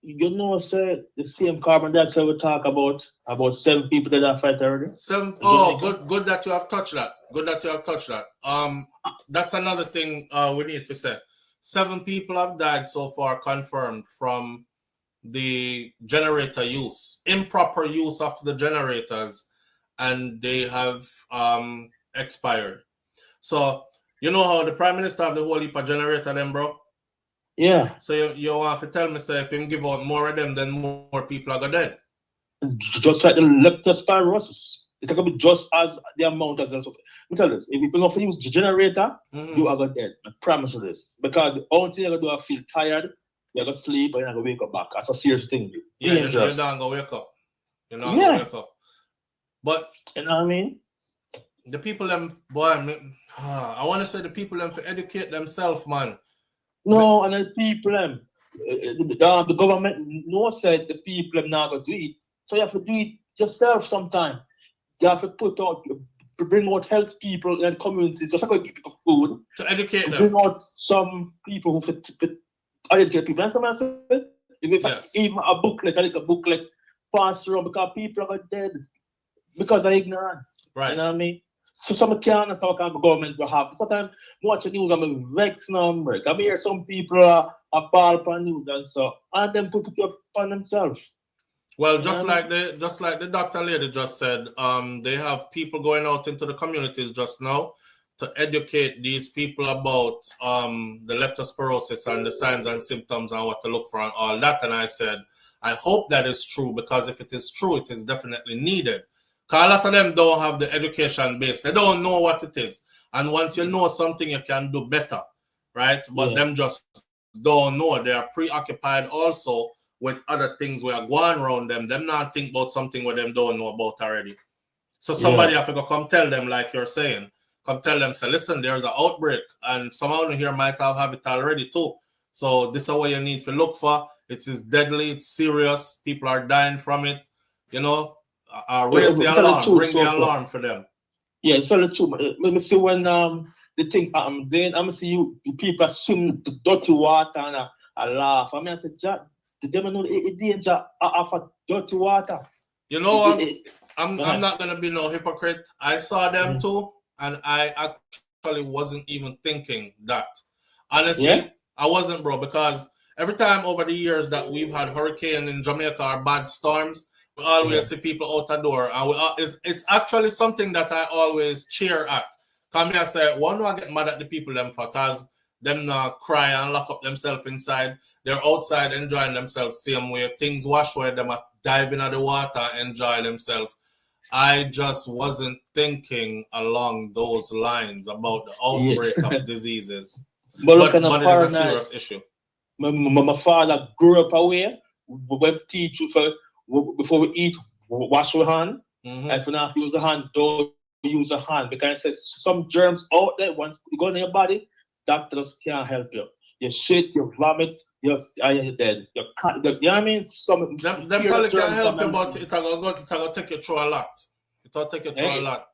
You know, sir, the same carbon dioxide we talk about 7 people that are fight already. 7. Oh, good that you have touched that. Good that you have touched that. That's another thing we need to say. 7 people have died so far, confirmed, from the generator use, improper use of the generators, and they have expired. So you know how the Prime Minister have the whole heap of generator them, bro? Yeah. So you want to tell me, say, if him give out more of them, then more people are going dead. Just like the leptospirosis. It's going to be just as the amount as. Let me tell you this. If people don't use the generator, you are going dead. I promise you this. Because the only thing you're going to do is feel tired, you're going to sleep, and you're going to wake up back. That's a serious thing. Yeah, you're not going to wake up. You're not going to wake up. But, you know what I mean? The people, them, boy, I want to say the people, them, to educate themselves, man. No, and the people, the government said the people not going to do it. So you have to do it yourself sometime. You have to bring out health people and communities. Just like give people food. To educate them. Bring out some people who fit educate people. And someone said, even a booklet, pass around because people are dead. because of ignorance. Right. You know what I mean? So some can't understand what kind of government we have. Sometimes watching news, I'm vexed number. I hear some people are ball upon news and so, and then put it up on themselves. Well, just like the doctor lady just said, they have people going out into the communities just now to educate these people about the leptospirosis and the signs and symptoms and what to look for and all that. And I said, I hope that is true, because if it is true, it is definitely needed. Because a lot of them don't have the education base. They don't know what it is. And once you know something, you can do better, right? But them just don't know. They are preoccupied also with other things we are going around them. Them not think about something where them don't know about already. So somebody have to go come tell them, like you're saying. Come tell them, say, listen, there's an outbreak. And someone here might have it already too. So this is what you need to look for. It is deadly, it's serious. People are dying from it. You know, raise the alarm, bring the alarm for them. Yeah, it's very true. Let me see when the thing then I'm see you people swim the dirty water and I laugh. I mean, I said, Jack, the devil know the danger of dirty water. You know, I'm not gonna be no hypocrite. I saw them too, and I actually wasn't even thinking that. Honestly, I wasn't, bro, because every time over the years that we've had hurricane in Jamaica or bad storms, we always see people out the door, and it's actually something that I always cheer at. Come here, say, why do I get mad at the people them for? Cause them not cry and lock up themselves inside. They're outside enjoying themselves same way. Things wash away, them are diving in the water, enjoy themselves. I just wasn't thinking along those lines about the outbreak of diseases. But it is a serious issue. My father grew up away. We teach you before we eat, wash your hands. If you not use the hand, don't use the hand. Because there's some germs out there, once you go in your body, doctors can't help you. You shit, you vomit, you're dead. You know what I mean? Them probably can help you, but it'll take you through a lot. It'll take you through a lot.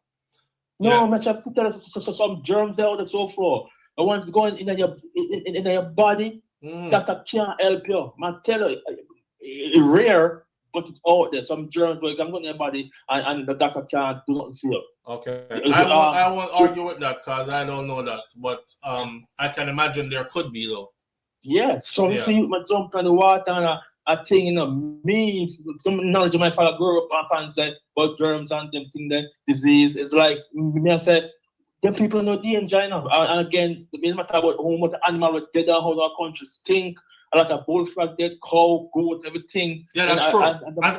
No, man, I have to tell you, some germs there on the floor. And once it's going in your body, doctor can't help you. Man, tell you, it's rare, but it's out there. Some germs where you can go in your body and the doctor can't do nothing for you. Okay. I won't argue with that because I don't know that. But I can imagine there could be, though. Yeah. So you see you jump in the water and a thing, you know, me, some knowledge of my father grew up and said about germs and them thing, then disease. It's like, me I said, the people know danger, you know. And again, it doesn't matter about how much animal were dead and how our country stink. A lot of bullfrog dead, cow, goat, everything. Yeah, that's true.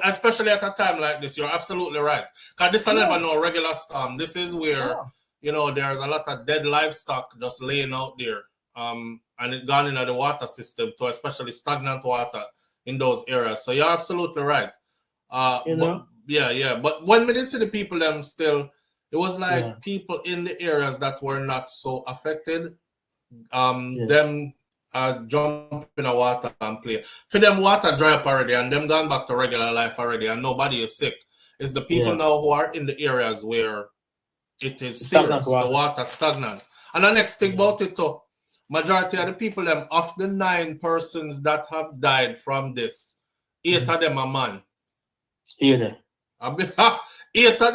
Especially at a time like this, you're absolutely right. Because this is never no regular storm. This is where, you know, there's a lot of dead livestock just laying out there. And it gone into the water system too, especially stagnant water in those areas. So you're absolutely right. But when we did see the people them still, it was like people in the areas that were not so affected. Them jump in the water and play. For them, water dry up already and them gone back to regular life already and nobody is sick. It's the people now who are in the areas where it is serious, the water stagnant. And the next thing about it too, majority of the people them, of the 9 persons that have died from this, 8 of them are man. 8 of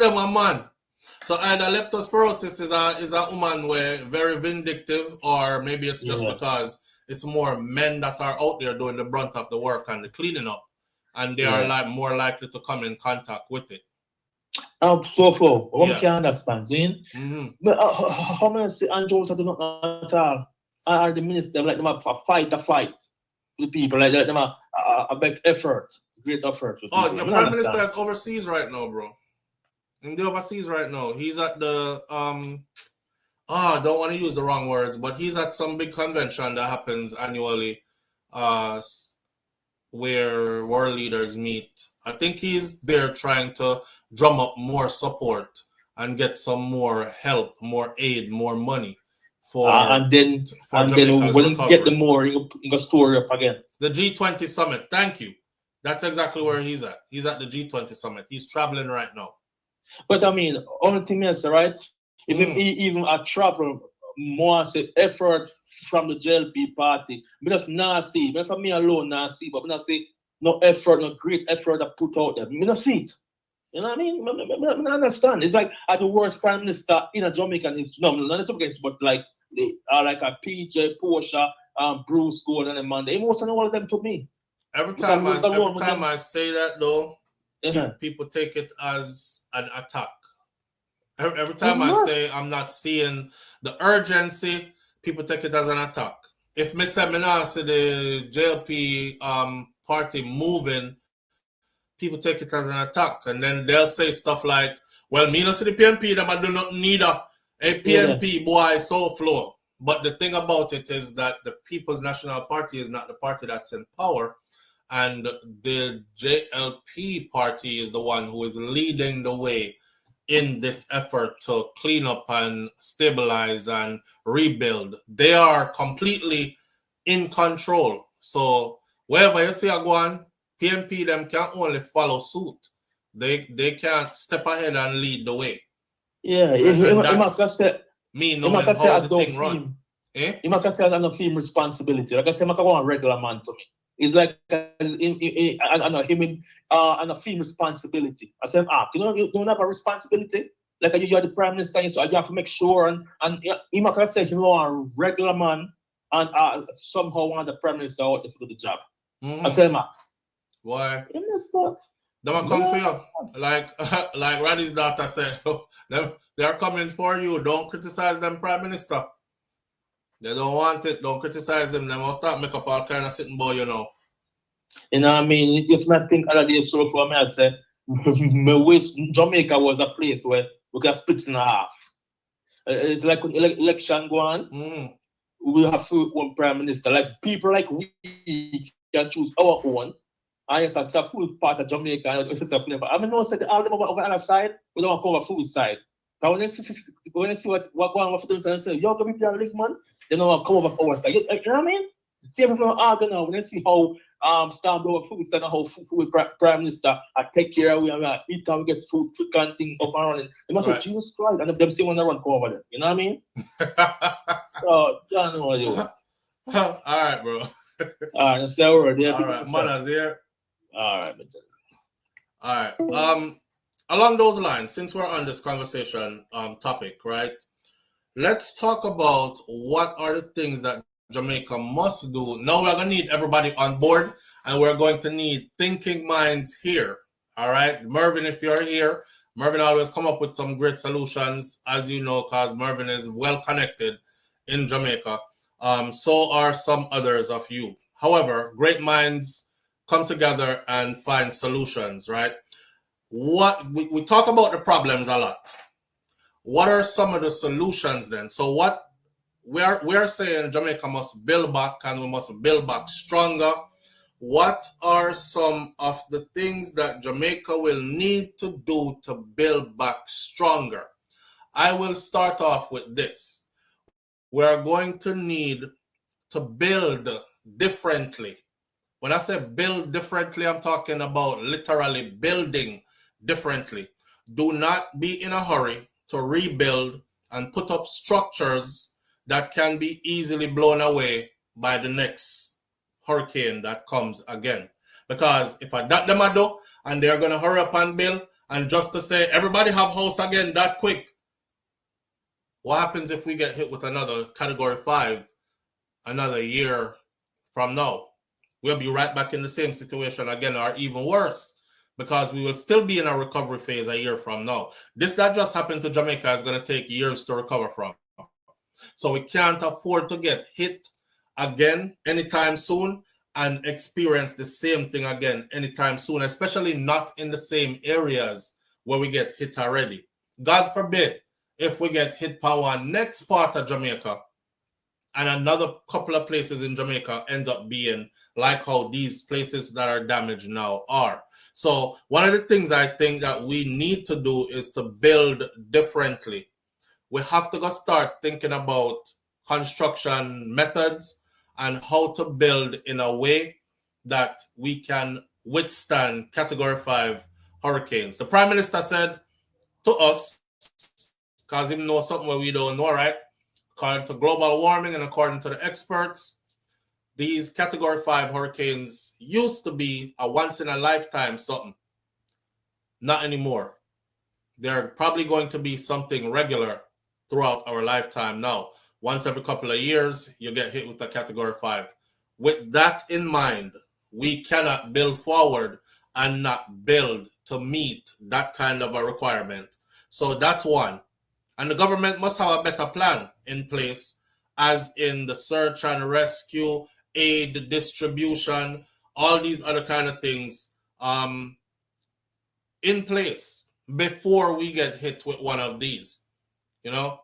them are man. So either leptospirosis is a woman where very vindictive, or maybe it's just because it's more men that are out there doing the brunt of the work and the cleaning up, and they are like more likely to come in contact with it. One can understand, Zane. But how many say Andrews do not at all? Are the minister like them a fight with the people, like them a big effort, great effort. Oh, your prime minister is overseas right now, bro. In the overseas right now, he's at the I don't want to use the wrong words, but he's at some big convention that happens annually, where world leaders meet. I think he's there trying to drum up more support and get some more help, more aid, more money for and then when you get the more, you go store up again. The G20 summit. Thank you. That's exactly where he's at. He's at the G20 summit. He's traveling right now. But I mean, only thing is, right? If even a travel more say effort from the JLP party, but that's not see. But for me alone, not see. But I say no effort, no great effort that put out there. Me not see it. You know what I mean? I understand. It's like the worst prime minister in a Jamaican is not Jamaican, but like they are like a PJ, Portia, Bruce Gordon and Monday. Most of all of them to me. Every time I say that though, people take it as an attack. Every time I say I'm not seeing the urgency, people take it as an attack. If me say me not see the JLP party moving, people take it as an attack, and then they'll say stuff like, well, me not see the PNP, them I do not need a PNP boy so flow. But the thing about it is that the People's National Party is not the party that's in power, and the JLP party is the one who is leading the way in this effort to clean up and stabilize and rebuild. They are completely in control. So wherever you see a go on, PNP them can only follow suit. They can't step ahead and lead the way. Yeah, me knowing how the thing run. You might say I don't feel responsibility. Like I say, I want a regular man to me. It's like I feel responsibility. I say, you don't have a responsibility. Like you are the prime minister, so you have to make sure and you might say you know a regular man and somehow want the prime minister out there to do the job. I say, why? They will come for you. Like Roddy's daughter said, they are coming for you. Don't criticize them, prime minister. They don't want it. Don't criticize them. They must start make up all kind of sitting boy, you know. You know what I mean? You just might think other days story for me. I said, my wish Jamaica was a place where we can split in half. It's like when election go on, we have one prime minister. Like people like we can choose our own. And it's a full part of Jamaica. I mean, no, said all them over the other side, we don't cover full side. But when you see what going on for them and say, yo, come here and live, man, they don't come over our side. You know what I mean? See people argue now when they see how stand over food side and how food prime minister I take care of we and eat and we get food quick and thing up and running. They must say Jesus Christ and them see when they run come over there. You know what I mean? So I don't know what you want. All right, bro. All right, say a word. All right, manners here. All right. All right. Along those lines, since we're on this conversation topic, right? Let's talk about what are the things that Jamaica must do. Now we're going to need everybody on board, and we're going to need thinking minds here. All right, Mervin, if you're here, Mervin always come up with some great solutions, as you know, because Mervin is well connected in Jamaica. So are some others of you. However, great minds come together and find solutions, right? What we talk about the problems a lot. What are some of the solutions then? So what we are saying Jamaica must build back, and we must build back stronger. What are some of the things that Jamaica will need to do to build back stronger? I will start off with this. We are going to need to build differently. When I say build differently, I'm talking about literally building differently. Do not be in a hurry to rebuild and put up structures that can be easily blown away by the next hurricane that comes again. Because if I that them I do, and they're going to hurry up and build, and just to say everybody have house again that quick, what happens if we get hit with another category 5 another year from now? We'll be right back in the same situation again, or even worse, because we will still be in a recovery phase a year from now. This that just happened to Jamaica is going to take years to recover from. So we can't afford to get hit again anytime soon and experience the same thing again anytime soon, especially not in the same areas where we get hit already. God forbid if we get hit by one next part of Jamaica and another couple of places in Jamaica end up being like how these places that are damaged now are. So one of the things I think that we need to do is to build differently. We have to go start thinking about construction methods and how to build in a way that we can withstand category 5 hurricanes. The Prime Minister said to us, because he knows something we don't know, right? According to global warming and according to the experts, these category 5 hurricanes used to be a once in a lifetime something. Not anymore. They're probably going to be something regular throughout our lifetime now. Once every couple of years, you get hit with a Category 5. With that in mind, we cannot build forward and not build to meet that kind of a requirement. So that's one. And the government must have a better plan in place, as in the search and rescue, aid distribution, all these other kind of things in place before we get hit with one of these. You know,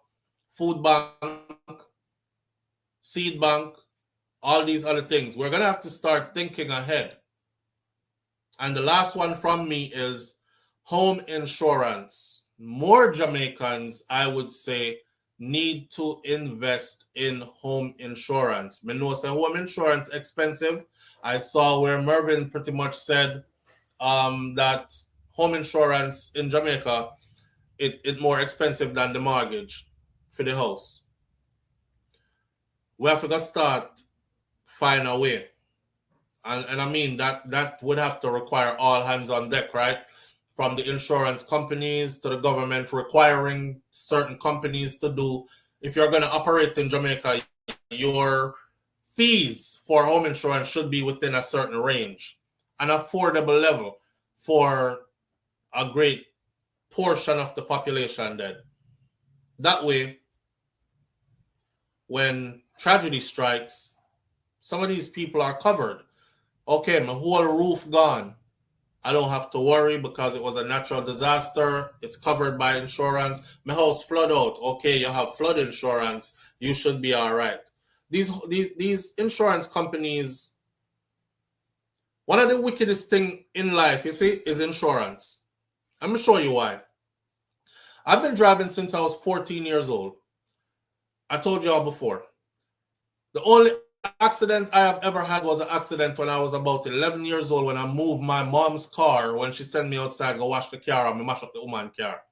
food bank, seed bank, all these other things. We're going to have to start thinking ahead. And the last one from me is home insurance. More Jamaicans, I would say, need to invest in home insurance. I know say home insurance expensive. I saw where Mervin pretty much said that home insurance in Jamaica, it more expensive than the mortgage for the house. We have to start find a way. And I mean that would have to require all hands on deck, right? From the insurance companies to the government requiring certain companies to do. If you're going to operate in Jamaica, your fees for home insurance should be within a certain range, an affordable level for a great portion of the population then. That way, when tragedy strikes, some of these people are covered. Okay, my whole roof gone. I don't have to worry because it was a natural disaster. It's covered by insurance. My house flood out. Okay, you have flood insurance. You should be all right. These insurance companies, one of the wickedest thing in life, you see, is insurance. I'm going to show you why. I've been driving since I was 14 years old. I told y'all before. The only accident I have ever had was an accident when I was about 11 years old when I moved my mom's car when she sent me outside to go wash the car and mash up the woman's car.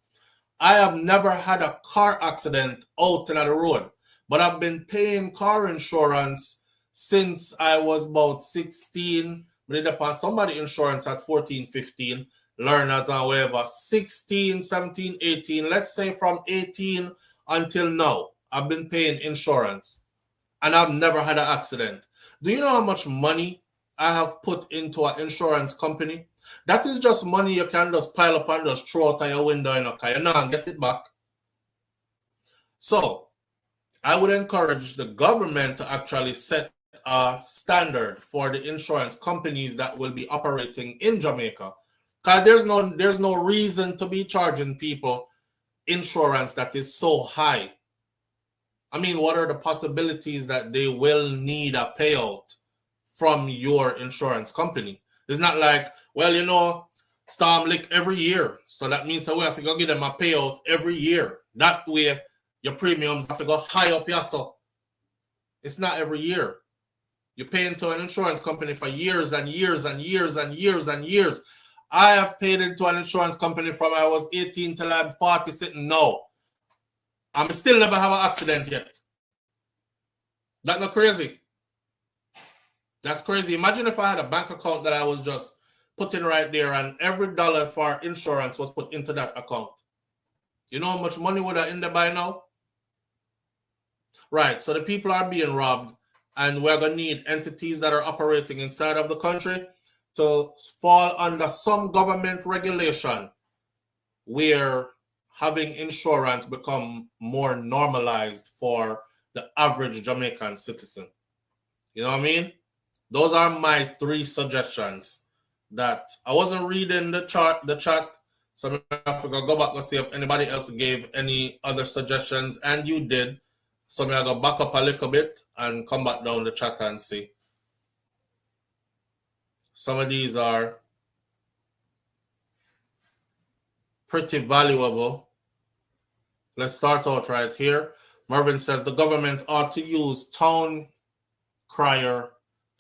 I have never had a car accident out in the road, but I've been paying car insurance since I was about 16. I did upon somebody insurance at 14, 15, learners and whatever, 16, 17, 18, let's say from 18 until now, I've been paying insurance. And I've never had an accident. Do you know how much money I have put into an insurance company? That is just money you can just pile up and just throw out of your window and you know, get it back. So, I would encourage the government to actually set a standard for the insurance companies that will be operating in Jamaica. Because there's no reason to be charging people insurance that is so high. I mean, what are the possibilities that they will need a payout from your insurance company? It's not like, well, you know, storm lick every year. So that means that we have to go give them a payout every year. That way, your premiums have to go high up yourself. It's not every year. You pay into an insurance company for years and years and years and years and years. I have paid into an insurance company from I was 18 till I'm 40 sitting now. I'm still never have an accident yet. That's not crazy. That's crazy. Imagine if I had a bank account that I was just putting right there and every dollar for insurance was put into that account. You know how much money would I end up by now? Right, so the people are being robbed and we're going to need entities that are operating inside of the country to fall under some government regulation where having insurance become more normalized for the average Jamaican citizen. You know what I mean? Those are my 3 suggestions that I wasn't reading the chat, so I have to go back and see if anybody else gave any other suggestions, and you did. So I'm going to go back up a little bit and come back down the chat and see. Some of these are pretty valuable. Let's start out right here. Mervin says the government ought to use town crier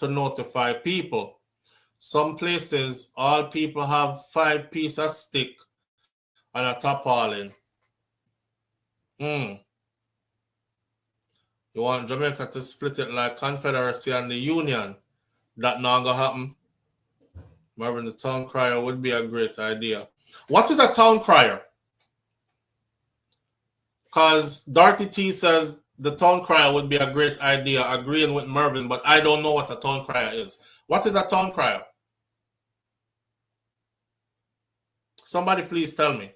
to notify people. Some places, all people have 5 pieces of stick and a tarpaulin. You want Jamaica to split it like Confederacy and the Union? That not gonna happen. Mervin, the town crier would be a great idea. What is a town crier? Because Dorothy T says the town crier would be a great idea, agreeing with Mervin, but I don't know what a town crier is. What is a town crier? Somebody please tell me.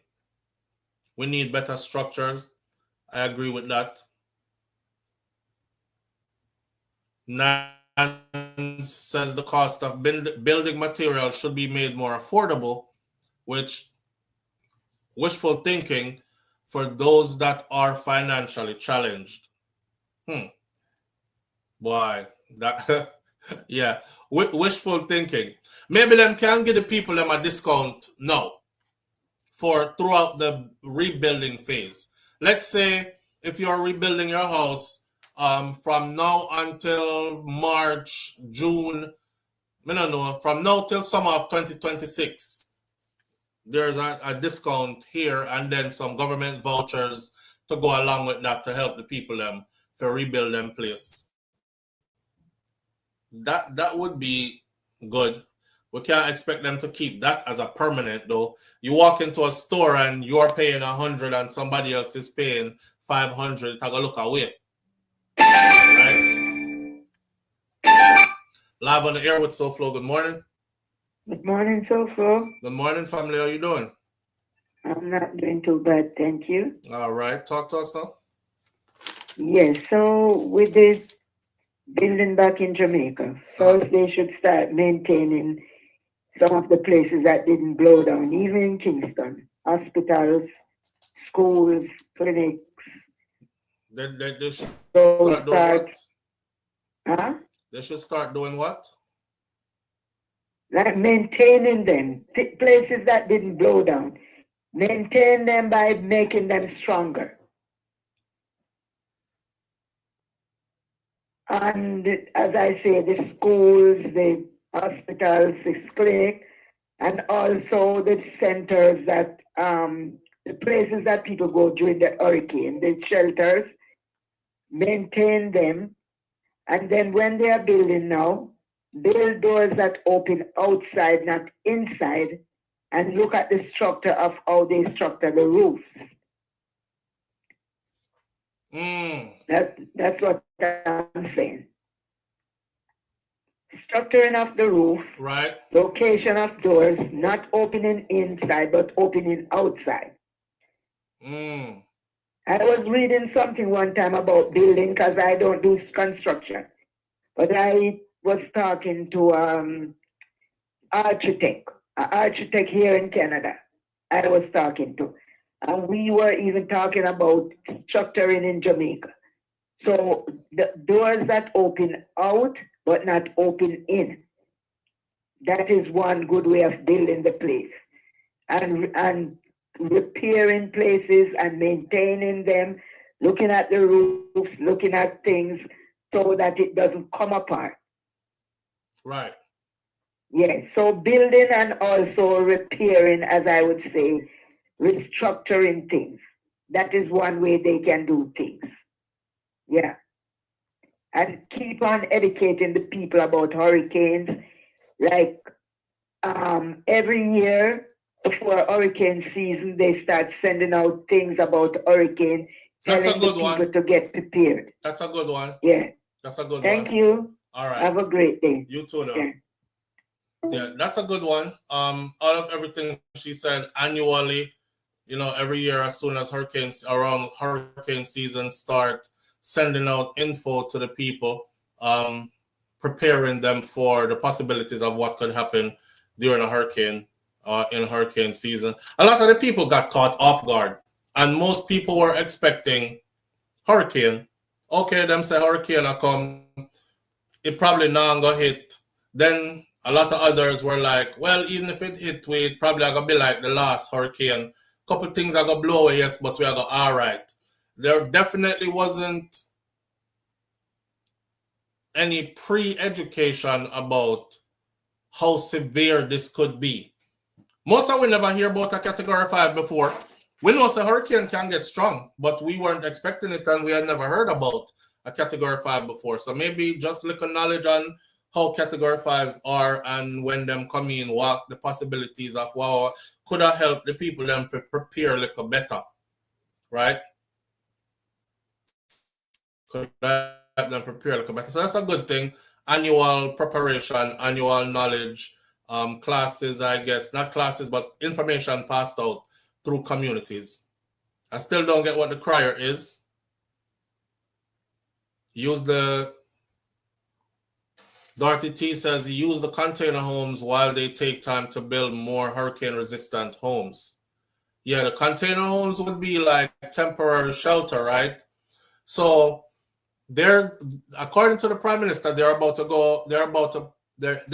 We need better structures. I agree with that. Nan says the cost of building materials should be made more affordable, which wishful thinking for those that are financially challenged. Boy, that yeah, wishful thinking. Maybe them can give the people them a discount now for throughout the rebuilding phase. Let's say if you're rebuilding your house from now until March, June, I don't know, from now till summer of 2026. There's a discount here and then some government vouchers to go along with that to help the people them to rebuild them place. That would be good. We can't expect them to keep that as a permanent though. You walk into a store and you're paying 100 and somebody else is paying 500. Take a look away. Right? Live on the air with SouFLo. Good morning. Good morning, SouFLo. Good morning, family. How you doing? I'm not doing too bad, thank you. All right. Talk to us now. Yes, so with this building back in Jamaica, first they should start maintaining some of the places that didn't blow down, even in Kingston. Hospitals, schools, clinics. They should start doing what? Huh? They should start doing what? Like maintaining them, places that didn't blow down. Maintain them by making them stronger. And as I say, the schools, the hospitals, the clinic, and also the centers that, the places that people go during the hurricane, the shelters, maintain them. And then when they are building now, build doors that open outside, not inside, and look at the structure of how they structure the roofs. That's what I'm saying. Structuring of the roof, right? Location of doors, not opening inside, but opening outside. I was reading something one time about building because I don't do construction, but I was talking to an architect here in Canada. I was talking to, and we were even talking about structuring in Jamaica. So the doors that open out but not open in. That is one good way of building the place, and repairing places and maintaining them, looking at the roofs, looking at things so that it doesn't come apart. Right. Yes, so building and also repairing, as I would say, restructuring things. That is one way they can do things. Yeah. And keep on educating the people about hurricanes. Like every year before hurricane season, they start sending out things about hurricane, That's telling a good the people one. to get prepared. That's a good one. Yeah. That's a good Thank one. you. All right. Have a great day. You too now. Yeah. Yeah, that's a good one. Out of everything she said, annually, every year as soon as around hurricane season start, sending out info to the people, preparing them for the possibilities of what could happen during a hurricane, in hurricane season. A lot of the people got caught off guard, and most people were expecting hurricane. Okay, them say hurricane will come, it probably not gonna hit. Then a lot of others were like, well, even if it hit, it probably gonna be like the last hurricane. Couple things are gonna blow away, yes, but we are gonna all right. There definitely wasn't any pre-education about how severe this could be. Most of we never hear about a Category 5 before. We know a hurricane can get strong, but we weren't expecting it and we had never heard about a Category 5 before. So maybe just little knowledge on how category 5s are, and when them come in, what the possibilities of what could have helped the people them to prepare a little better, right? Could have helped them prepare a little better. So that's a good thing. Annual preparation, annual knowledge, classes, I guess, not classes, but information passed out through communities. I still don't get what the crier is. Use the Dorothy T says use the container homes while they take time to build more hurricane resistant homes. Yeah, the container homes would be like temporary shelter, right? So they're, according to the Prime Minister, they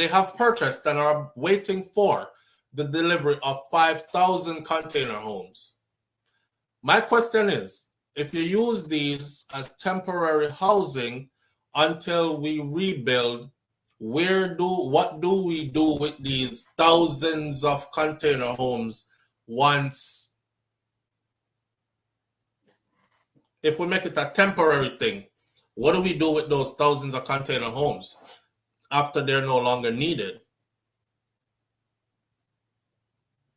have purchased and are waiting for the delivery of 5,000 container homes. My question is, if you use these as temporary housing until we rebuild, what do we do with these thousands of container homes once, if we make it a temporary thing, what do we do with those thousands of container homes after they're no longer needed?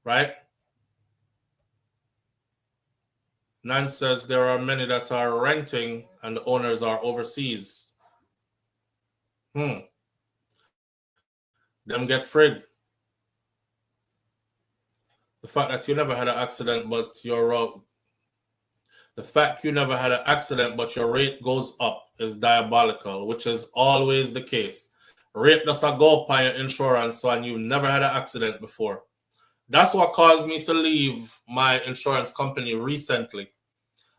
Right? Nan says there are many that are renting and the owners are overseas. Them get frigged. The fact that you never had an accident, but your rate goes up is diabolical, which is always the case. Rate doesn't go up on your insurance, and you've never had an accident before. That's what caused me to leave my insurance company recently.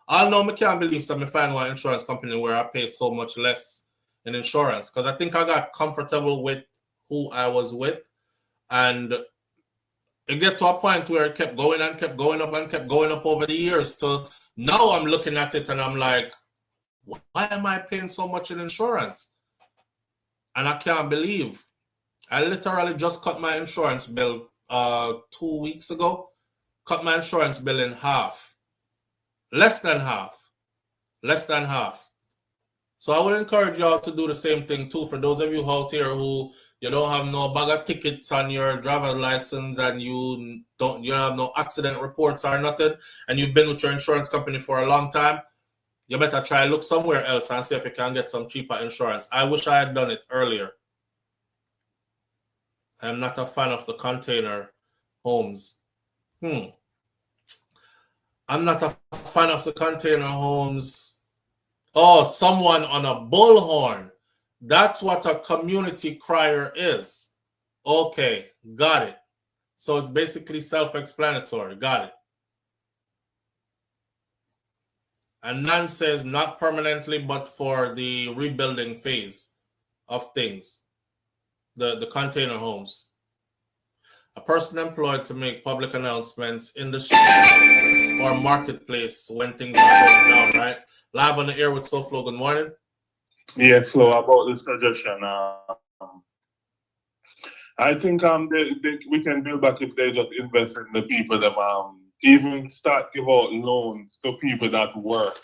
I know I can't believe I find one insurance company where I pay so much less in insurance, because I think I got comfortable with who I was with, and it get to a point where it kept going and kept going up and kept going up over the years. So now I'm looking at it and I'm like, why am I paying so much in insurance? And I can't believe I literally just cut my insurance bill 2 weeks ago. Cut my insurance bill in half. Less than half. So I would encourage y'all to do the same thing too. For those of you out here who you don't have no bag of tickets on your driver's license and you have no accident reports or nothing, and you've been with your insurance company for a long time, you better try look somewhere else and see if you can get some cheaper insurance. I wish I had done it earlier. I'm not a fan of the container homes. I'm not a fan of the container homes. Oh, someone on a bullhorn. That's what a community crier is. Okay, got it. So it's basically self-explanatory. Got it. And Nan says not permanently, but for the rebuilding phase of things. The container homes. A person employed to make public announcements in the street or marketplace when things are going down, right? Live on the air with SouFLo. Good morning. Yeah, Flo, about the suggestion. I think we can build back if they just invest in the people that even start give out loans to people that work.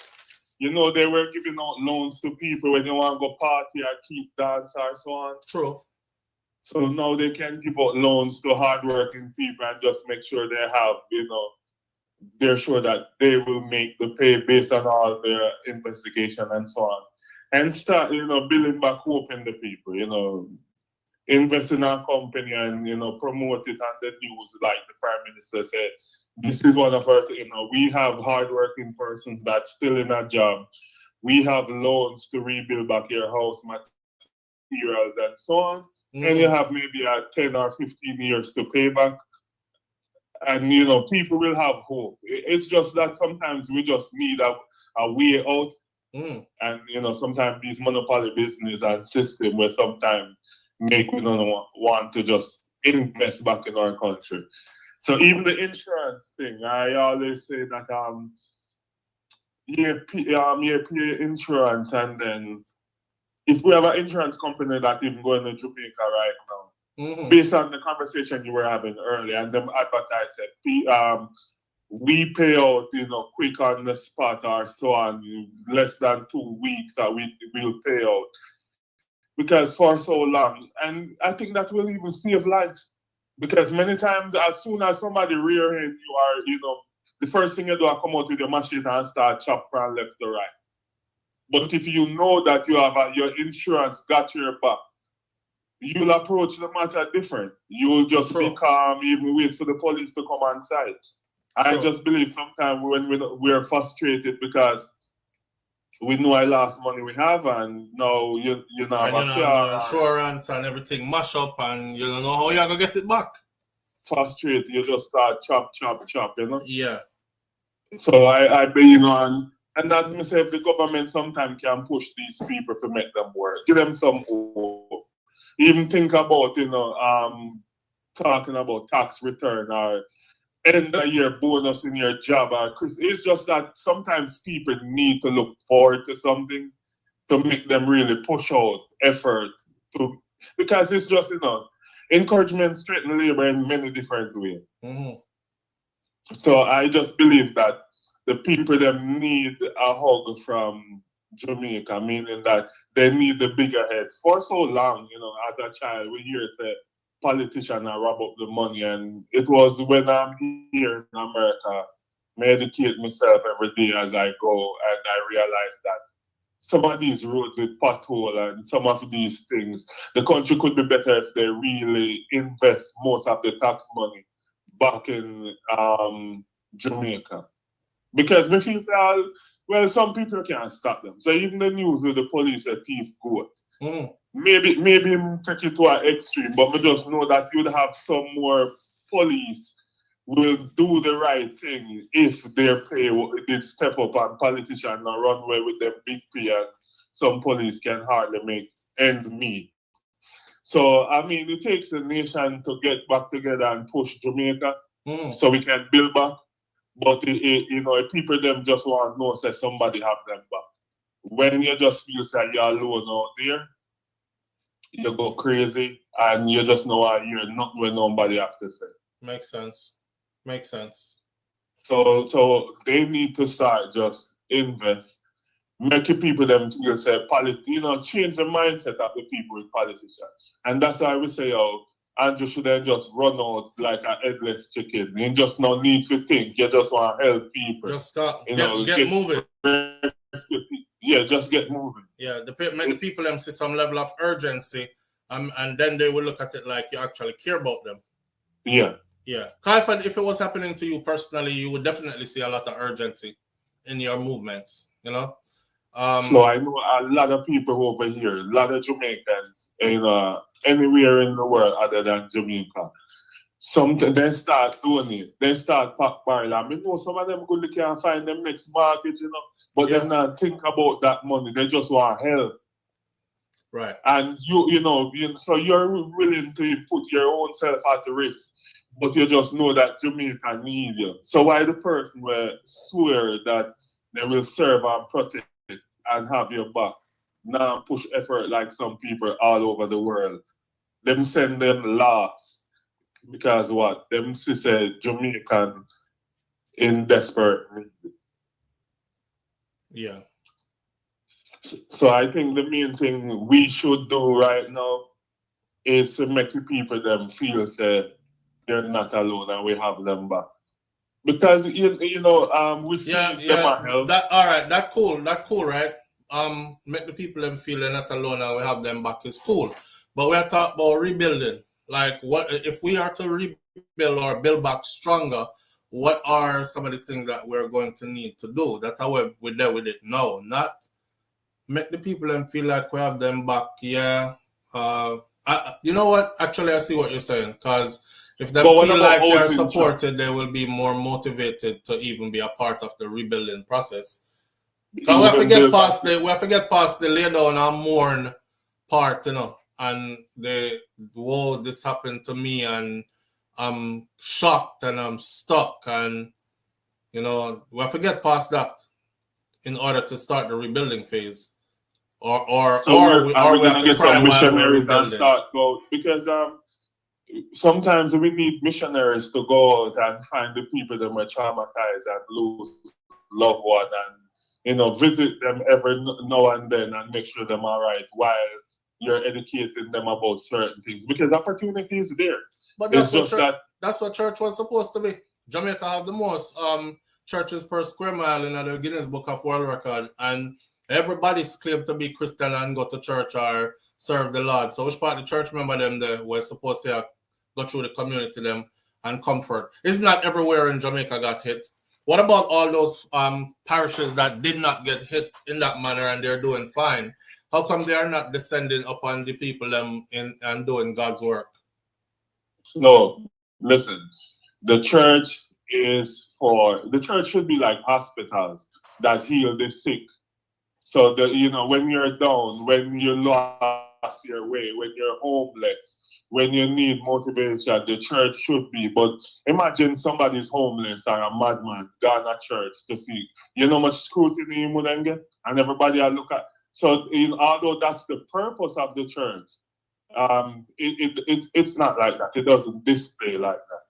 You know, they were giving out loans to people when they want to go party or keep dance or so on. True. So now they can give out loans to hardworking people and just make sure they have, they're sure that they will make the pay based on all their investigation and so on. And start, building back hope in the people, invest in our company and, promote it on the news like the Prime Minister said. This is one of our, we have hardworking persons that's still in a job. We have loans to rebuild back your house, materials and so on. And you have maybe 10 or 15 years to pay back. And, people will have hope. It's just that sometimes we just need a way out. And, sometimes these monopoly business and system will sometimes make we don't want to just invest back in our country. So even the insurance thing, I always say that you pay insurance, and then if we have an insurance company that even going to Jamaica right now, based on the conversation you were having earlier, and them advertise it, we pay out, quick on the spot or so on, less than 2 weeks that we will pay out. because for so long, and I think that will even save lives. Because many times, as soon as somebody rear end you, are, you know, the first thing you do is come out with your machete and start chop from left to right. But if you know that you have your insurance got your back, you'll approach the matter different. You'll just be calm, even wait for the police to come on site. I just believe sometimes when we're frustrated because we know how last money we have, and now you know have a car, insurance and everything mash up, and you don't know how you're gonna get it back. Frustrated, you just start chop, you know. Yeah. So I you know, and as I say, the government sometimes can push these people to make them work, give them some hope. Even think about, you know, talking about tax return or end of year bonus in your job. It's just that sometimes people need to look forward to something to make them really push out effort to, because it's just, you know, encouragement straighten labor in many different ways. Mm-hmm. So I just believe that the people them need a hug from Jamaica, meaning that they need the bigger heads. For so long, you know, as a child, we hear say politicians rob up the money, and it was when I'm here in America, I educate myself every day as I go, and I realize that some of these roads with pothole and some of these things, the country could be better if they really invest most of the tax money back in Jamaica. Because we feel well, some people can't stop them. So even the news with the police a thief goat. Maybe take it to an extreme, but we just know that you'd have some more police will do the right thing if their pay did step up and politicians not run away with them big pay, and some police can hardly make ends meet. So I mean, it takes a nation to get back together and push Jamaica so we can build back. But you know, if people them just want to know say somebody have them back. When you just feel say you're alone out there, you go crazy and you just know I hear nothing when nobody have to say. Makes sense. Makes sense. So they need to start just invest, making people them feel say you know, change the mindset of the people with politicians. And that's why we say, oh, Andrew shouldn't just run out like a headless chicken. You just no need to think. You just want to help people. Just start, get moving. Yeah, just get moving. Yeah, make the people them see some level of urgency, and then they will look at it like you actually care about them. Yeah. Yeah. Because if it was happening to you personally, you would definitely see a lot of urgency in your movements, you know? So I know a lot of people over here, a lot of Jamaicans, anywhere in the world other than Jamaica. They start doing it. They start pack barrel. I mean, some of them good can find them next market, you know, but they not think about that money. They just want help. Right. And so you're willing to put your own self at risk, but you just know that Jamaica need you. So why the person will swear that they will serve and protect and have your back, now push effort like some people all over the world? Them send them laughs because what? Them say Jamaican in desperate need. Yeah. So I think the main thing we should do right now is to make the people them feel say they're not alone and we have them back. Because we see them help. That cool, right? Make the people them feel they're not alone and we have them back is cool. But we're talking about rebuilding. Like, what if we are to rebuild or build back stronger? What are some of the things that we're going to need to do? That's how we're there with it. No, not make the people them feel like we have them back. Yeah. You know what? Actually, I see what you're saying. Because if they feel like they're supported, they will be more motivated to even be a part of the rebuilding process. Because we have to get past the lay down and mourn part, you know, and whoa, this happened to me, and I'm shocked and I'm stuck, and you know, we have to get past that in order to start the rebuilding phase. Or we have to get some missionaries and start go, because sometimes we need missionaries to go out and find the people that were traumatized and lose loved one, and visit them every now and then and make sure them all right while you're educating them about certain things because opportunity is there. But that's that's what church was supposed to be. Jamaica have the most churches per square mile in the Guinness Book of World Record, and everybody's claimed to be Christian and go to church or serve the Lord. So which part of the church member them they were supposed to go through the community them and comfort? It's not everywhere in Jamaica got hit. What about all those parishes that did not get hit in that manner and they're doing fine? How come they are not descending upon the people and doing God's work? No, listen. The church should be like hospitals that heal the sick. So when you're down, when you lost your way, when you're homeless, when you need motivation, the church should be. But imagine somebody's homeless or a madman gone to church to see. You know how much scrutiny you wouldn't get? And everybody will look at. So although that's the purpose of the church, it's not like that. It doesn't display like that.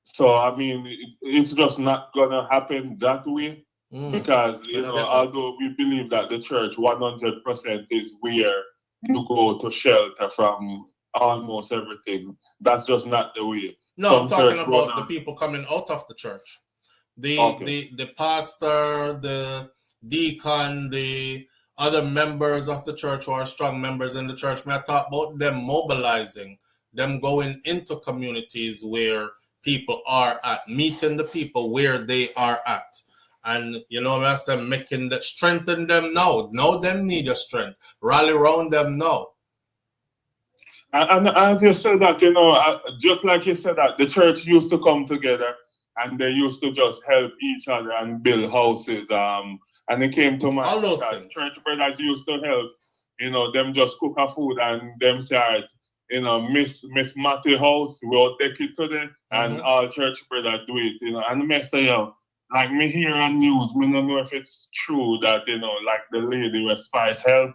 So I mean, it's just not gonna happen that way because although we believe that the church 100% is where you go to shelter from almost everything, that's just not the way. No, I'm talking about the people coming out of the church, the pastor, the deacon, the other members of the church who are strong members in the church. May I talk about them mobilizing, them going into communities where people are at, meeting the people where they are at. And I said, making that strengthen them now. Now them need a strength. Rally around them now. And as you said that, just like you said that, the church used to come together and they used to just help each other and build houses. And it came to mind. All those things. Church brothers used to help, them just cook a food and them start, Miss Matthew house, we'll take it to them and all church brothers do it, and me say, like me hear on news, me don't know if it's true that, like the lady with Spice help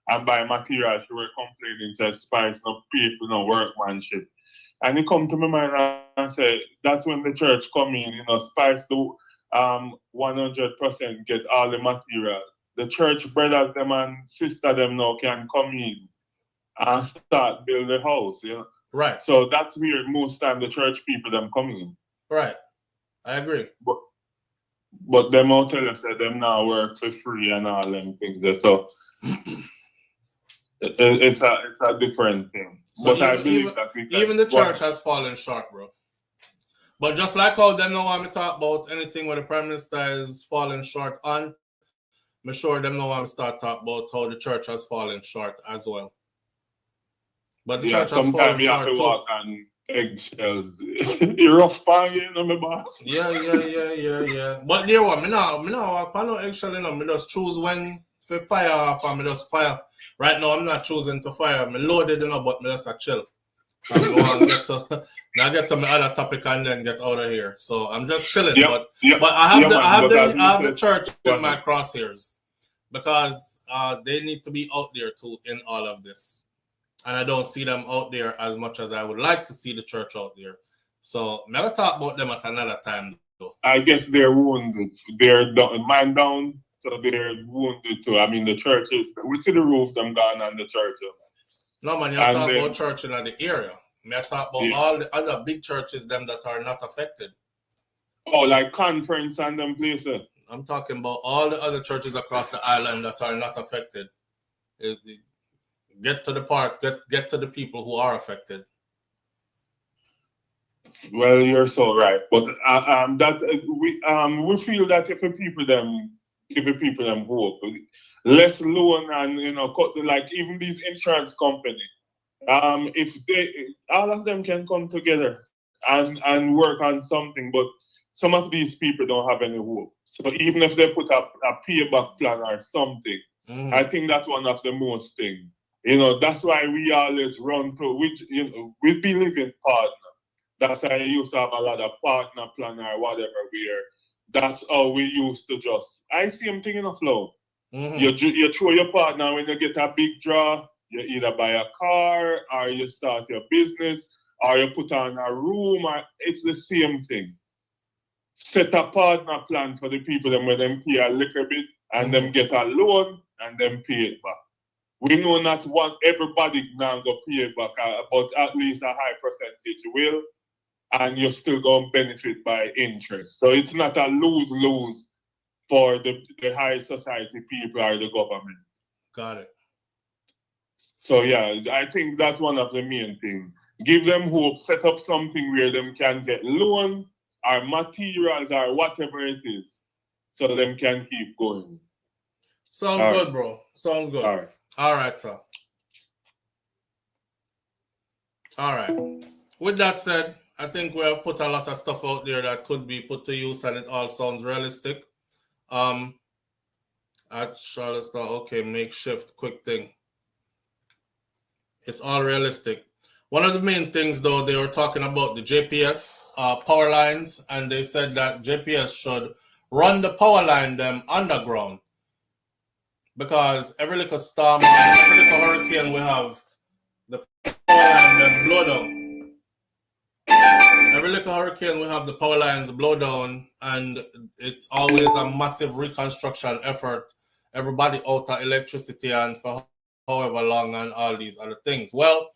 and buy material, she were complaining, said Spice no people, no workmanship. And it come to my mind and say, that's when the church come in, Spice do 100% get all the material. The church brothers them and sister them now can come in and start build the house, Right. So that's where most time the church people them come in. Right. I agree. But them all tell us that them now work for free and all them things. So it's a different thing. So but I believe that even the church has fallen short, bro. But just like how them know want me talk about anything where the Prime Minister is falling short on, I'm sure them know want me start talk about how the church has fallen short as well. But the church has fallen short too. Walk on eggshells. You're rough pan, my boss. Yeah. But there one, me now walk on no eggshell, me just choose when to fire off and me just fire. Right now I'm not choosing to fire. Me loaded, but me just a chill. I get to my other topic and then get out of here. So I'm just chilling. But I have the church in my crosshairs because they need to be out there too in all of this. And I don't see them out there as much as I would like to see the church out there. So I'm going to talk about them at another time though. I guess they're wounded. They're man down, so they're wounded too. I mean the churches, we see the roof them gone on the church. No man, you talk about church in the area. I talk about all the other big churches them that are not affected. Oh, like conference and them places. I'm talking about all the other churches across the island that are not affected. Get to the part, get to the people who are affected. Well, you're so right, but we feel that if the people them hope, less loan and cut like even these insurance companies, if all of them can come together and work on something, but some of these people don't have any hope. So even if they put up a payback plan or something, I think that's one of the most things. That's why we always run to we believe in partner. That's why I used to have a lot of partner plan or whatever where that's how we used to just I see them thinking of flow. You throw your partner when you get a big draw, you either buy a car or you start your business or you put on a room, or it's the same thing. Set a partner plan for the people them when them pay a little bit and them get a loan and them pay it back. we know not want everybody now go pay back, but at least a high percentage will, and you're still going to benefit by interest. So it's not a lose-lose for the high society people or the government. Got it. So yeah, I think that's one of the main things. Give them hope, set up something where them can get loan or materials or whatever it is, so them can keep going. Sounds good, bro. Sounds good. All right, sir. All right. With that said, I think we have put a lot of stuff out there that could be put to use, and it all sounds realistic. At Charlottesville, okay, makeshift, quick thing. It's all realistic. One of the main things, though, they were talking about the JPS power lines, and they said that JPS should run the power line them underground, because every little storm, every little hurricane we have, the power line them blow down. Every little hurricane we have, the power lines blow down, and it's always a massive reconstruction effort. Everybody out of electricity and for however long and all these other things. Well,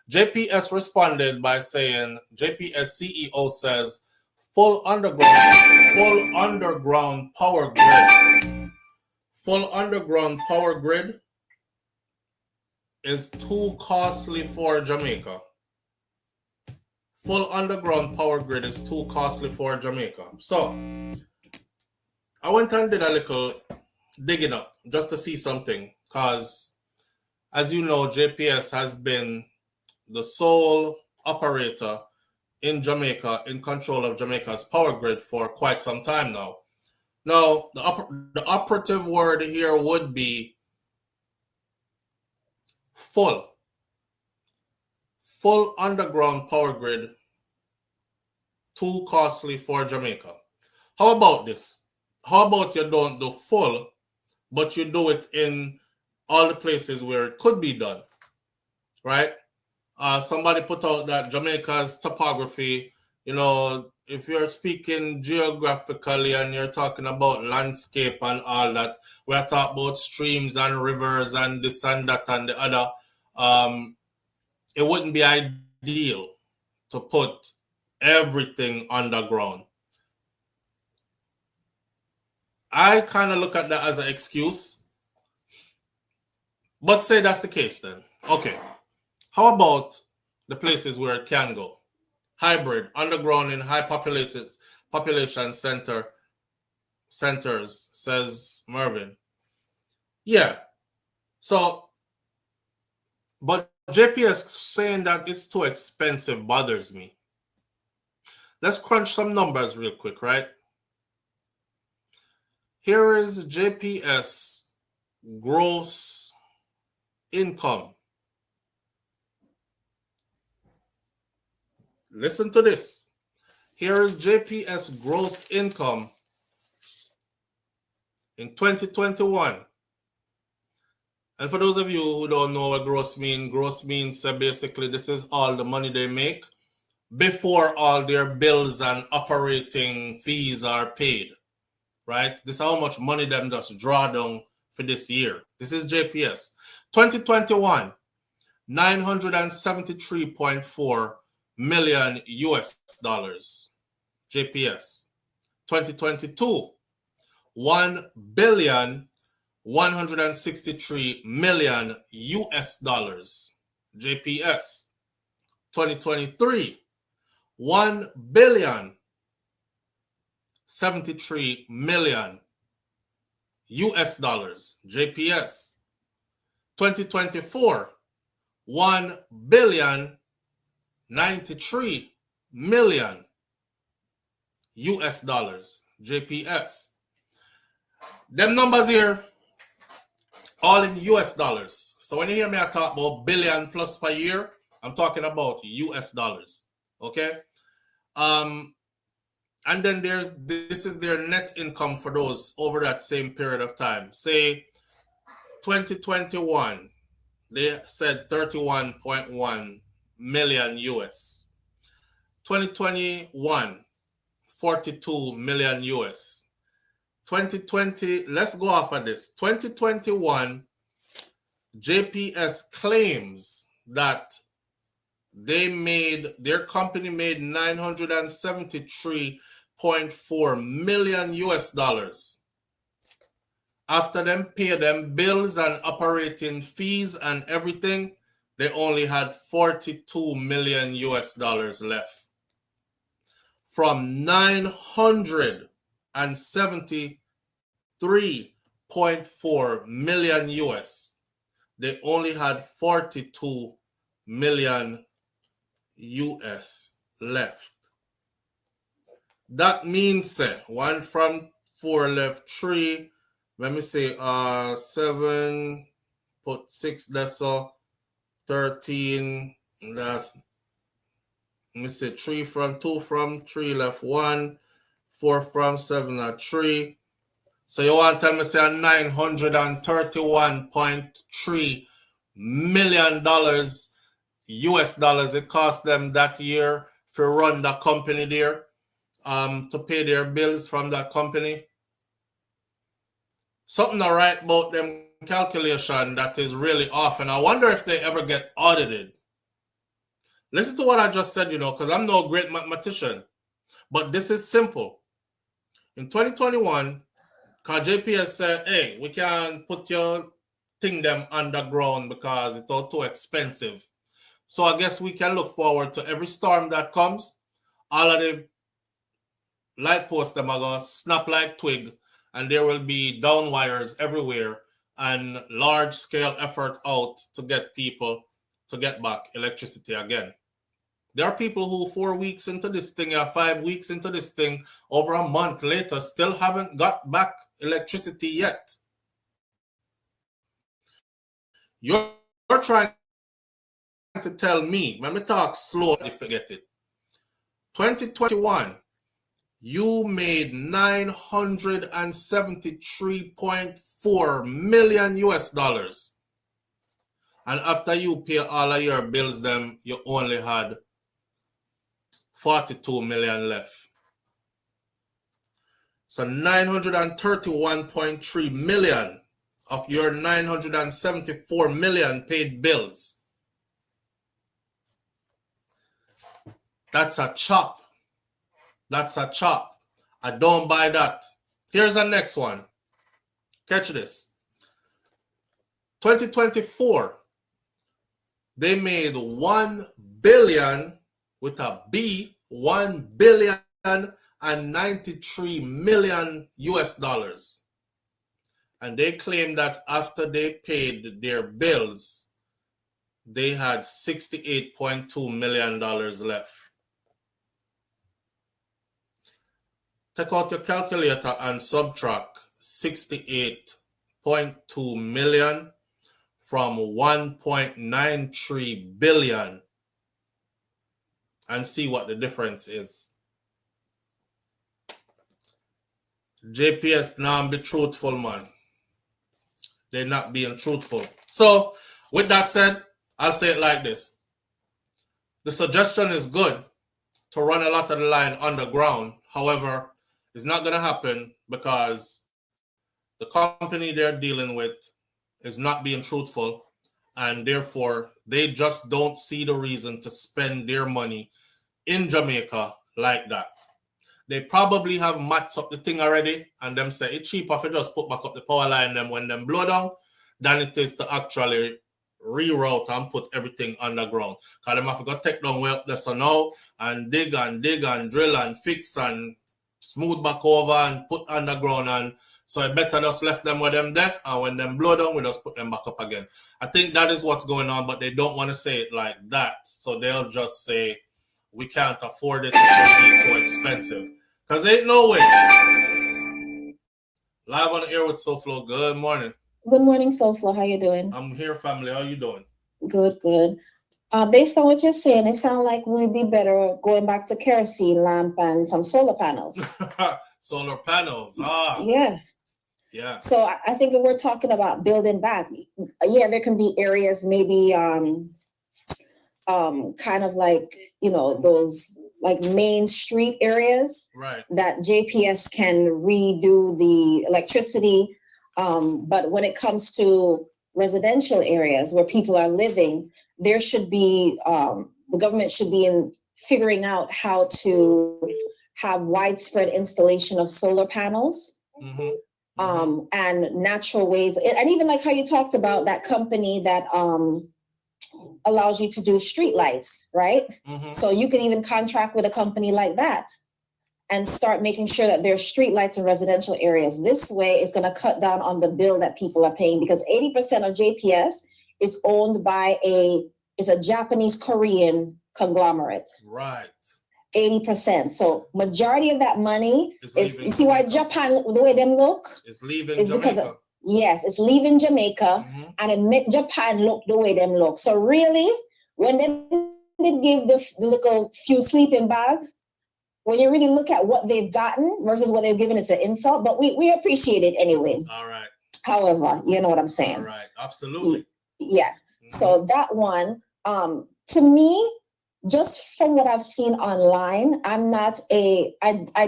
JPS responded by saying, JPS CEO says, full underground power grid. Full underground power grid is too costly for Jamaica. Full underground power grid is too costly for Jamaica. So, I went and did a little digging up just to see something, because as you know, JPS has been the sole operator in Jamaica, in control of Jamaica's power grid for quite some time now. Now, the operative word here would be full underground power grid, too costly for Jamaica. How about this? How about you don't do full, but you do it in all the places where it could be done, right? Somebody put out that Jamaica's topography, you know, if you're speaking geographically and you're talking about landscape and all that, we're talking about streams and rivers and this and that and the other. It wouldn't be ideal to put everything underground. I kind of look at that as an excuse, but say that's the case then. Okay, how about the places where it can go? Hybrid, underground in high population centers, says Mervin. Yeah, so, but JPS saying that it's too expensive bothers me. Let's crunch some numbers real quick, right? Here is JPS gross income. Listen to this. Here is JPS gross income in 2021. And for those of you who don't know what gross means basically this is all the money they make before all their bills and operating fees are paid, right? This is how much money them just draw down for this year. This is JPS. 2021, 973.4 million US dollars. JPS. 2022, 1,163 million US dollars. JPS. 2023, 1,073 million US dollars. JPS. 2024, 1,093 million US dollars. JPS. Them numbers here, all in US dollars. So when you hear me I talk about billion plus per year, I'm talking about US dollars. Okay? And then this is their net income for those over that same period of time. Say 2021, they said 31.1 million US. 2021, 42 million US. 2020, let's go off of this. 2021, JPS claims that their company made $973.4 million US dollars. After them pay them bills and operating fees and everything, they only had $42 million US dollars left. From $973.4 million US, they only had 42 million US left. That means 1 from 4 left, 3. Let me say 7, put 6, that's so 13. That's, let me say 3 from 2 from 3 left 1, 4 from 7 3. So you want to tell me say $931.3 million US dollars it cost them that year to run the company there, to pay their bills from that company. Something to write about them calculation that is really off, and I wonder if they ever get audited. Listen to what I just said, because I'm no great mathematician, but this is simple. In 2021, because JPS said, hey, we can't put your thing them underground because it's all too expensive. So I guess we can look forward to every storm that comes. All of the light posts them are going to snap like twig, and there will be down wires everywhere and large scale effort out to get people to get back electricity again. There are people who 4 weeks into this thing or 5 weeks into this thing, over a month later, still haven't got back electricity yet. You're trying to tell me, let me talk slow if you get it. 2021, you made $973.4 million US dollars. And after you pay all of your bills, them, you only had 42 million left. So 931.3 million of your 974 million paid bills. That's a chop. That's a chop. I don't buy that. Here's the next one. Catch this. 2024, they made 1 billion with a B, 1 billion and 93 million US dollars. And they claim that after they paid their bills, they had $68.2 million left. Take out your calculator and subtract 68.2 million from 1.93 billion and see what the difference is. JPS now be truthful, man. They're not being truthful. So, with that said, I'll say it like this. The suggestion is good to run a lot of the line underground. However, it's not going to happen because the company they're dealing with is not being truthful, and therefore they just don't see the reason to spend their money in Jamaica like that. They probably have matched up the thing already, and them say it's cheaper if you just put back up the power line them when them blow down than it is to actually reroute and put everything underground. Because them have to go take down way up there so now and dig and drill and fix and smooth back over and put underground, and so I better just left them with them there, and when them blow down we just put them back up again. I think that is what's going on, but they don't want to say it like that, so they'll just say we can't afford it, it's too expensive, because there ain't no way. Live on the air with SouFLo. Good morning. Good morning, SouFLo. How you doing? I'm here, family. How you doing? Good. Based on what you're saying, it sounds like we'd be better going back to kerosene lamp and some solar panels. Solar panels. Yeah. So I think if we're talking about building back, there can be areas maybe kind of like, those like main street areas, right, that JPS can redo the electricity. But when it comes to residential areas where people are living, there should be, the government should be in figuring out how to have widespread installation of solar panels. And natural ways, and even like how you talked about that company that allows you to do street lights, right? So you can even contract with a company like that and start making sure that there's street lights in residential areas. This way it's going to cut down on the bill that people are paying, because 80% of JPS is owned by a Japanese Korean conglomerate. Right. 80%. So majority of that money is, you see why Japan, the way them look? It's leaving Jamaica. Yes, it's leaving Jamaica, and it make Japan look the way them look. So really, when they did give the little few sleeping bag, when you really look at what they've gotten versus what they've given, it's an insult, but we appreciate it anyway. All right. However, you know what I'm saying? All right. Absolutely. Yeah. So that one, to me, just from what I've seen online, I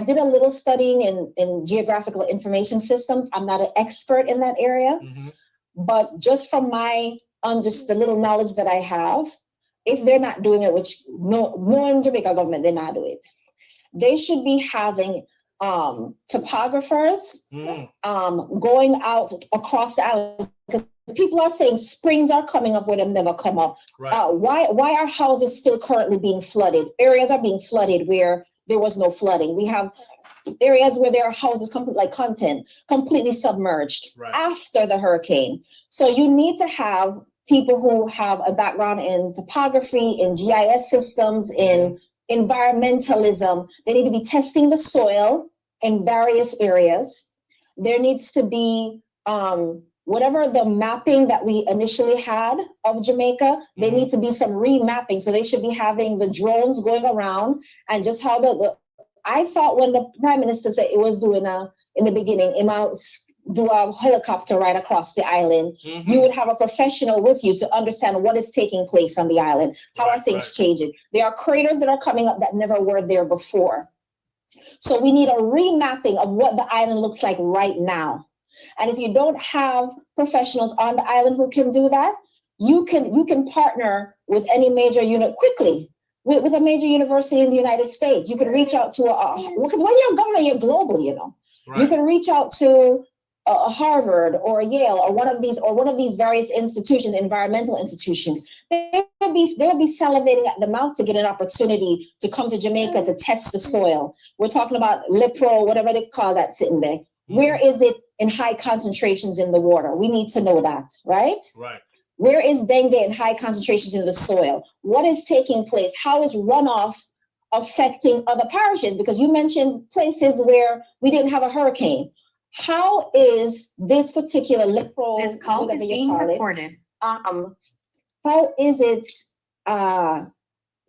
did a little studying in geographical information systems. I'm not an expert in that area, but just from my the little knowledge that I have, if they're not doing it, which no in Jamaica government, they're not doing it. They should be having topographers going out across the island, because people are saying springs are coming up where them never come up. Right. Why are houses still currently being flooded? Areas are being flooded where there was no flooding. We have areas where there are houses completely submerged after the hurricane. So you need to have people who have a background in topography, in GIS systems, in environmentalism. They need to be testing the soil in various areas. There needs to be whatever the mapping that we initially had of Jamaica, they need to be some remapping. So they should be having the drones going around, and just how I thought when the Prime Minister said it was doing in the beginning, it might do a helicopter ride across the island. You would have a professional with you to understand what is taking place on the island. How are things changing? There are craters that are coming up that never were there before. So we need a remapping of what the island looks like right now. And if you don't have professionals on the island who can do that, you can partner with any major unit quickly. With a major university in the United States, you can reach out to because when you're a government, you're global, you know. You can reach out to a Harvard or a Yale or one of these various institutions, environmental institutions. They'll be salivating at the mouth to get an opportunity to come to Jamaica to test the soil. We're talking about Lepro, whatever they call that sitting there. Where is it in high concentrations in the water? We need to know that, right? Right. Where is dengue in high concentrations in the soil? What is taking place? How is runoff affecting other parishes? Because you mentioned places where we didn't have a hurricane. How is this particular Lepro? This call is being recorded. How is it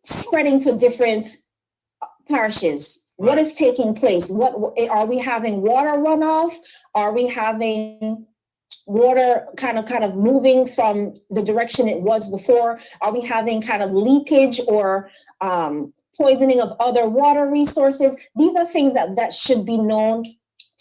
spreading to different parishes? What is taking place? What are we having? Water runoff? Are we having water kind of moving from the direction it was before? Are we having kind of leakage or poisoning of other water resources? These are things that should be known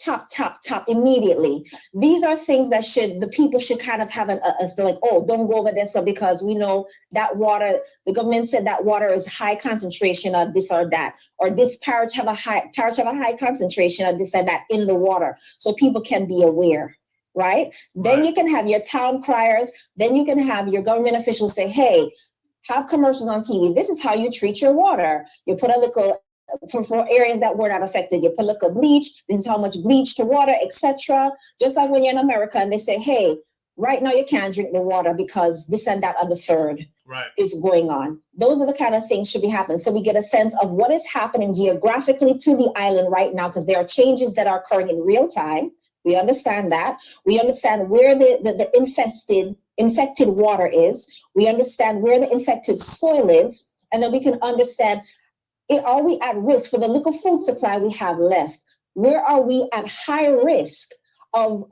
top immediately. These are things that the people should kind of have like, oh, don't go over there. So because we know that water, the government said that water is high concentration of this or that, or this parish have a high concentration of this and that in the water. So people can be aware, right? Then you can have your town criers, then you can have your government officials say, hey, have commercials on TV. This is how you treat your water. You put a little, for areas that were not affected, you put a little bleach. This is how much bleach to water, etc. Just like when you're in America and they say, hey, right now you can't drink the water because this and that on the third is going on. Those are the kind of things should be happening. So we get a sense of what is happening geographically to the island right now, because there are changes that are occurring in real time. We understand that. We understand where the infected water is. We understand where the infected soil is. And then we can understand, are we at risk for the little food supply we have left? Where are we at high risk of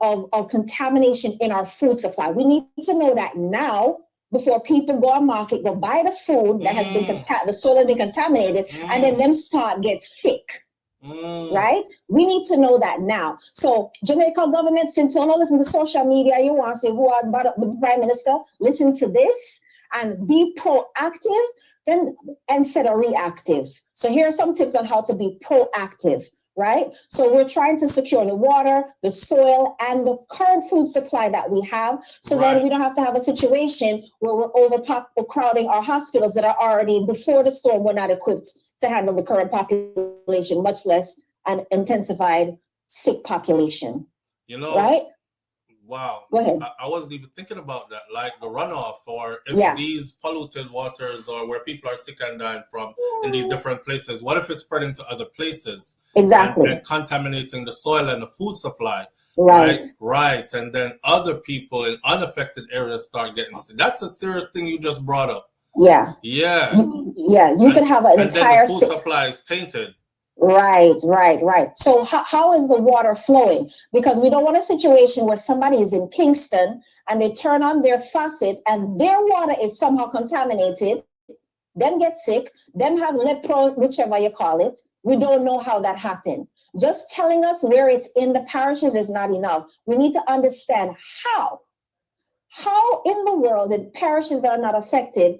contamination in our food supply? We need to know that now before people go on market, go buy the food that has been the soil has been contaminated, and then them start get sick. Right? We need to know that now. So Jamaica government, since you don't listen to social media, you want to say who are the Prime Minister, listen to this and be proactive then instead of reactive. So here are some tips on how to be proactive, right? So we're trying to secure the water, the soil, and the current food supply that we have. So then we don't have to have a situation where we're overcrowding our hospitals that are already, before the storm, were not equipped to handle the current population, much less an intensified sick population. You know, right? Wow. Go ahead. I wasn't even thinking about that, like the runoff, or if these polluted waters or where people are sick and dying from in these different places, what if it's spreading to other places? Exactly. And contaminating the soil and the food supply. Right. Right. And then other people in unaffected areas start getting sick. That's a serious thing you just brought up. Yeah. Yeah. You could have an entire then the food supply is tainted. Right. So how is the water flowing? Because we don't want a situation where somebody is in Kingston and they turn on their faucet and their water is somehow contaminated, then get sick, then have lepro, whichever you call it. We don't know how that happened. Just telling us where it's in the parishes is not enough. We need to understand how in the world the parishes that are not affected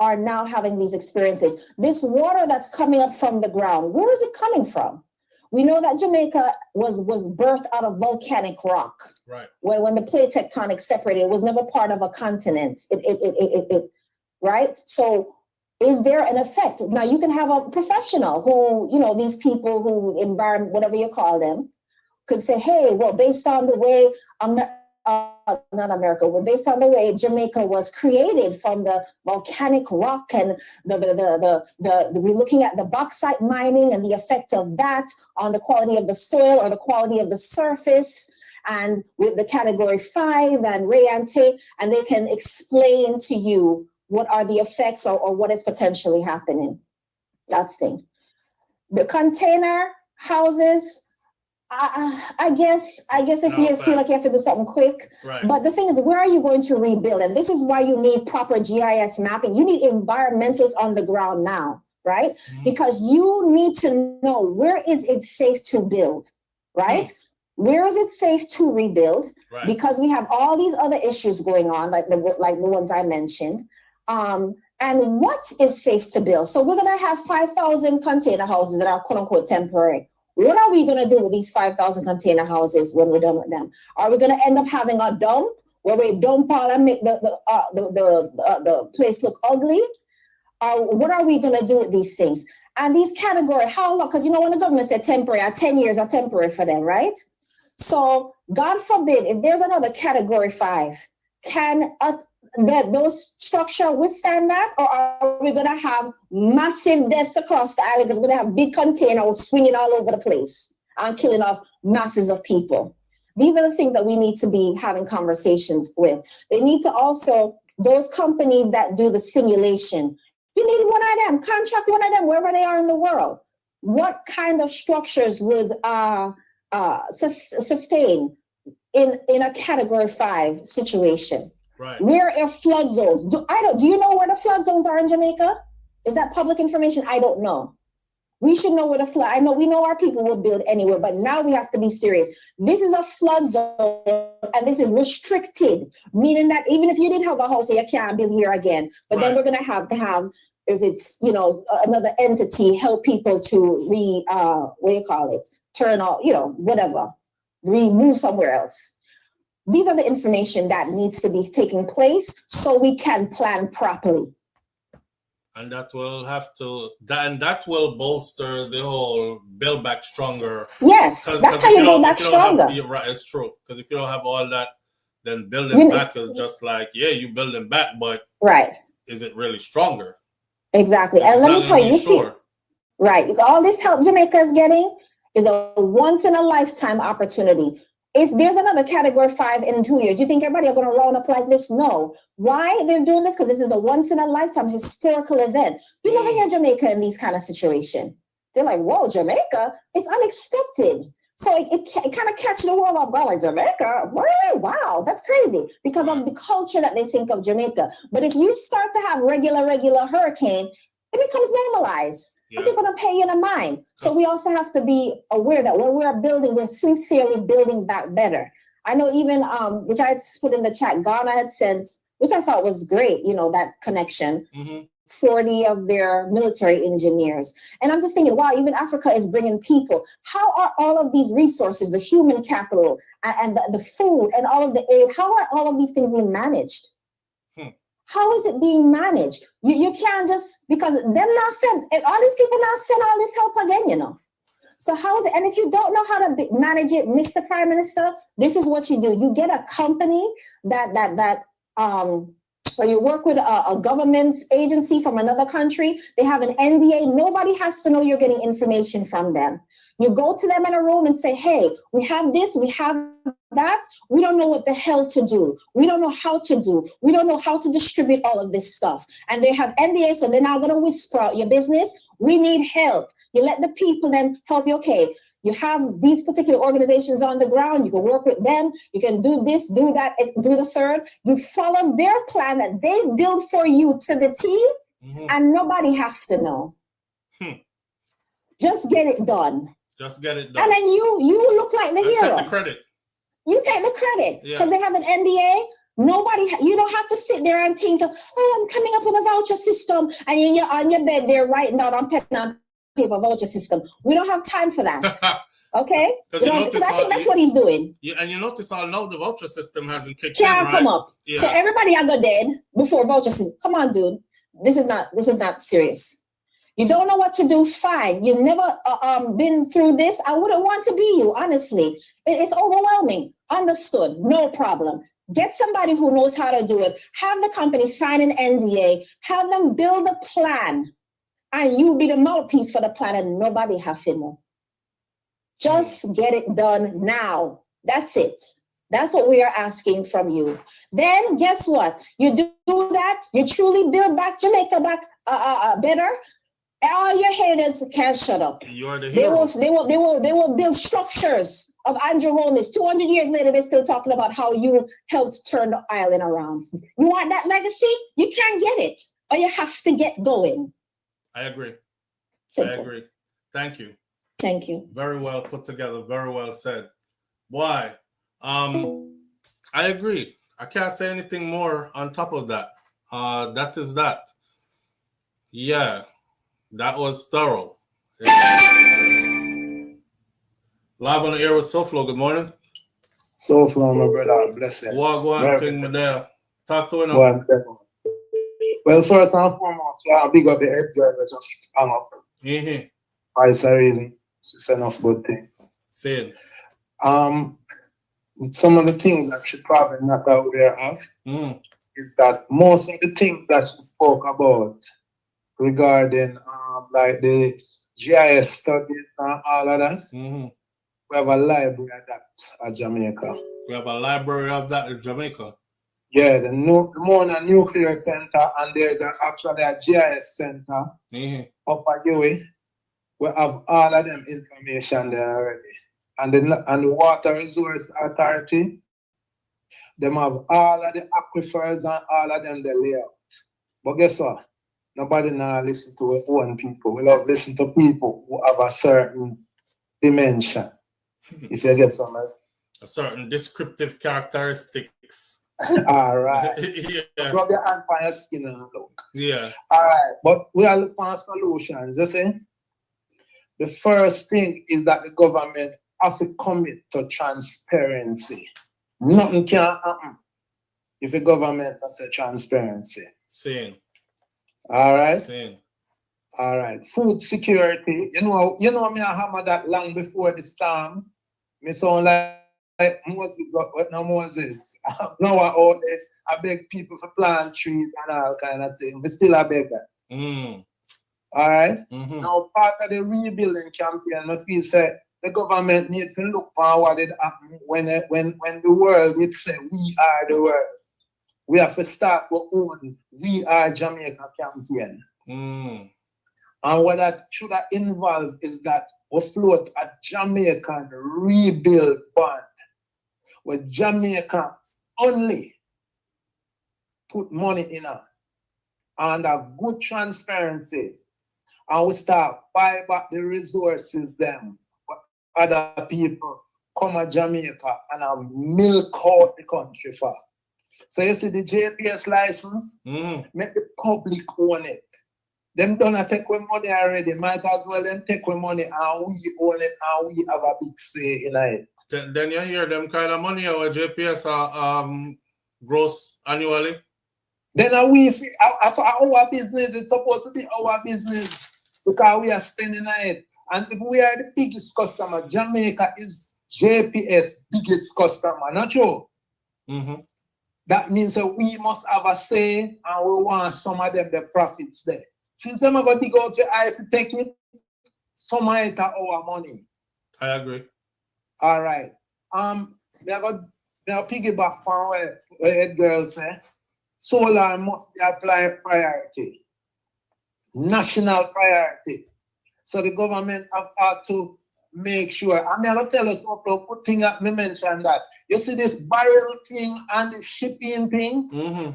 are now having these experiences. This water that's coming up from the ground, where is it coming from? We know that Jamaica was birthed out of volcanic rock. Right. When the plate tectonics separated, it was never part of a continent. Right? So is there an effect? Now you can have a professional who, these people who environment, whatever you call them, could say, hey, well, based on the way based on the way Jamaica was created from the volcanic rock, and we're looking at the bauxite mining and the effect of that on the quality of the soil or the quality of the surface, and with the category 5 and Rayante, and they can explain to you what are the effects or what is potentially happening. That's the thing. The container houses, I guess if you feel like you have to do something quick, right. But the thing is, where are you going to rebuild? And this is why you need proper GIS mapping. You need environmentalists on the ground now, right? Mm-hmm. Because you need to know, where is it safe to build, right? Mm-hmm. Where is it safe to rebuild? Right. Because we have all these other issues going on, like the ones I mentioned. And what is safe to build? So we're going to have 5,000 container houses that are quote unquote temporary. What are we going to do with these 5,000 container houses when we're done with them? Are we going to end up having a dump where we dump all and make the place look ugly? What are we going to do with these things? And these categories, how long? Because when the government said temporary, 10 years are temporary for them, right? So God forbid, if there's another category 5, can those structure withstand that, or are we going to have massive deaths across the island because we're going to have big containers swinging all over the place and killing off masses of people? These are the things that we need to be having conversations with. They need to also, those companies that do the simulation, you need one of them, contract one of them wherever they are in the world. What kind of structures would sustain in a category 5 situation? Right. Where are flood zones? Do you know where the flood zones are in Jamaica? Is that public information? I don't know. We should know where the flood. I know we know our people will build anywhere, but now we have to be serious. This is a flood zone, and this is restricted, meaning that even if you didn't have a house, you can't build here again. But then we're gonna have to have, if it's another entity, help people to turn off, whatever, move somewhere else. These are the information that needs to be taking place so we can plan properly. And that will bolster the whole build back stronger. Yes, that's how you build back stronger. Right, it's true. Because if you don't have all that, then building back is just like, you building back, but is it really stronger? Exactly. And let me tell you, right, all this help Jamaica is getting is a once in a lifetime opportunity. If there's another category 5 in 2 years, you think everybody are going to round up like this? No. Why they're doing this? Because this is a once in a lifetime historical event. You never hear Jamaica in these kind of situations. They're like, whoa, Jamaica, it's unexpected. So it kind of catches the world off guard, like, Jamaica, wow, that's crazy, because of the culture that they think of Jamaica. But if you start to have regular hurricane, it becomes normalized. And people don't pay you no mind. So we also have to be aware that when we're building, we're sincerely building back better. I know even, which I had put in the chat, Ghana had sent, which I thought was great, you know, that connection, 40 of their military engineers. And I'm just thinking, wow, even Africa is bringing people. How are all of these resources, the human capital and the food and all of the aid, how are all of these things being managed? How is it being managed? You can't just, because them not sent, and all these people not send all this help again, you know. So how is it? And if you don't know how to manage it, Mr. Prime Minister, this is what you do. You get a company or you work with a government agency from another country. They have an NDA. Nobody has to know you're getting information from them. You go to them in a room and say, hey, we have this, we have that. We don't know what the hell to do. We don't know how to do. We don't know how to distribute all of this stuff. And they have NDA, so they're not going to whisper out your business. We need help. You let the people then help you. Okay, you have these particular organizations on the ground. You can work with them. You can do this, do that, do the third. You follow their plan that they build for you to the T, and nobody has to know. Just get it done. Just get it done. And then you look like the hero. Take the credit. You take the credit because they have an NDA. You don't have to sit there and think, oh, I'm coming up with a voucher system, and you're on your bed there writing down on pen and paper voucher system. We don't have time for that. Okay? Because I think that's what he's doing. Yeah, and you notice how now the voucher system hasn't kicked Can't in, right? come up. Yeah. So everybody I got dead before voucher system. Come on, dude. This is not serious. You don't know what to do, fine. You've never been through this. I wouldn't want to be you, honestly. It's overwhelming. Understood. No problem. Get somebody who knows how to do it. Have the company sign an NDA. Have them build a plan. And you be the mouthpiece for the plan and nobody have to know. Just get it done now. That's it. That's what we are asking from you. Then guess what? You do that, you truly build back Jamaica back better. All your haters can't shut up. You're the hero. They will build structures of Andrew Holness. 200 years later, they're still talking about how you helped turn the island around. You want that legacy? You can't get it, or you have to get going. I agree. Simple. I agree. Thank you. Thank you. Very well put together. Very well said. Why? I agree. I can't say anything more on top of that. That is that. Yeah. That was thorough. Live on the air with SouFLo. Good morning. SouFLo, my brother. Bless you. Go on, King Medea. Talk to him. Well, first and foremost, big up the head girl that just hung up. It's really, it's enough good thing. Say it. Some of the things that she probably not aware of is that most of the things that she spoke about regarding like the GIS studies and all of that, we have a library of that at Jamaica. We have a library of that in Jamaica. Yeah, the Mona Nuclear Center, and there's actually a GIS center up at UWI. We have all of them information there already. And the Water Resource Authority, them have all of the aquifers and all of them the layout. But guess what? Nobody now listen to our own people. We love listen to people who have a certain dimension. If you get some a certain descriptive characteristics. All right. Yeah. Rub your hand on your skin and look. Yeah. All right. But we are looking for solutions. You see? The first thing is that the government has to commit to transparency. Nothing can happen if the government has a transparency. Same. All right. Same. All right. Food security. You know me I hammer that long before the storm. Me sound like Moses, but no Moses. No out there. I beg people for plant trees and all kind of thing. Me still I beg that. All right. Now part of the rebuilding campaign, I feel say the government needs to look for what it happened when the world would say we are the world. We have to start our own We Are Jamaica campaign. And what that should have involved is that we float a Jamaican rebuild bond where Jamaicans only put money in it and a good transparency and we start buy back the resources them. Other people come to Jamaica and milk out the country for. So you see the JPS license, make the public own it. Them don't take away money already. Might as well them take away money and we own it and we have a big say in it. Then you hear them kind of money our JPS are gross annually. Then as our business, it's supposed to be our business because we are spending on it. And if we are the biggest customer, Jamaica is JPS biggest customer, not true? That means that we must have a say and we want some of them the profits there. Since them are going to go to I to take it, some of it are our money. I agree. All right. They're piggyback from where head girls say solar must be applied priority. National priority. So the government have to make sure. I'm going to tell us what to put thing that me mentioned that. You see this barrel thing and the shipping thing,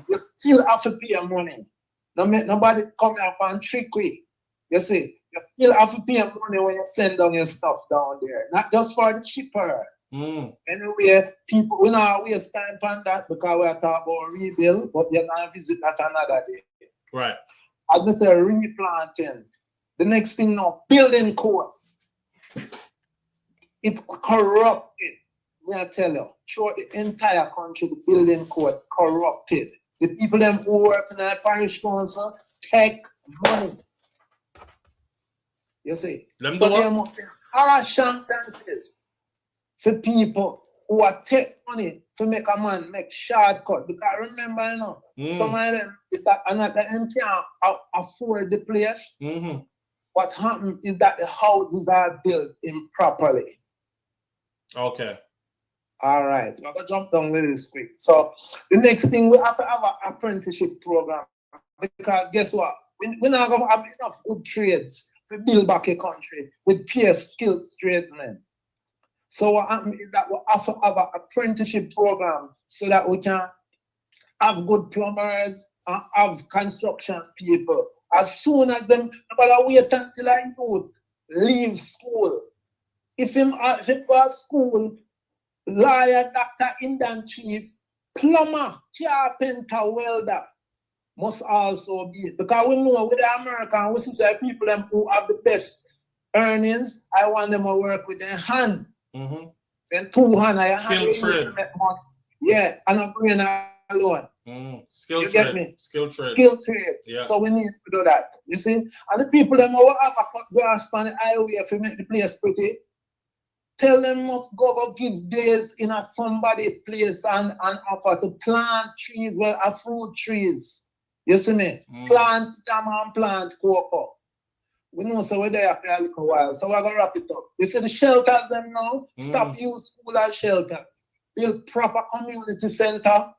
you still have to pay your money. Nobody come up and trick you. You see, you still have to pay your money when you send down your stuff down there. Not just for the shipper. Anyway, people, we not waste time on that because we are talking about rebuild, but you're going to visit that another day. Right. As I say, replanting. The next thing now, building code. It's corrupted. I tell you, throughout the entire country, the building code corrupted. The people them who work in the parish council take money. You see, them so there must be chances for people who are take money to make a man make shortcut. Because remember, you know, some of them is that another them can't afford the place. What happened is that the houses are built improperly. Okay. All right. I'm going to jump down really quick. So the next thing, we have to have an apprenticeship program. Because guess what? We're not going to have enough good trades to build back a country with peer skilled tradesmen. So what happens is that we have to have an apprenticeship program so that we can have good plumbers and have construction people. As soon as them, nobody wait until I youth leave school. If him go to school, lawyer, doctor, Indian chief, plumber, carpenter, welder must also be. Because we know with the American, we see people them who have the best earnings, I want them to work with their hand. Then two hand, I hand trade. Yeah, and I'm bringing alone. Skill you trade. Get me? Skill trade. Skill trade. Yeah. So we need to do that. You see? And the people them who have a cut grass on the highway if you make the place pretty, tell them must go give days in a somebody place and offer to plant trees, well, a fruit trees. You see me? Plant them and plant cocoa. We know so we're there for a little while. So we're going to wrap it up. You see the shelters them now? Stop use school as shelters. Build proper community center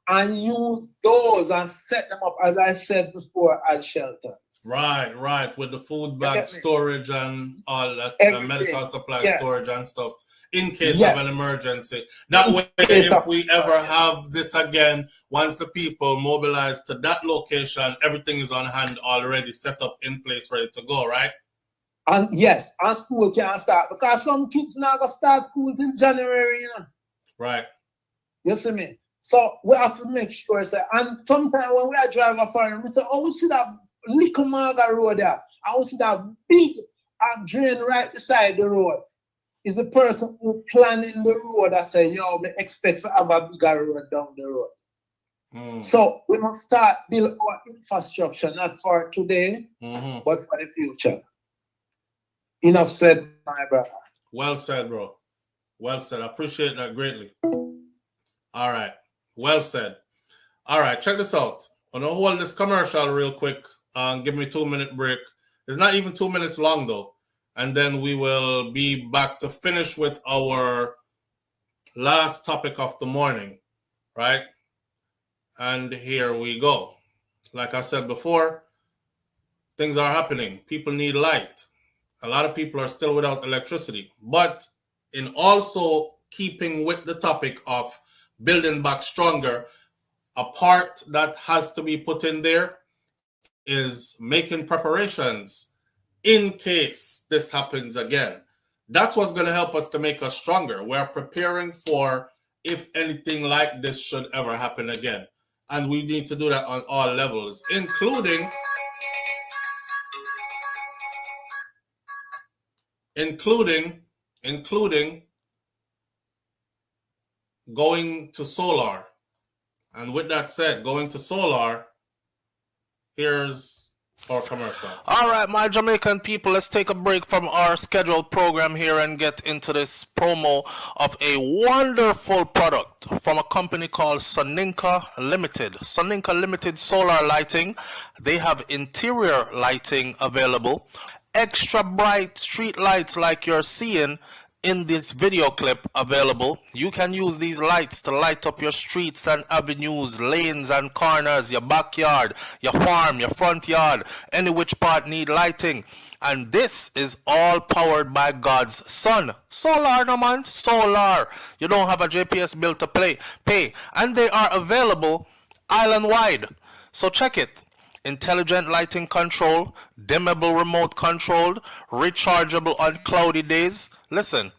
and use those and set them up, as I said before, as shelters. Right. With the food bag storage and all that, medical supply storage and stuff, in case of an emergency. That way, if we ever have this again, once the people mobilize to that location, everything is on hand already, set up in place, ready to go, right? And yes, and school can start. Because some kids now going to start school till January, you know. Right. You see me? So we have to make sure, and sometimes when we are driving for we say, oh, we see that little Marga road there. I will see that big drain right beside the road. Is the person who planning the road that say, yo, we expect to have a bigger road down the road. So we must start build our infrastructure, not for today, but for the future. Enough said, my brother. Well said, bro. Well said. I appreciate that greatly. All right. Well said. All right. Check this out. I'm going to hold this commercial real quick. Give me a 2-minute break. It's not even 2 minutes long, though. And then we will be back to finish with our last topic of the morning. Right? And here we go. Like I said before, things are happening. People need light. A lot of people are still without electricity. But in also keeping with the topic of building back stronger, a part that has to be put in there is making preparations in case this happens again. That's what's going to help us to make us stronger. We're preparing for if anything like this should ever happen again. And we need to do that on all levels, including going to solar. And with that said, going to solar, here's our commercial. All right, my Jamaican people, let's take a break from our scheduled program here and get into this promo of a wonderful product from a company called Soninka Limited. Soninka Limited Solar Lighting. They have interior lighting available. Extra bright street lights like you're seeing in this video clip available. You can use these lights to light up your streets and avenues, lanes and corners, your backyard, your farm, your front yard, any which part need lighting. And this is all powered by God's Son. Solar, no man, solar. You don't have a JPS bill to pay. And they are available island-wide. So check it. Intelligent lighting control, dimmable remote controlled, rechargeable on cloudy days. Listen,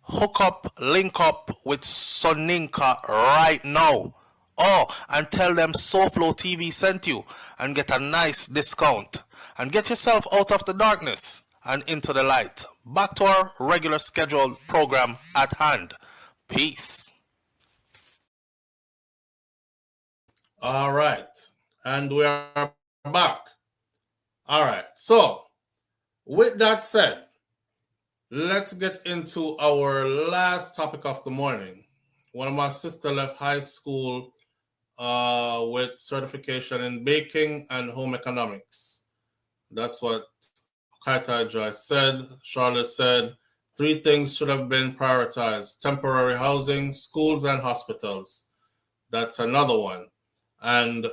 hook up, link up with Soninka right now. Oh, and tell them SouFLoTV sent you and get a nice discount. And get yourself out of the darkness and into the light. Back to our regular scheduled program at hand. Peace. All right. And we are back. All right. So, with that said, let's get into our last topic of the morning. One of my sisters left high school with certification in baking and home economics. That's what Kaita Joyce said. Charlotte said 3 things should have been prioritized: temporary housing, schools, and hospitals. That's another one. And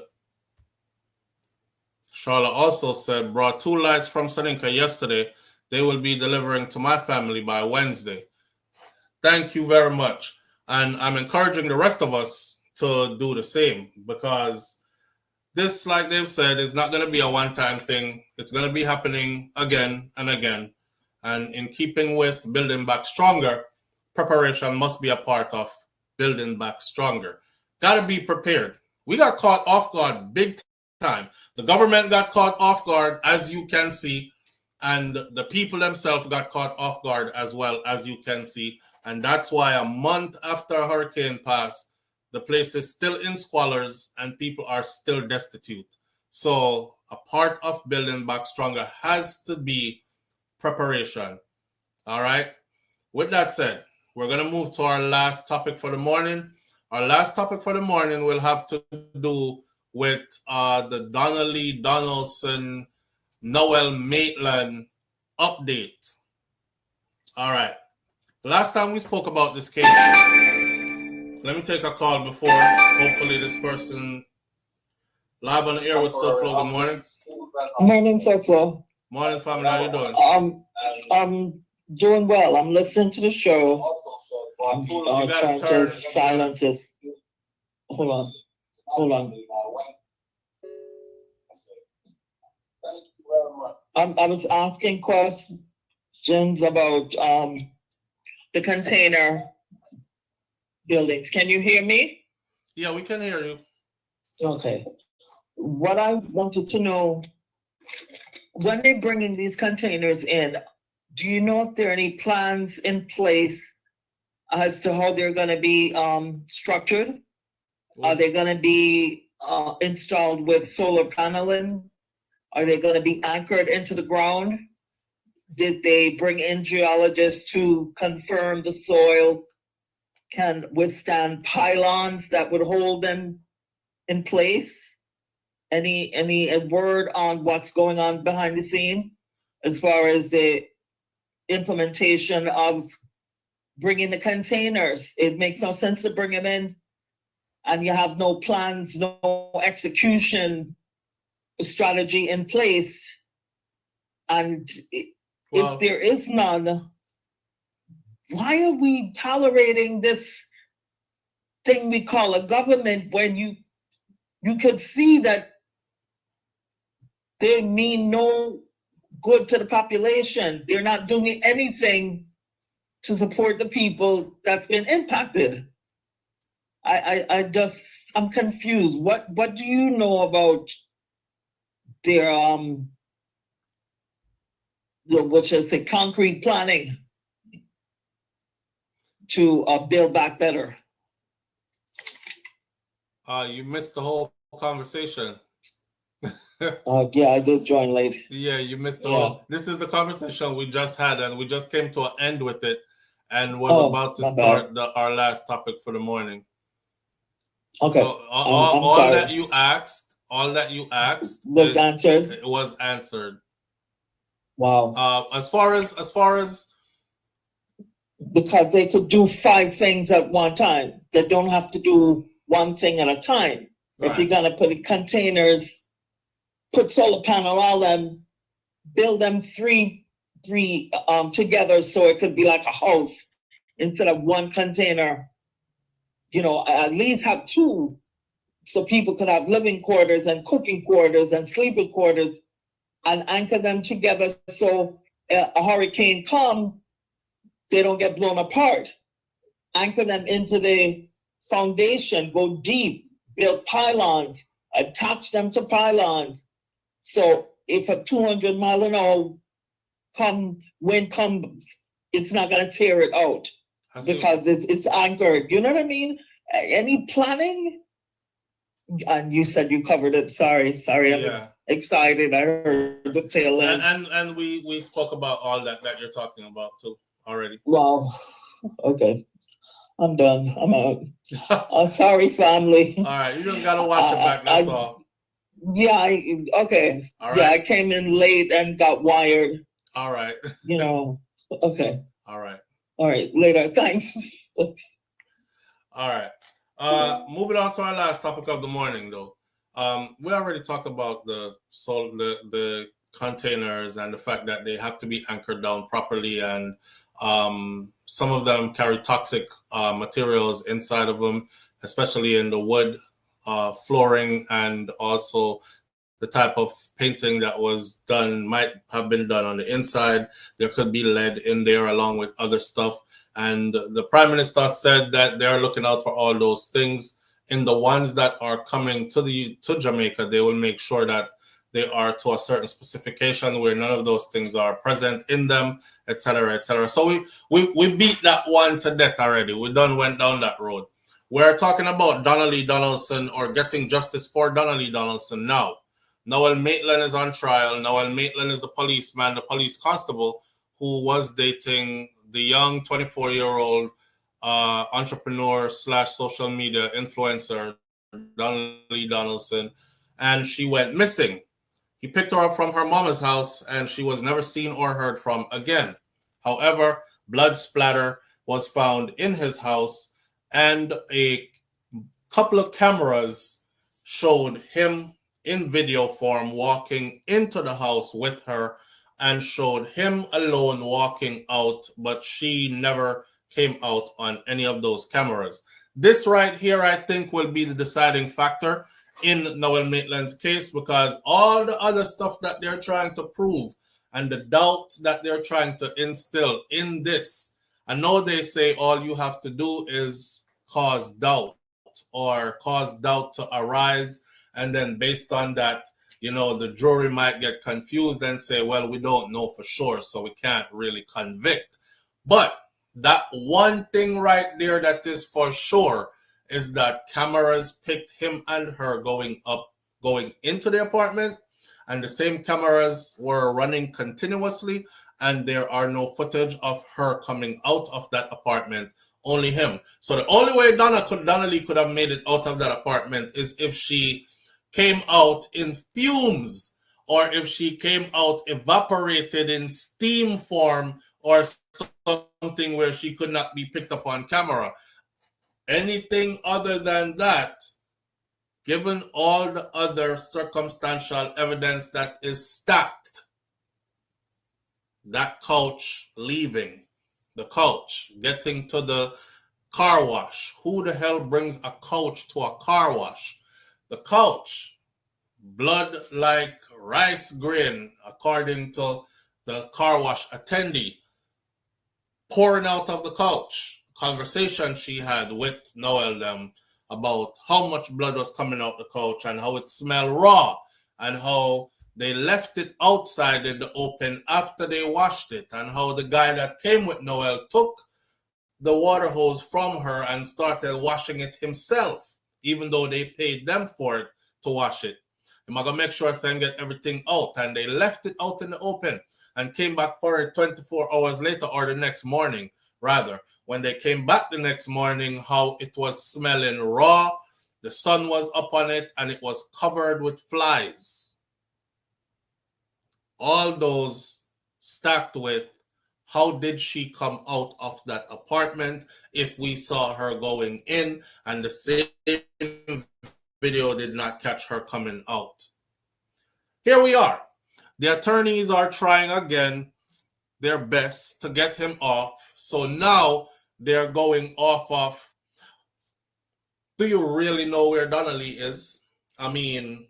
Charlotte also said, brought 2 lights from Soninka yesterday. They will be delivering to my family by Wednesday. Thank you very much. And I'm encouraging the rest of us to do the same, because this, like they've said, is not going to be a one-time thing. It's going to be happening again and again. And in keeping with building back stronger, preparation must be a part of building back stronger. Got to be prepared. We got caught off guard big time. The government got caught off guard, as you can see, and the people themselves got caught off guard as well, as you can see. And that's why a month after a hurricane passed, the place is still in squalors and people are still destitute. So a part of building back stronger has to be preparation. All right. With that said, we're going to move to our last topic for the morning. Our last topic for the morning will have to do with the Donna Lee Donaldson, Noel Maitland update. All right. The last time we spoke about this case, let me take a call before, hopefully this person live on the air with SouFLo. Good morning. Morning, SouFLo. Morning, family. How you doing? I'm doing well. I'm listening to the show. I'm trying to silence this. Hold on. I was asking questions about the container buildings. Can you hear me? Yeah, we can hear you. Okay. What I wanted to know, when they're bringing these containers in, do you know if there are any plans in place as to how they're going to be structured? Are they going to be installed with solar paneling? Are they going to be anchored into the ground? Did they bring in geologists to confirm the soil can withstand pylons that would hold them in place? Any word on what's going on behind the scene as far as the implementation of bringing the containers? It makes no sense to bring them in and you have no plans, no execution strategy in place. And if there is none, why are we tolerating this thing we call a government when you could see that they mean no good to the population. They're not doing anything to support the people that's been impacted. I'm confused. What do you know about their what should I say, concrete planning to build back better? You missed the whole conversation. Yeah, I did join late. Yeah, you missed the whole. This is the conversation we just had, and we just came to an end with it, and we're about to start our last topic for the morning. Okay. So all that you asked, was answered. It was answered. Wow. As far as because they could do 5 things at one time. They don't have to do one thing at a time. Right. If you're gonna put containers, put solar panel on them, build them three together so it could be like a house instead of one container. You know, at least have 2 so people could have living quarters and cooking quarters and sleeping quarters and anchor them together so a hurricane come, they don't get blown apart. Anchor them into the foundation, go deep, build pylons, attach them to pylons. So if a 200 mile an hour wind comes, it's not gonna tear it out because it's anchored. You know what I mean? Any planning? And you said you covered it. Sorry. I'm excited. I heard the tail end. And we spoke about all that you're talking about too already. Wow. Okay. I'm done. I'm out. Sorry, family. All right, you just gotta watch it back. That's all. Yeah. Okay. All right. Yeah, I came in late and got wired. All right. You know. Okay. All right. All right. Later. Thanks. All right. Moving on to our last topic of the morning, though. We already talked about the containers and the fact that they have to be anchored down properly, and some of them carry toxic materials inside of them, especially in the wood flooring, and also the type of painting that was done might have been done on the inside. There could be lead in there along with other stuff. And the Prime Minister said that they're looking out for all those things. In the ones that are coming to Jamaica, they will make sure that they are to a certain specification where none of those things are present in them, etc., etc. So we beat that one to death already. We went down that road. We're talking about Donna Lee Donaldson, or getting justice for Donna Lee Donaldson now. Noel Maitland is on trial. Noel Maitland is the policeman, the police constable who was dating the young 24-year-old entrepreneur / social media influencer, Donna Lee Donaldson, and she went missing. He picked her up from her mama's house, and she was never seen or heard from again. However, blood splatter was found in his house, and a couple of cameras showed him in video form walking into the house with her, and showed him alone walking out, but she never came out on any of those cameras. This right here, I think, will be the deciding factor in Noel Maitland's case, because all the other stuff that they're trying to prove and the doubt that they're trying to instill in this, I know they say all you have to do is cause doubt, or cause doubt to arise, and then based on that, you know, the jury might get confused and say, well, we don't know for sure, so we can't really convict. But that one thing right there that is for sure is that cameras picked him and her going into the apartment, and the same cameras were running continuously, and there are no footage of her coming out of that apartment, only him. So the only way Donna Lee could have made it out of that apartment is if she came out in fumes, or if she came out evaporated in steam form, or something where she could not be picked up on camera. Anything other than that, given all the other circumstantial evidence that is stacked, that couch leaving, the couch getting to the car wash. Who the hell brings a couch to a car wash? The couch, blood like rice grain, according to the car wash attendee, pouring out of the couch. Conversation she had with Noel about how much blood was coming out the couch and how it smelled raw and how they left it outside in the open after they washed it, and how the guy that came with Noel took the water hose from her and started washing it himself, even though they paid them for it to wash it. I'm going to make sure them get everything out, and they left it out in the open and came back for it 24 hours later, or the next morning, rather. When they came back the next morning, how it was smelling raw, the sun was up on it, and it was covered with flies. All those stacked with, how did she come out of that apartment if we saw her going in and the same video did not catch her coming out? Here we are. The attorneys are trying again their best to get him off. So now they're going off of, do you really know where Donna Lee is? I mean,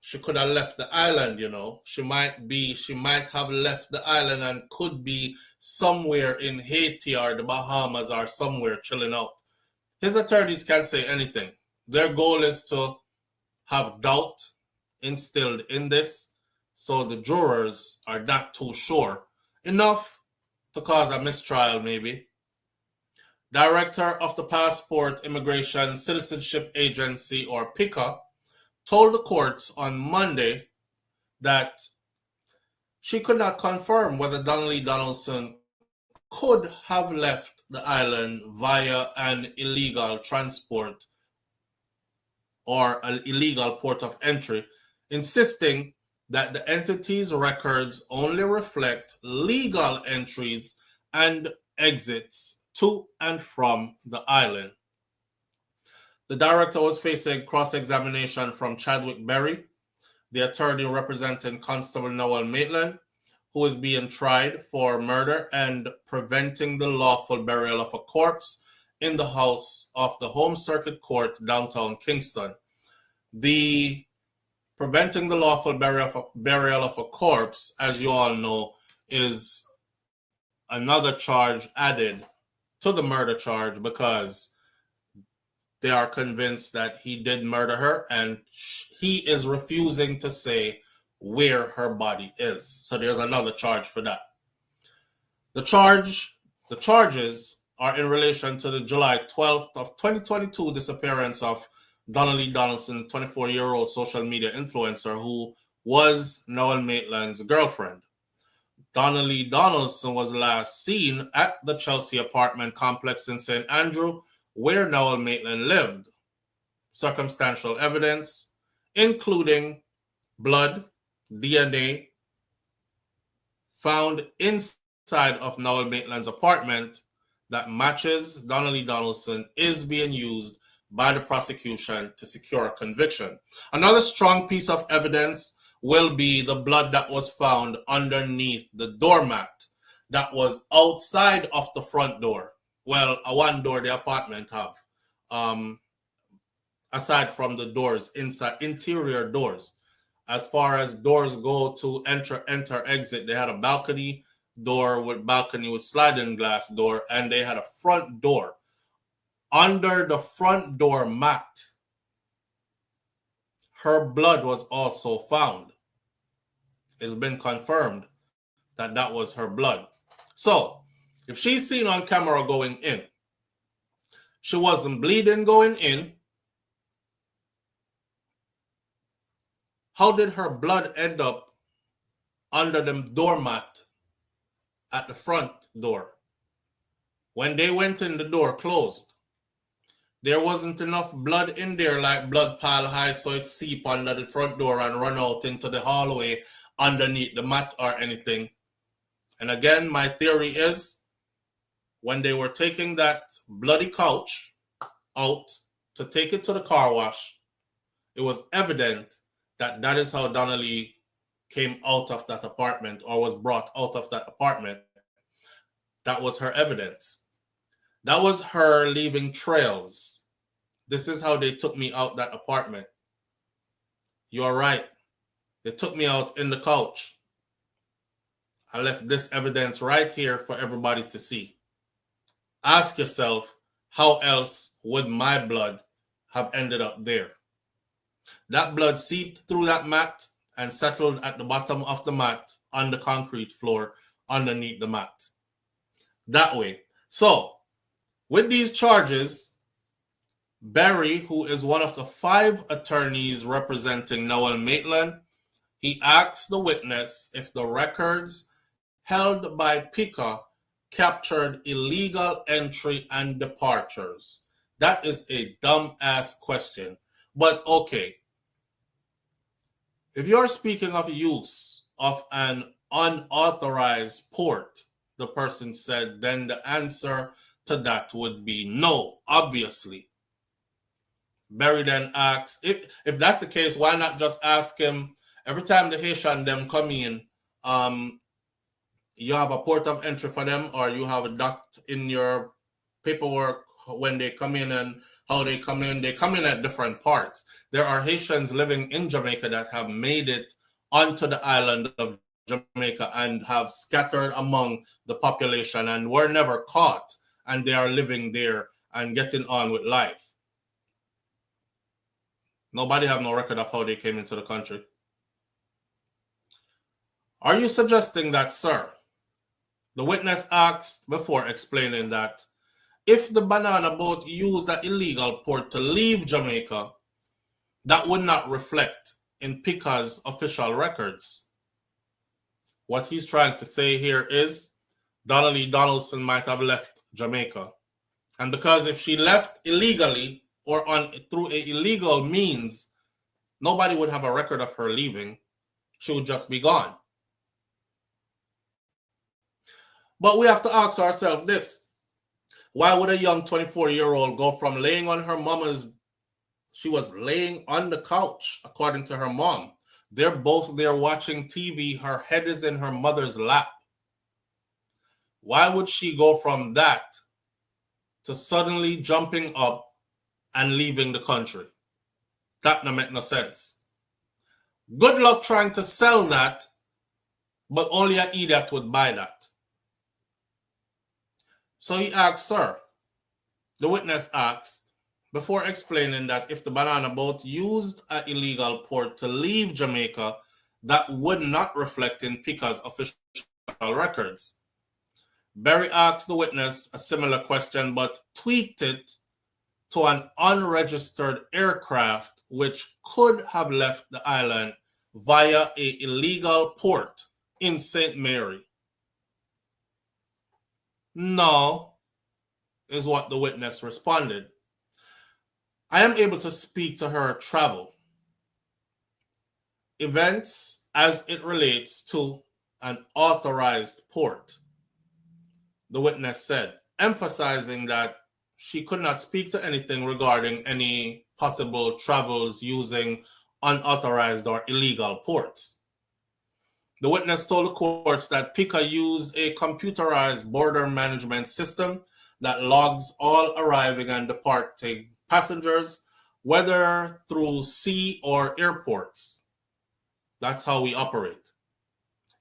she could have left the island, you know. She might have left the island and could be somewhere in Haiti or the Bahamas or somewhere chilling out. His attorneys can't say anything. Their goal is to have doubt instilled in this, so the jurors are not too sure. Enough to cause a mistrial, maybe. Director of the Passport, Immigration, Citizenship Agency, or PICA, told the courts on Monday that she could not confirm whether Donna Lee Donaldson could have left the island via an illegal transport or an illegal port of entry, insisting that the entity's records only reflect legal entries and exits to and from the island. The director was facing cross-examination from Chadwick Berry, the attorney representing Constable Noel Maitland, who is being tried for murder and preventing the lawful burial of a corpse in the house of the Home Circuit Court downtown Kingston. The preventing the lawful burial of a corpse, as you all know, is another charge added to the murder charge because they are convinced that he did murder her, and he is refusing to say where her body is. So there's another charge for that. The charges are in relation to the July 12th of 2022 disappearance of Donna Lee Donaldson, 24-year-old social media influencer who was Noel Maitland's girlfriend. Donna Lee Donaldson was last seen at the Chelsea apartment complex in St. Andrew, where Noel Maitland lived. Circumstantial evidence, including blood, DNA, found inside of Noel Maitland's apartment that matches Donna Lee Donaldson, is being used by the prosecution to secure a conviction. Another strong piece of evidence will be the blood that was found underneath the doormat that was outside of the front door. Well, one door the apartment have, aside from the doors, inside interior doors. As far as doors go to enter, exit, they had a balcony with sliding glass door, and they had a front door. Under the front door mat, her blood was also found. It's been confirmed that that was her blood. So, if she's seen on camera going in, she wasn't bleeding going in. How did her blood end up under the doormat at the front door? When they went in, the door closed. There wasn't enough blood in there like blood pile high so it seep under the front door and run out into the hallway underneath the mat or anything. And again, my theory is when they were taking that bloody couch out to take it to the car wash, it was evident that that is how Donna Lee came out of that apartment or was brought out of that apartment. That was her evidence. That was her leaving trails. This is how they took me out that apartment. You are right. They took me out in the couch. I left this evidence right here for everybody to see. Ask yourself, how else would my blood have ended up there? That blood seeped through that mat and settled at the bottom of the mat on the concrete floor underneath the mat. That way. So, with these charges, Barry, who is one of the 5 attorneys representing Noel Maitland, he asks the witness if the records held by PICA captured illegal entry and departures. That is a dumb-ass question. But okay, if you're speaking of use of an unauthorized port, the person said, then the answer to that would be no, obviously. Barry then asks, if that's the case, why not just ask him, every time the Haitian them come in, you have a port of entry for them, or you have a duct in your paperwork when they come in and how they come in at different parts. There are Haitians living in Jamaica that have made it onto the island of Jamaica and have scattered among the population and were never caught, and they are living there and getting on with life. Nobody have no record of how they came into the country. Are you suggesting that, sir? The witness asked before explaining that if the banana boat used an illegal port to leave Jamaica, that would not reflect in PICA's official records. What he's trying to say here is Donna Lee Donaldson might have left Jamaica. And because if she left illegally or through an illegal means, nobody would have a record of her leaving. She would just be gone. But we have to ask ourselves this. Why would a young 24-year-old go from laying on her mama's, she was laying on the couch, according to her mom. They're both there watching TV. Her head is in her mother's lap. Why would she go from that to suddenly jumping up and leaving the country? That don't make no sense. Good luck trying to sell that, but only an idiot would buy that. So he asked, sir, the witness asked, before explaining that if the banana boat used an illegal port to leave Jamaica, that would not reflect in PICA's official records. Barry asked the witness a similar question, but tweaked it to an unregistered aircraft which could have left the island via an illegal port in St. Mary. No, is what the witness responded. I am able to speak to her travel events as it relates to an authorized port, the witness said, emphasizing that she could not speak to anything regarding any possible travels using unauthorized or illegal ports. The witness told the courts that PICA used a computerized border management system that logs all arriving and departing passengers, whether through sea or airports. That's how we operate.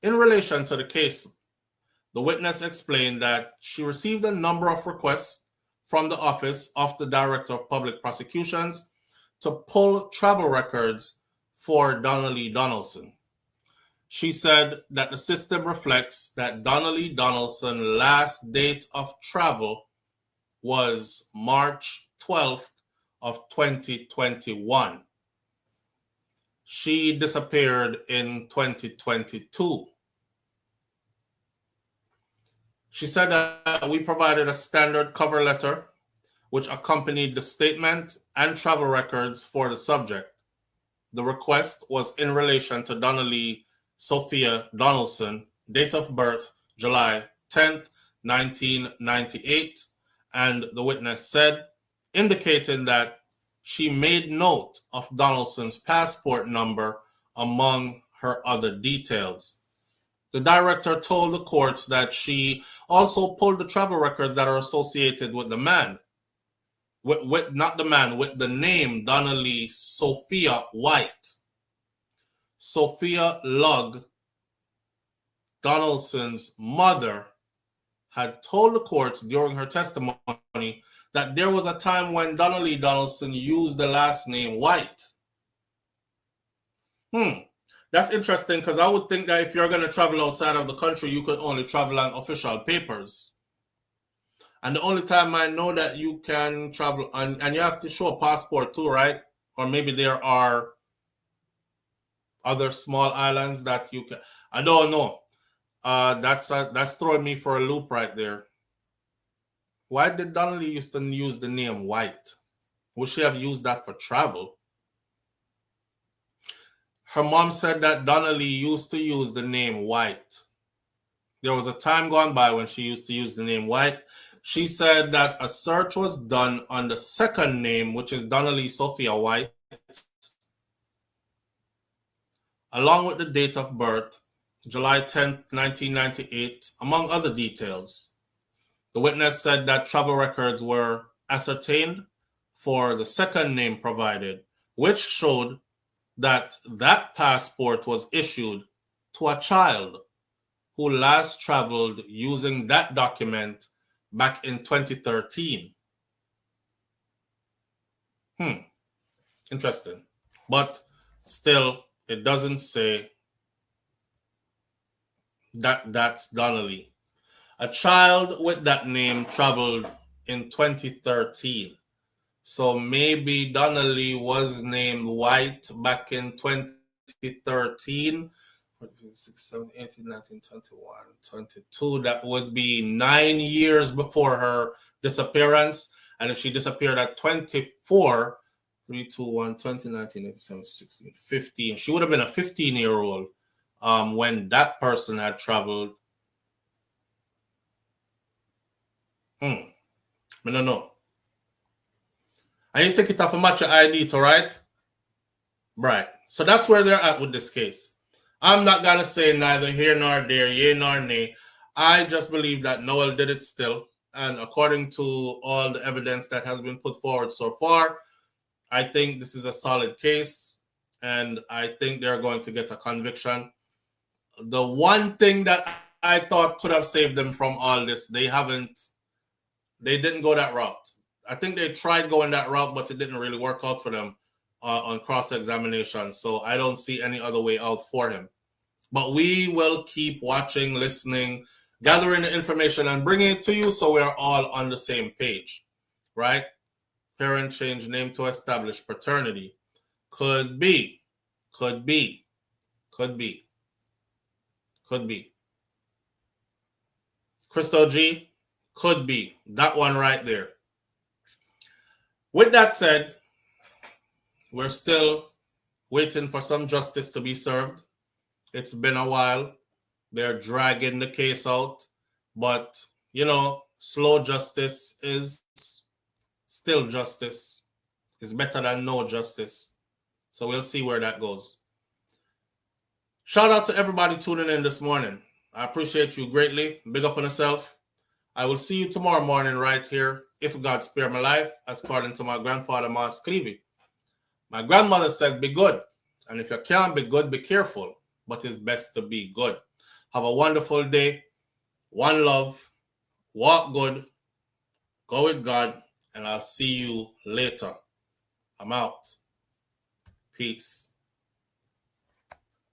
In relation to the case, the witness explained that she received a number of requests from the Office of the Director of Public Prosecutions to pull travel records for Donna Lee Donaldson. She said that the system reflects that Donna Lee Donaldson's last date of travel was March 12th of 2021. She disappeared in 2022. She said that we provided a standard cover letter which accompanied the statement and travel records for the subject. The request was in relation to Donna Lee Sophia Donaldson, date of birth July 10th, 1998, and the witness said, indicating that she made note of Donaldson's passport number among her other details. The director told the courts that she also pulled the travel records that are associated with the man, not the man, with the name Donna Lee Sophia White. Sophia Lug Donaldson's mother had told the courts during her testimony that there was a time when Donna Lee Donaldson used the last name White. That's interesting, because I would think that if you're going to travel outside of the country, you could only travel on official papers. And the only time I know that you can travel, and you have to show a passport too, right? Or maybe there are other small islands that you can. I don't know. That's throwing me for a loop right there. Why did Donna Lee used to use the name White? Would she have used that for travel? Her mom said that Donna Lee used to use the name White. There was a time gone by when she used to use the name White. She said that a search was done on the second name, which is Donna Lee Sophia White, along with the date of birth, July 10th, 1998, among other details. The witness said that travel records were ascertained for the second name provided, which showed that that passport was issued to a child who last traveled using that document back in 2013. Interesting. But still, it doesn't say that that's Donna Lee. A child with that name traveled in 2013. So maybe Donna Lee was named White back in 2013. 6, 7, 18, 19, 21, 22. That would be 9 years before her disappearance. And if she disappeared at 24, 3, 2, 1, 20, 19, 87, 16, 15. She would have been a 15-year-old when that person had traveled. I don't know. And you take it off a match your ID to, right? Right. So that's where they're at with this case. I'm not going to say neither here nor there, yea nor nay. I just believe that Noel did it still. And according to all the evidence that has been put forward so far, I think this is a solid case. And I think they're going to get a conviction. The one thing that I thought could have saved them from all this, they didn't go that route. I think they tried going that route, but it didn't really work out for them on cross-examination. So I don't see any other way out for him. But we will keep watching, listening, gathering the information and bringing it to you so we're all on the same page, right? Parent change name to establish paternity. Could be. Could be. Could be. Could be. Christo G, could be. That one right there. With that said, we're still waiting for some justice to be served. It's been a while. They're dragging the case out. But, you know, slow justice is still justice. It's better than no justice. So we'll see where that goes. Shout out to everybody tuning in this morning. I appreciate you greatly. Big up on yourself. I will see you tomorrow morning right here, if God spare my life, as according to my grandfather, Mas Clevey. My grandmother said, be good. And if you can't be good, be careful. But it's best to be good. Have a wonderful day. One love. Walk good. Go with God. And I'll see you later. I'm out. Peace.